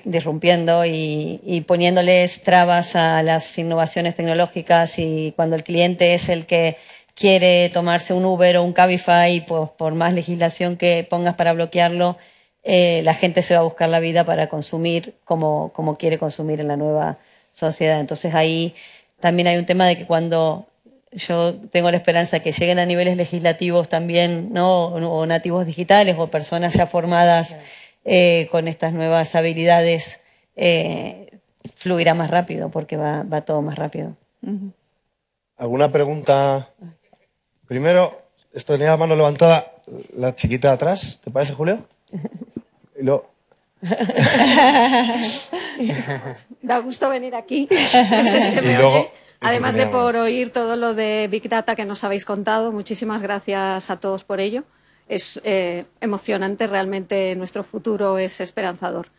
disrumpiendo y poniéndoles trabas a las innovaciones tecnológicas. Y cuando el cliente es el que quiere tomarse un Uber o un Cabify, pues por más legislación que pongas para bloquearlo, la gente se va a buscar la vida para consumir como quiere consumir en la nueva sociedad. Entonces ahí también hay un tema de que cuando yo tengo la esperanza que lleguen a niveles legislativos también, ¿no? O nativos digitales o personas ya formadas con estas nuevas habilidades, fluirá más rápido porque va todo más rápido. ¿Alguna pregunta? Primero, esto tenía la mano levantada, la chiquita de atrás, ¿te parece, Julio? Y luego... Da gusto venir aquí. No sé si se me oye. Además de por oír todo lo de Big Data que nos habéis contado, muchísimas gracias a todos por ello. Es emocionante, realmente nuestro futuro es esperanzador.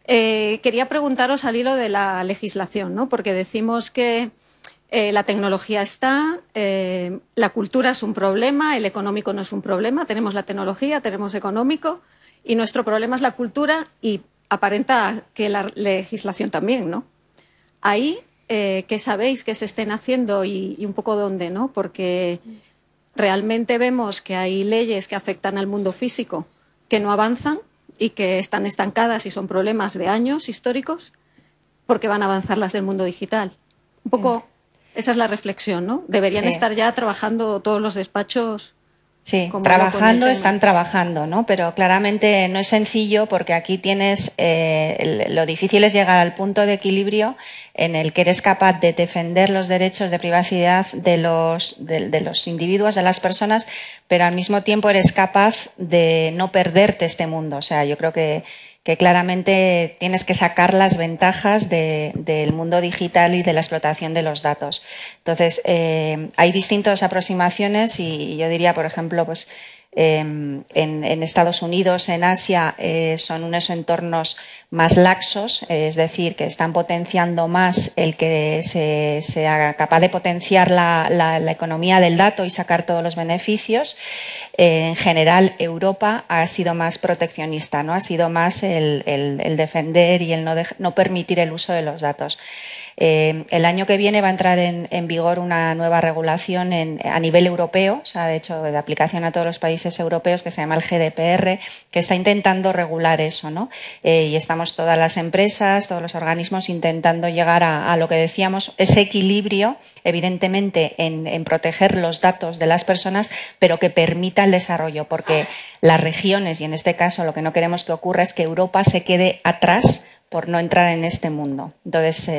Quería preguntaros al hilo de la legislación, ¿no? Porque decimos que la tecnología está, la cultura es un problema, el económico no es un problema, tenemos la tecnología, tenemos económico y nuestro problema es la cultura y aparenta que la legislación también, ¿no? Ahí, ¿qué sabéis que se estén haciendo y un poco dónde, ¿no? Porque realmente vemos que hay leyes que afectan al mundo físico que no avanzan y que están estancadas y son problemas de años históricos porque van a avanzar las del mundo digital. Un poco... Esa es la reflexión, ¿no? Deberían estar ya trabajando todos los despachos. Sí, trabajando, están trabajando, ¿no? Pero claramente no es sencillo porque aquí tienes, lo difícil es llegar al punto de equilibrio en el que eres capaz de defender los derechos de privacidad de los individuos, de las personas, pero al mismo tiempo eres capaz de no perderte este mundo. O sea, yo creo que claramente tienes que sacar las ventajas del mundo digital y de la explotación de los datos. Entonces, hay distintas aproximaciones y yo diría, por ejemplo, pues en Estados Unidos, en Asia, son unos entornos más laxos, es decir, que están potenciando más el que se haga capaz de potenciar la economía del dato y sacar todos los beneficios. En general, Europa ha sido más proteccionista, ¿no? Ha sido más el defender y el no permitir el uso de los datos. El año que viene va a entrar en vigor una nueva regulación a nivel europeo, o sea, de hecho, de aplicación a todos los países europeos, que se llama el GDPR, que está intentando regular eso, ¿no? Y estamos todas las empresas, todos los organismos intentando llegar a lo que decíamos, ese equilibrio, evidentemente, en proteger los datos de las personas, pero que permita el desarrollo, porque las regiones, y en este caso lo que no queremos que ocurra es que Europa se quede atrás por no entrar en este mundo. Entonces,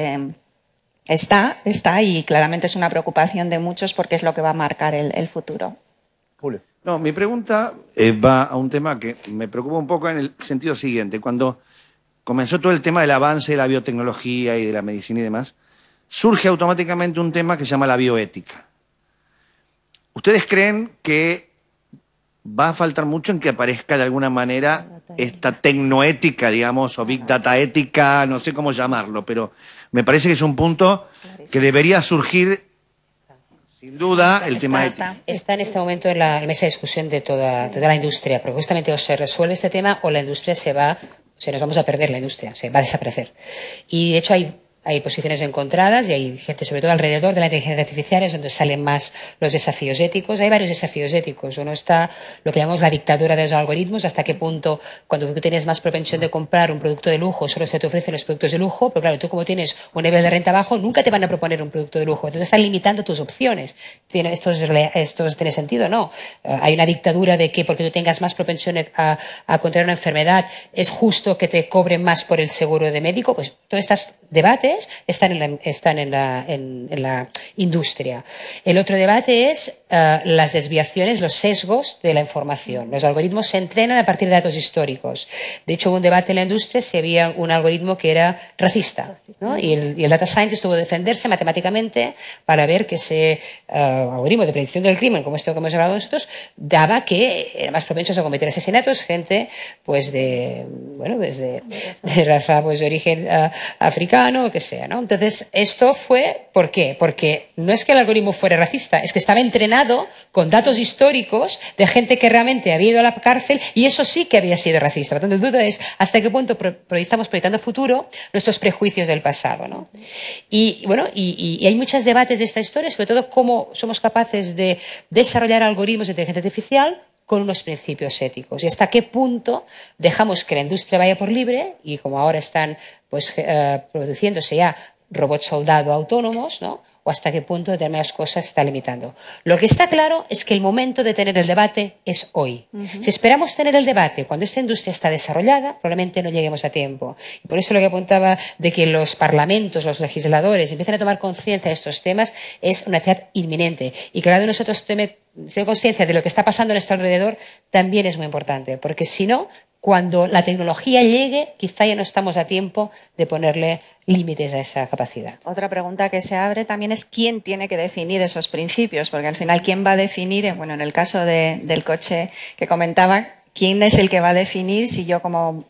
está y claramente es una preocupación de muchos porque es lo que va a marcar el futuro. Julio. No, mi pregunta va a un tema que me preocupa un poco en el sentido siguiente. Cuando comenzó todo el tema del avance de la biotecnología y de la medicina y demás, surge automáticamente un tema que se llama la bioética. ¿Ustedes creen que va a faltar mucho en que aparezca de alguna manera esta tecnoética, digamos, o big data ética, no sé cómo llamarlo, pero me parece que es un punto que debería surgir, sin duda, el tema ético? Está en este momento en la mesa de discusión de toda la industria, porque justamente o se resuelve este tema o la industria nos vamos a perder la industria, se va a desaparecer. Y de hecho hay posiciones encontradas y hay gente, sobre todo alrededor de la inteligencia artificial, es donde salen más los desafíos éticos. Hay varios desafíos éticos. Uno está lo que llamamos la dictadura de los algoritmos, hasta qué punto, cuando tú tienes más propensión de comprar un producto de lujo, solo se te ofrecen los productos de lujo, pero claro, tú como tienes un nivel de renta bajo, nunca te van a proponer un producto de lujo. Entonces están limitando tus opciones. ¿Esto tiene sentido? No. Hay una dictadura de que porque tú tengas más propensión a contraer una enfermedad, es justo que te cobren más por el seguro de médico. Pues todos estos debates están en la industria. El otro debate es las desviaciones, los sesgos de la información. Los algoritmos se entrenan a partir de datos históricos. De hecho, hubo un debate en la industria si había un algoritmo que era racista, ¿no? Y el data scientist tuvo que defenderse matemáticamente para ver que ese algoritmo de predicción del crimen, como esto que hemos hablado nosotros, daba que era más propensos a cometer asesinatos gente pues de raza, pues de origen africano o que sea, ¿no? Entonces, esto fue, ¿por qué? Porque no es que el algoritmo fuera racista, es que estaba entrenado con datos históricos de gente que realmente había ido a la cárcel y eso sí que había sido racista. Por tanto, el duda es hasta qué punto estamos proyectando futuro nuestros prejuicios del pasado, ¿no? Y bueno, y hay muchos debates de esta historia, sobre todo cómo somos capaces de desarrollar algoritmos de inteligencia artificial con unos principios éticos y hasta qué punto dejamos que la industria vaya por libre y como ahora están pues produciéndose ya robots soldado autónomos, ¿no? O hasta qué punto determinadas cosas se está limitando. Lo que está claro es que el momento de tener el debate es hoy. Si esperamos tener el debate cuando esta industria está desarrollada, probablemente no lleguemos a tiempo. Y por eso lo que apuntaba de que los parlamentos, los legisladores empiecen a tomar conciencia de estos temas es una necesidad inminente. Y que cada uno de nosotros tome conciencia de lo que está pasando a nuestro alrededor también es muy importante. Porque si no, cuando la tecnología llegue, quizá ya no estamos a tiempo de ponerle límites a esa capacidad. Otra pregunta que se abre también es quién tiene que definir esos principios, porque al final, ¿quién va a definir? Bueno, en el caso del coche que comentaba, ¿quién es el que va a definir si yo como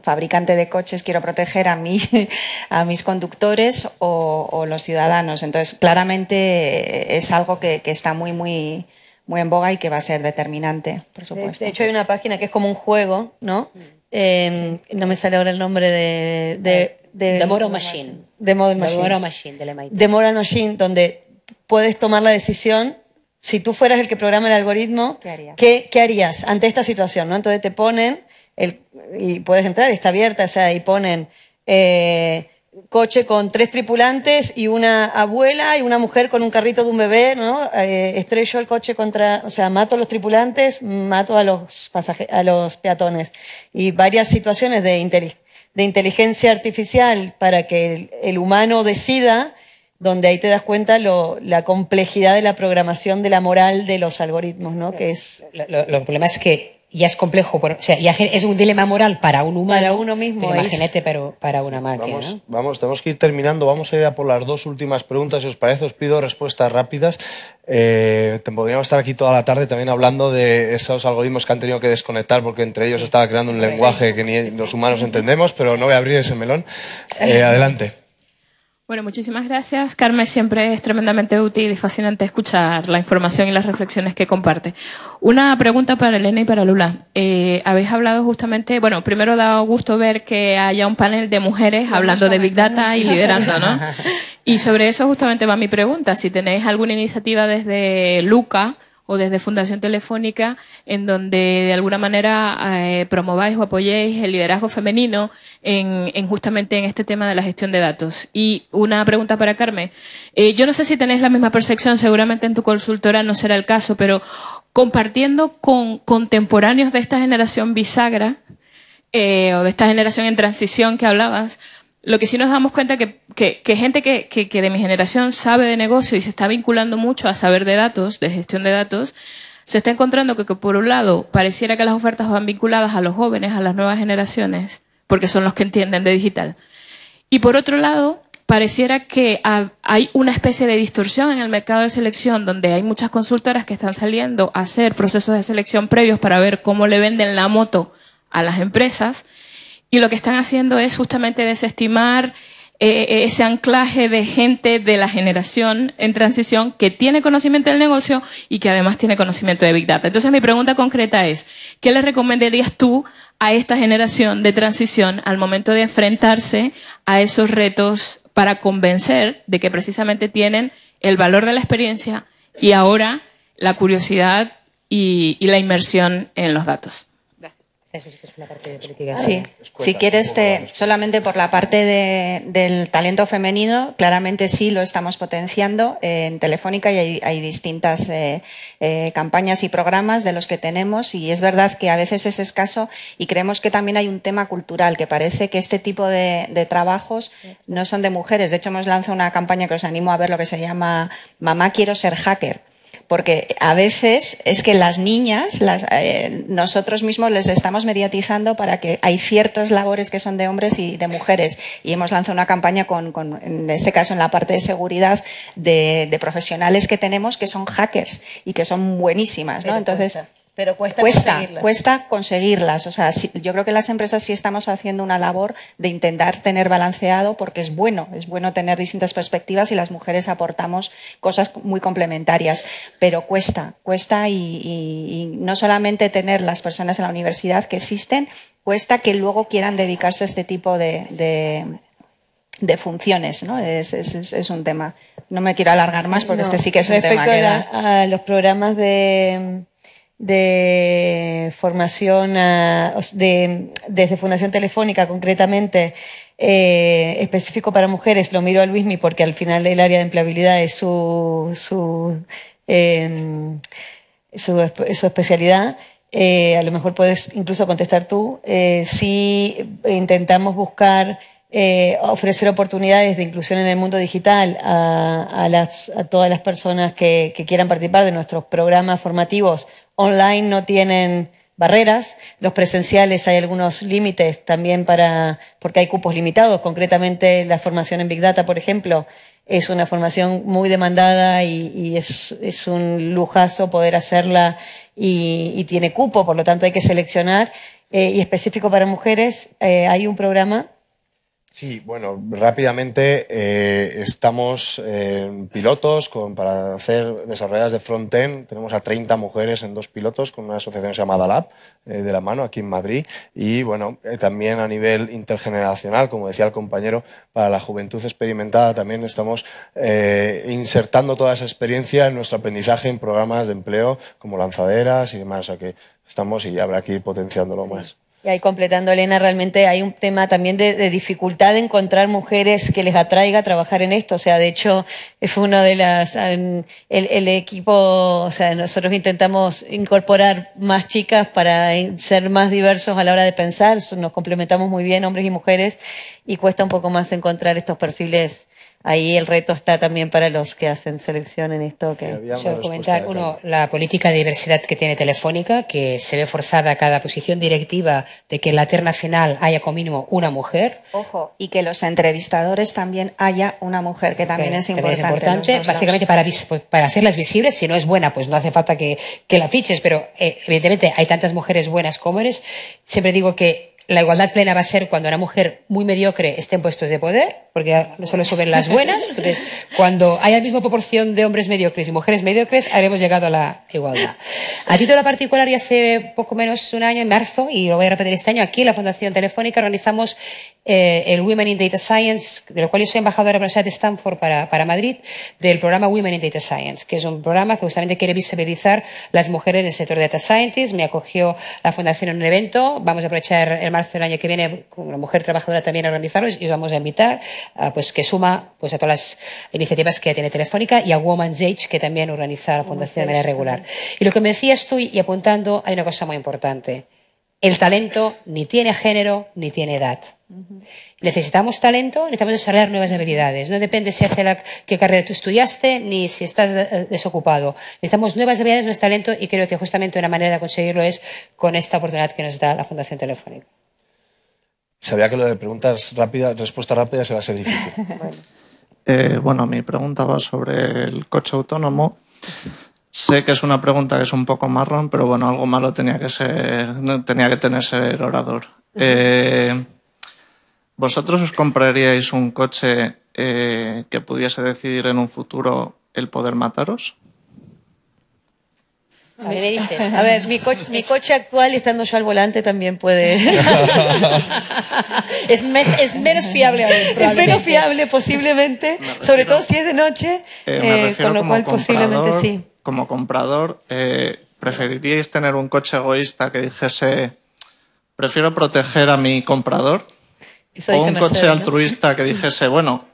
fabricante de coches quiero proteger a mis conductores o los ciudadanos? Entonces, claramente es algo que está muy en boga y que va a ser determinante, por supuesto. De hecho, hay una página que es como un juego, ¿no? No me sale ahora el nombre de The Moral Machine. The Moral Machine, del MIT. The Moral Machine, donde puedes tomar la decisión, si tú fueras el que programa el algoritmo, ¿qué harías ante esta situación? ¿No? Entonces te ponen, y puedes entrar, está abierta, o sea, y ponen coche con 3 tripulantes y una abuela y una mujer con un carrito de un bebé, ¿no? Estrello el coche o sea, mato a los tripulantes, mato a los peatones. Y varias situaciones de inteligencia artificial para que el humano decida, donde ahí te das cuenta la complejidad de la programación de la moral de los algoritmos, ¿no? Que es... El problema es que ya es complejo, o sea, ya es un dilema moral para un humano. Para uno mismo. Pues imagínate, pero para una máquina. Vamos, tenemos que ir terminando. Vamos a ir a por las 2 últimas preguntas. Si os parece, os pido respuestas rápidas. Podríamos estar aquí toda la tarde también hablando de esos algoritmos que han tenido que desconectar porque entre ellos estaba creando un lenguaje que ni los humanos entendemos, pero no voy a abrir ese melón. Adelante. Bueno, muchísimas gracias. Carmen, siempre es tremendamente útil y fascinante escuchar la información y las reflexiones que comparte. Una pregunta para Elena y para Lula. Habéis hablado justamente, bueno, primero da gusto ver que haya un panel de mujeres hablando de Big Data y liderando, ¿no? Y sobre eso justamente va mi pregunta. Si tenéis alguna iniciativa desde Luca o desde Fundación Telefónica en donde de alguna manera promováis o apoyéis el liderazgo femenino justamente en este tema de la gestión de datos. Y una pregunta para Carmen. Yo no sé si tenéis la misma percepción, seguramente en tu consultora no será el caso, pero compartiendo con contemporáneos de esta generación bisagra o de esta generación en transición que hablabas, lo que sí nos damos cuenta que gente que de mi generación sabe de negocio y se está vinculando mucho a saber de datos, de gestión de datos, se está encontrando que por un lado pareciera que las ofertas van vinculadas a los jóvenes, a las nuevas generaciones, porque son los que entienden de digital. Y por otro lado, pareciera que hay una especie de distorsión en el mercado de selección, donde hay muchas consultoras que están saliendo a hacer procesos de selección previos para ver cómo le venden la moto a las empresas, y lo que están haciendo es justamente desestimar ese anclaje de gente de la generación en transición que tiene conocimiento del negocio y que además tiene conocimiento de Big Data. Entonces mi pregunta concreta es, ¿qué le recomendarías tú a esta generación de transición al momento de enfrentarse a esos retos para convencer de que precisamente tienen el valor de la experiencia y ahora la curiosidad y la inmersión en los datos? Sí, si quieres, solamente por la parte del talento femenino, claramente sí lo estamos potenciando en Telefónica y hay distintas campañas y programas de los que tenemos, y es verdad que a veces es escaso, y creemos que también hay un tema cultural, que parece que este tipo de trabajos no son de mujeres. De hecho, hemos lanzado una campaña que os animo a ver, lo que se llama Mamá, quiero ser hacker. Porque a veces es que las niñas, nosotros mismos les estamos mediatizando para que hay ciertas labores que son de hombres y de mujeres. Y hemos lanzado una campaña en este caso en la parte de seguridad, de profesionales que tenemos que son hackers y que son buenísimas, ¿no? Entonces, pero cuesta conseguirlas. O sea, yo creo que las empresas sí estamos haciendo una labor de intentar tener balanceado, porque es bueno tener distintas perspectivas, y las mujeres aportamos cosas muy complementarias, pero cuesta y no solamente tener las personas en la universidad que existen, cuesta que luego quieran dedicarse a este tipo de funciones, ¿no? Es un tema. No me quiero alargar más porque este sí que es un tema que a los programas de formación desde Fundación Telefónica, concretamente, específico para mujeres, lo miro a Luismi porque al final el área de empleabilidad es su especialidad. A lo mejor puedes incluso contestar tú. Sí intentamos buscar ofrecer oportunidades de inclusión en el mundo digital a todas las personas que quieran participar de nuestros programas formativos. Online no tienen barreras, los presenciales hay algunos límites también porque hay cupos limitados. Concretamente la formación en Big Data, por ejemplo, es una formación muy demandada y es un lujazo poder hacerla y tiene cupo, por lo tanto hay que seleccionar. Y específico para mujeres, hay un programa. Sí, bueno, rápidamente estamos en pilotos para hacer desarrolladas de front-end. Tenemos a 30 mujeres en 2 pilotos con una asociación llamada Lab, de la mano, aquí en Madrid. Y bueno, también a nivel intergeneracional, como decía el compañero, para la juventud experimentada también estamos insertando toda esa experiencia en nuestro aprendizaje en programas de empleo como lanzaderas y demás. O sea que estamos y habrá que ir potenciándolo más. Y ahí completando, Elena, realmente hay un tema también de dificultad de encontrar mujeres que les atraiga trabajar en esto. O sea, de hecho, fue una de las... el equipo, o sea, nosotros intentamos incorporar más chicas para ser más diversos a la hora de pensar. Nos complementamos muy bien, hombres y mujeres, y cuesta un poco más encontrar estos perfiles. Ahí el reto está también para los que hacen selección en esto. Yo comentar, la política de diversidad que tiene Telefónica, que se ve forzada a cada posición directiva de que en la terna final haya como mínimo una mujer. Ojo, y que los entrevistadores también haya una mujer, que también es importante. Básicamente para hacerlas visibles. Si no es buena, pues no hace falta que la fiches, pero evidentemente hay tantas mujeres buenas como eres. Siempre digo que la igualdad plena va a ser cuando una mujer muy mediocre esté en puestos de poder, porque no solo suben las buenas. Entonces, cuando haya la misma proporción de hombres mediocres y mujeres mediocres, habremos llegado a la igualdad. A título particular, y hace poco menos un año, en marzo, y lo voy a repetir este año, aquí en la Fundación Telefónica organizamos el Women in Data Science, de lo cual yo soy embajadora de la Universidad de Stanford para Madrid, del programa Women in Data Science, que es un programa que justamente quiere visibilizar las mujeres en el sector de Data Scientist. Me acogió la Fundación en un evento. Vamos a aprovechar el marzo del año que viene con una mujer trabajadora también a organizarlos, y os vamos a invitar pues que suma pues a todas las iniciativas que tiene Telefónica, y a Women's Age, que también organiza la Fundación de manera regular. Y lo que me decías tú, y apuntando, hay una cosa muy importante. El talento ni tiene género ni tiene edad. Necesitamos talento, necesitamos desarrollar nuevas habilidades. No depende si hace qué carrera tú estudiaste ni si estás desocupado. Necesitamos nuevas habilidades, nuevos talento, y creo que justamente una manera de conseguirlo es con esta oportunidad que nos da la Fundación Telefónica. Sabía que lo de preguntas rápidas, respuestas rápidas iba a ser difícil. Bueno, mi pregunta va sobre el coche autónomo. Sé que es una pregunta que es un poco marrón, pero bueno, algo malo tenía que tener ser orador. ¿Vosotros os compraríais un coche que pudiese decidir en un futuro el poder mataros? A ver, me dices. A ver, mi coche actual, estando yo al volante, también puede... es menos fiable aún, Es menos fiable, posiblemente, sobre todo si es de noche, con lo cual posiblemente sí. Como comprador, ¿preferiríais tener un coche egoísta que dijese prefiero proteger a mi comprador? ¿O un coche altruista que dijese, bueno,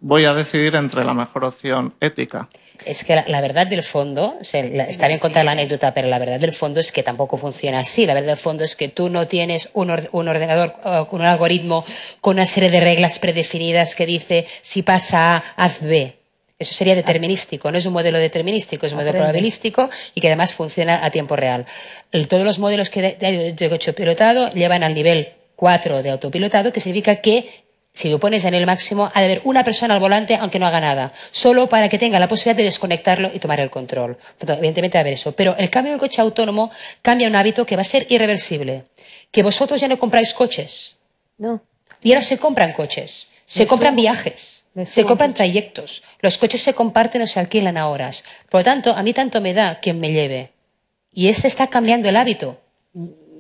voy a decidir entre la mejor opción ética? Es que la verdad del fondo, está bien contar la anécdota, pero la verdad del fondo es que tampoco funciona así. La verdad del fondo es que tú no tienes un ordenador con un algoritmo con una serie de reglas predefinidas que dice si pasa A, haz B. Eso sería determinístico, no es un modelo determinístico, es un modelo probabilístico y que además funciona a tiempo real. Todos los modelos de coche pilotado llevan al nivel 4 de autopilotado, que significa que si lo pones en el máximo, ha de haber una persona al volante aunque no haga nada, solo para que tenga la posibilidad de desconectarlo y tomar el control. Evidentemente va a haber eso. Pero el cambio del coche autónomo cambia un hábito que va a ser irreversible. Que vosotros ya no compráis coches. No. Y ahora se compran coches, se compran viajes, se compran trayectos. Los coches se comparten o se alquilan a horas. Por lo tanto, a mí tanto me da quien me lleve. Y está cambiando el hábito.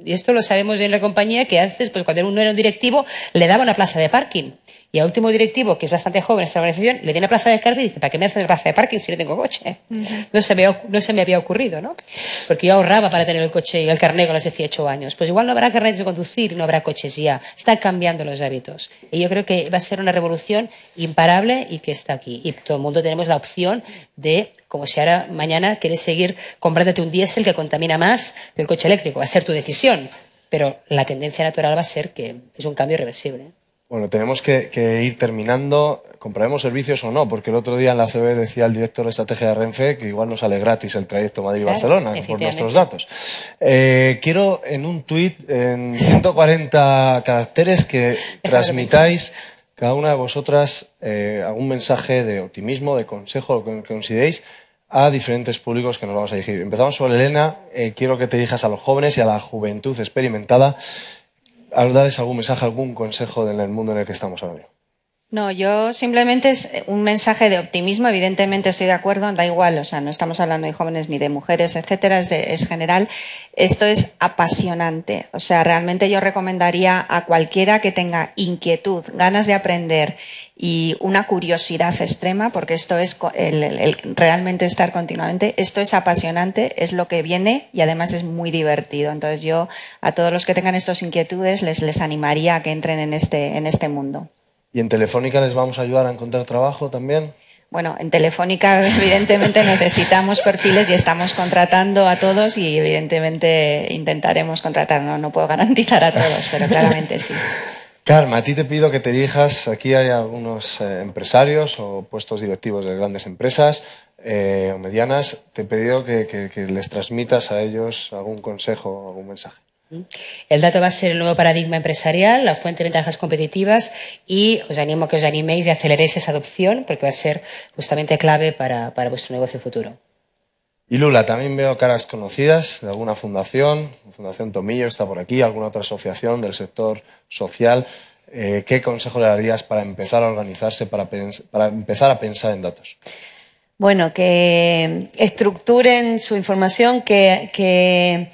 Y esto lo sabemos en la compañía, que antes, pues cuando uno era un directivo, le daba una plaza de parking. Y al último directivo, que es bastante joven en esta organización, le di una plaza de parking y dice, ¿para qué me haces una plaza de parking si no tengo coche? No se me había ocurrido, ¿no? Porque yo ahorraba para tener el coche y el carnet con los 18 años. Pues igual no habrá carnet de conducir y no habrá coches ya. Están cambiando los hábitos. Y yo creo que va a ser una revolución imparable y que está aquí. Y todo el mundo tenemos la opción de, como si ahora mañana quieres seguir comprándote un diésel que contamina más que el coche eléctrico. Va a ser tu decisión. Pero la tendencia natural va a ser que es un cambio irreversible. Bueno, tenemos que ir terminando. ¿Compraremos servicios o no? Porque el otro día en la CB decía el director de estrategia de Renfe que igual no sale gratis el trayecto Madrid-Barcelona por nuestros datos. Quiero en un tuit, en 140 caracteres, que transmitáis cada una de vosotras algún mensaje de optimismo, de consejo, lo que consideréis, a diferentes públicos que nos vamos a dirigir. Empezamos por Elena. Quiero que te dirijas a los jóvenes y a la juventud experimentada. ¿Al darles algún mensaje, algún consejo en el mundo en el que estamos ahora mismo? No, yo simplemente es un mensaje de optimismo. Evidentemente estoy de acuerdo, da igual, o sea, no estamos hablando de jóvenes ni de mujeres, etcétera, es general. Esto es apasionante. O sea, realmente yo recomendaría a cualquiera que tenga inquietud, ganas de aprender y una curiosidad extrema, porque esto es el realmente estar continuamente, esto es apasionante, es lo que viene y además es muy divertido. Entonces yo a todos los que tengan estas inquietudes les animaría a que entren en este mundo. ¿Y en Telefónica les vamos a ayudar a encontrar trabajo también? Bueno, en Telefónica evidentemente necesitamos perfiles y estamos contratando a todos y evidentemente intentaremos contratar. No puedo garantizar a todos, pero claramente sí. Carme, a ti te pido que te dirijas. Aquí hay algunos empresarios o puestos directivos de grandes empresas o medianas. Te he pedido que les transmitas a ellos algún consejo, algún mensaje. El dato va a ser el nuevo paradigma empresarial, la fuente de ventajas competitivas y os animo a que os animéis y aceleréis esa adopción porque va a ser justamente clave para vuestro negocio futuro. Y Lula, también veo caras conocidas de alguna fundación, Fundación Tomillo está por aquí, alguna otra asociación del sector social. ¿Qué consejo le darías para empezar a organizarse, para empezar a pensar en datos? Bueno, que estructuren su información, que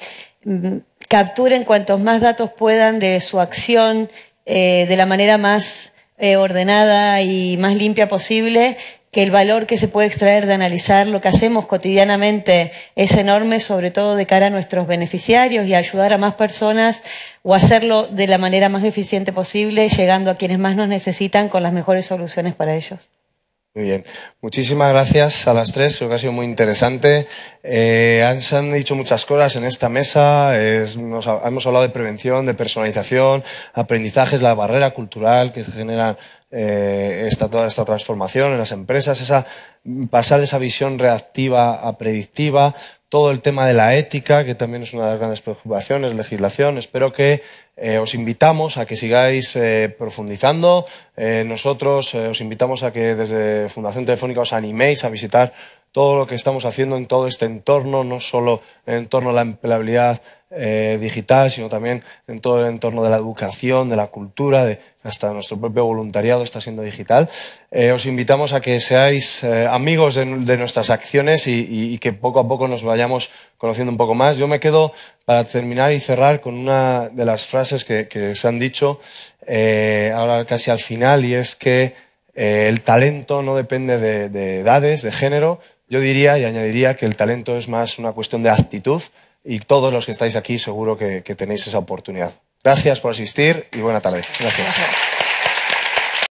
capturen cuantos más datos puedan de su acción de la manera más ordenada y más limpia posible, que el valor que se puede extraer de analizar lo que hacemos cotidianamente es enorme, sobre todo de cara a nuestros beneficiarios y ayudar a más personas o hacerlo de la manera más eficiente posible, llegando a quienes más nos necesitan con las mejores soluciones para ellos. Muy bien. Muchísimas gracias a las tres. Creo que ha sido muy interesante. Se han dicho muchas cosas en esta mesa. Hemos hablado de prevención, de personalización, aprendizajes, la barrera cultural que genera toda esta transformación en las empresas, pasar de esa visión reactiva a predictiva, todo el tema de la ética, que también es una de las grandes preocupaciones, legislación. Espero que os invitamos a que sigáis profundizando. Nosotros os invitamos a que desde Fundación Telefónica os animéis a visitar todo lo que estamos haciendo en todo este entorno, no solo en el entorno de la empleabilidad digital, sino también en todo el entorno de la educación, de la cultura, hasta nuestro propio voluntariado está siendo digital. Os invitamos a que seáis amigos de nuestras acciones y que poco a poco nos vayamos conociendo un poco más. Yo me quedo, para terminar y cerrar, con una de las frases que se han dicho ahora casi al final, y es que el talento no depende de edades, de género. Yo diría y añadiría que el talento es más una cuestión de actitud, y todos los que estáis aquí seguro que tenéis esa oportunidad. Gracias por asistir y buena tarde. Gracias.